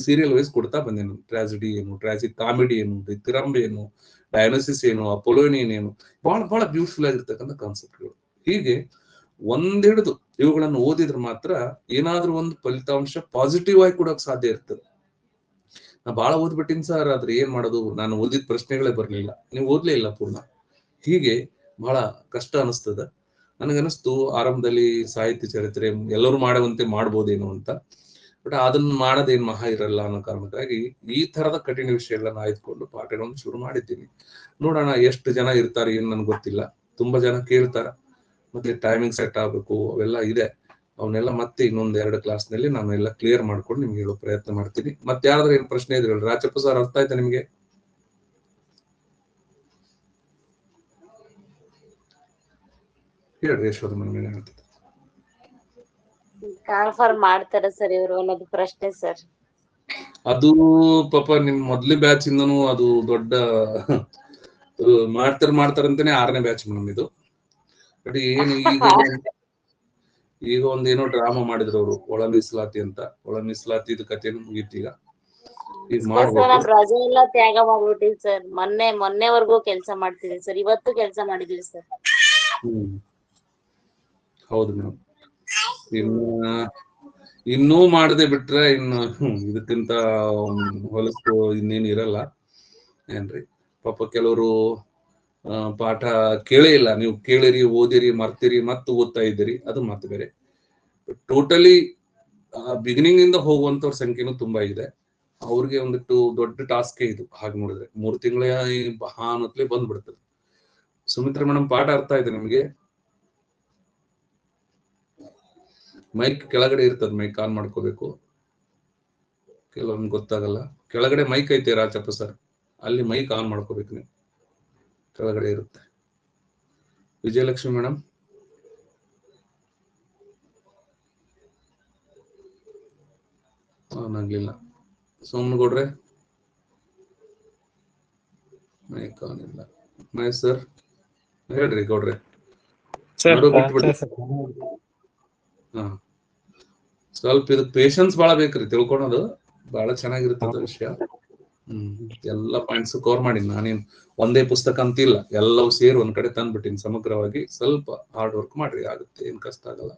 ಸೀರಿಯಲ್ ವೈಸ್ ಕೊಡ್ತಾ ಬಂದೆ ನಾನು. ಟ್ರಾಜಿಡಿ ಏನು, ಟ್ರಾಜಿಕ್ ಕಾಮಿಡಿ ಏನು, ದಿತಿರಂಬ ಏನು, ಡಯಾನೋಸಿಸ್ ಏನು, ಅಪೋಲೋನಿಯನ್ ಏನು, ಬಹಳ ಬಹಳ ಬ್ಯೂಟಿಫುಲ್ ಆಗಿರ್ತಕ್ಕಂಥ ಕಾನ್ಸೆಪ್ಟ್ಗಳು. ಹೀಗೆ ಒಂದೆರಡು ಇವುಗಳನ್ನು ಓದಿದ್ರೆ ಮಾತ್ರ ಏನಾದ್ರೂ ಒಂದು ಫಲಿತಾಂಶ ಪಾಸಿಟಿವ್ ಆಗಿ ಕೊಡೋಕೆ ಸಾಧ್ಯ ಇರ್ತದೆ. ನಾ ಬಹಳ ಓದ್ಬಿಟ್ಟಿನಿ ಸರ್, ಆದ್ರೆ ಏನ್ ಮಾಡೋದು, ನಾನು ಓದಿದ ಪ್ರಶ್ನೆಗಳೇ ಬರ್ಲಿಲ್ಲ, ನೀವು ಓದ್ಲೇ ಇಲ್ಲ ಪೂರ್ಣ. ಹೀಗೆ ಬಹಳ ಕಷ್ಟ ಅನಿಸ್ತದ. ನನಗನಿಸ್ತು ಆರಂಭದಲ್ಲಿ ಸಾಹಿತ್ಯ ಚರಿತ್ರೆ ಎಲ್ಲರೂ ಮಾಡುವಂತೆ ಮಾಡ್ಬೋದೇನು ಅಂತ. ಬಟ್ ಅದನ್ನ ಮಾಡೋದೇನ್ ಮಹಾ ಇರಲ್ಲ ಅನ್ನೋ ಕಾರಣಕ್ಕಾಗಿ ಈ ತರದ ಕಠಿಣ ವಿಷಯಗಳನ್ನ ಆಯ್ದುಕೊಂಡು ಪಾಠಗಳನ್ನು ಶುರು ಮಾಡಿದ್ದೀನಿ. ನೋಡೋಣ ಎಷ್ಟು ಜನ ಇರ್ತಾರೆ ಏನು ನನ್ಗೆ ಗೊತ್ತಿಲ್ಲ. ತುಂಬಾ ಜನ ಕೇಳ್ತಾರ, ಮತ್ತೆ ಟೈಮಿಂಗ್ ಸೆಟ್ ಆಗ್ಬೇಕು, ಅವೆಲ್ಲ ಇದೆ. ಅವನ್ನೆಲ್ಲ ಮತ್ತೆ ಇನ್ನೊಂದ್ 2 ಕ್ಲಾಸ್ ನಲ್ಲಿ ನಾನು ಎಲ್ಲ ಕ್ಲಿಯರ್ ಮಾಡ್ಕೊಂಡು ನಿಮ್ಗೆ ಹೇಳೋ ಪ್ರಯತ್ನ ಮಾಡ್ತೀನಿ. ಮತ್ತೆ ಯಾರಾದ್ರೂ ಏನ್ ಪ್ರಶ್ನೆ ಇದ್ರೆ ರಾಜಪ್ಪ ಸರ್, ಅರ್ಥ ಆಯ್ತಾ ನಿಮ್ಗೆ? ಹೇಳ್ರಿ ಯಶೋಧ ಮೇಡಮ್, ಏನ್ ಹೇಳ್ತಿದ್ದೆ? ಕನ್ಫರ್ಮ್ ಮಾಡ್ತಾರೆ ಸರ್ ಇವರು ಅನ್ನೋದು ಪ್ರಶ್ನೆ ಸರ್. ಅದು ಪಾಪ ನಿಮ್ ಮೊದ್ಲೇ ಬ್ಯಾಚ್ ಇಂದನೂ ಅದು ದೊಡ್ಡ ಮಾಡ್ತಾರಂತಾನೆ 6ನೇ ಬ್ಯಾಚ್ ಮೇಡಮ್ ಇದು. ಬಟ್ ಏನು ಈಗ ಒಂದೇನೋ ಡ್ರಾಮಾ ಮಾಡಿದ್ರು ಅವರು, ಒಳ ಮೀಸಲಾತಿ ಅಂತ. ಒಳ ಮೀಸಲಾತಿ ಕಥೆನೂ ಮುಗೀತೀಗ. ಈಗ ಮಾಡ್ಬೋದು. ರಜೆ ಎಲ್ಲ ತ್ಯಾಗ ಮಾಡ್ಬಿಟ್ಟಿವಿ ಸರ್. ಮೊನ್ನೆವರೆಗೂ ಕೆಲಸ ಮಾಡ್ತಿದ್ವಿ ಸರ್, ಇವತ್ತು ಕೆಲಸ ಮಾಡಿದೀವಿ ಸರ್. ಹೌದು ಮೇಡಮ್. ಇನ್ನೂ ಮಾಡದೆ ಬಿಟ್ರೆ ಇನ್ನು ಇದಕ್ಕಿಂತ ಹೊಲಸು ಇನ್ನೇನು ಇರಲ್ಲ ಏನ್ರಿ. ಪಾಪ ಕೆಲವರು ಪಾಠ ಕೇಳೇ ಇಲ್ಲ. ನೀವು ಕೇಳಿರಿ, ಓದಿರಿ, ಮರ್ತಿರಿ, ಮತ್ತೆ ಓದ್ತಾ ಇದ್ದೀರಿ, ಅದು ಮತ್ತೆ ಬೇರೆ. ಟೋಟಲಿ ಬಿಗಿನಿಂಗ್ ಇಂದ ಹೋಗುವಂತವ್ರ ಸಂಖ್ಯೆನೂ ತುಂಬಾ ಇದೆ. ಅವ್ರಿಗೆ ಒಂದಿಟ್ಟು ದೊಡ್ಡ ಟಾಸ್ಕೇ ಇದು. ಹಾಗೆ ನೋಡಿದ್ರೆ 3 ತಿಂಗಳ ಅನ್ನತ್ಲೆ ಬಂದ್ಬಿಡ್ತದೆ. ಸುಮಿತ್ರಾ ಮೇಡಮ್, ಪಾಠ ಅರ್ಥ ಇದೆ ನಿಮ್ಗೆ? ಮೈಕ್ ಕೆಳಗಡೆ ಇರ್ತದ, ಮೈಕ್ ಆನ್ ಮಾಡ್ಕೋಬೇಕು. ಕೆಲವೊಂದು ಗೊತ್ತಾಗಲ್ಲ. ಕೆಳಗಡೆ ಮೈಕ್ ಐತೆ ರಾಜಪ್ಪ ಸರ್, ಅಲ್ಲಿ ಮೈಕ್ ಆನ್ ಮಾಡ್ಕೋಬೇಕು ನೀವು, ಕೆಳಗಡೆ ಇರುತ್ತೆ. ವಿಜಯಲಕ್ಷ್ಮಿ ಮೇಡಮ್, ಆಗ್ಲಿಲ್ಲ. ಸೋಮನಗೌಡ್ರೆ ಮೈಕ್ ಆನ್ ಇಲ್ಲ. ಮಹೇಶ್ ಸರ್ ಹೇಳ್ರಿ ಗೌಡ್ರೆ. ನಡು ಬಿಟ್ಬಿಡಿ. ಹಾ, ಸ್ವಲ್ಪ ಇದು ಪೇಶನ್ಸ್ ಬಹಳ ಬೇಕ್ರಿ, ತಿಳ್ಕೊಳೋದು ಬಹಳ ಚೆನ್ನಾಗಿರ್ತದ ವಿಷಯ. ಎಲ್ಲ ಪಾಯಿಂಟ್ಸ್ ಕವರ್ ಮಾಡಿ, ನಾನೇನ್ ಒಂದೇ ಪುಸ್ತಕ ಅಂತಿಲ್ಲ, ಎಲ್ಲವೂ ಸೇರಿ ಒಂದ್ ಕಡೆ ತಂದ್ಬಿಟ್ಟಿನಿ ಸಮಗ್ರವಾಗಿ. ಸ್ವಲ್ಪ ಹಾರ್ಡ್ ವರ್ಕ್ ಮಾಡ್ರಿ, ಆಗುತ್ತೆ, ಏನ್ ಕಷ್ಟ ಆಗಲ್ಲ.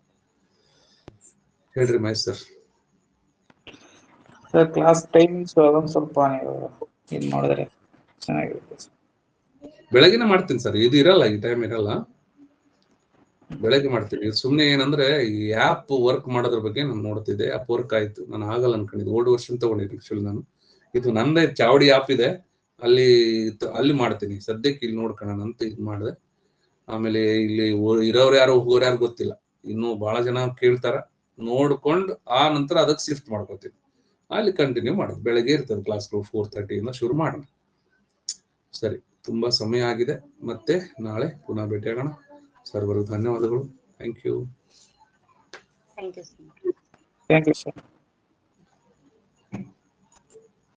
ಹೇಳ್ರಿ Mahesh sir. Sir class timings ಅದೊಂದು ಸ್ವಲ್ಪ ನೀವು ಇದು ಮಾಡಿದ್ರೆ ಚೆನ್ನಾಗಿರುತ್ತೆ ಸರ್. ಬೆಳಗಿನ ಮಾಡ್ತೀನಿ ಸರ್, ಇದು ಇರಲ್ಲ, ಈ ಟೈಮ್ ಇರಲ್ಲ, ಬೆಳಗ್ಗೆ ಮಾಡ್ತೀನಿ. ಸುಮ್ನೆ ಏನಂದ್ರೆ ಈ ಆಪ್ ವರ್ಕ್ ಮಾಡೋದ್ರ ಬಗ್ಗೆ ನಾನು ನೋಡ್ತಿದ್ದೆ. ಆಪ್ ವರ್ಕ್ ಆಯ್ತು, ನಾನು ಆಗಲ್ಲ ಅನ್ಕೊಂಡಿದ್ದೆ. ಓಲ್ಡ್ ವರ್ಷನ್ ತಗೊಂಡಿದ್ದೆ ಆಕ್ಚುಲಿ ನಾನು. ಇದು ನಂದೇ ಚಾವಡಿ ಆಪ್ ಇದೆ, ಅಲ್ಲಿ ಮಾಡ್ತೀನಿ ಸದ್ಯಕ್ಕೆ. ಇಲ್ಲಿ ನೋಡ್ಕೊಳ್ಳೋಣ ಅಂತ ಇದು ಮಾಡಿದೆ. ಆಮೇಲೆ ಇಲ್ಲಿ ಇರೋರು ಯಾರು ಹೋಗೋರು ಯಾರು ಗೊತ್ತಿಲ್ಲ, ಇನ್ನು ಬಹಳ ಜನ ಕೇಳ್ತಾರ, ನೋಡ್ಕೊಂಡು ಆ ನಂತರ ಅದಕ್ಕೆ ಶಿಫ್ಟ್ ಮಾಡ್ಕೋತೀನಿ. ಅಲ್ಲಿ ಕಂಟಿನ್ಯೂ ಮಾಡೋದು. ಬೆಳಗ್ಗೆ ಇರ್ತದೆ ಕ್ಲಾಸ್ಗಳು, 4:30 ಶುರು ಮಾಡೋಣ. ಸರಿ, ತುಂಬಾ ಸಮಯ ಆಗಿದೆ, ಮತ್ತೆ ನಾಳೆ ಪುನಃ ಭೇಟಿಯಾಗೋಣ. ಸರ್ವರಿಗೂ ಧನ್ಯವಾದಗಳು. Thank you. Thank you sir. Thank you sir.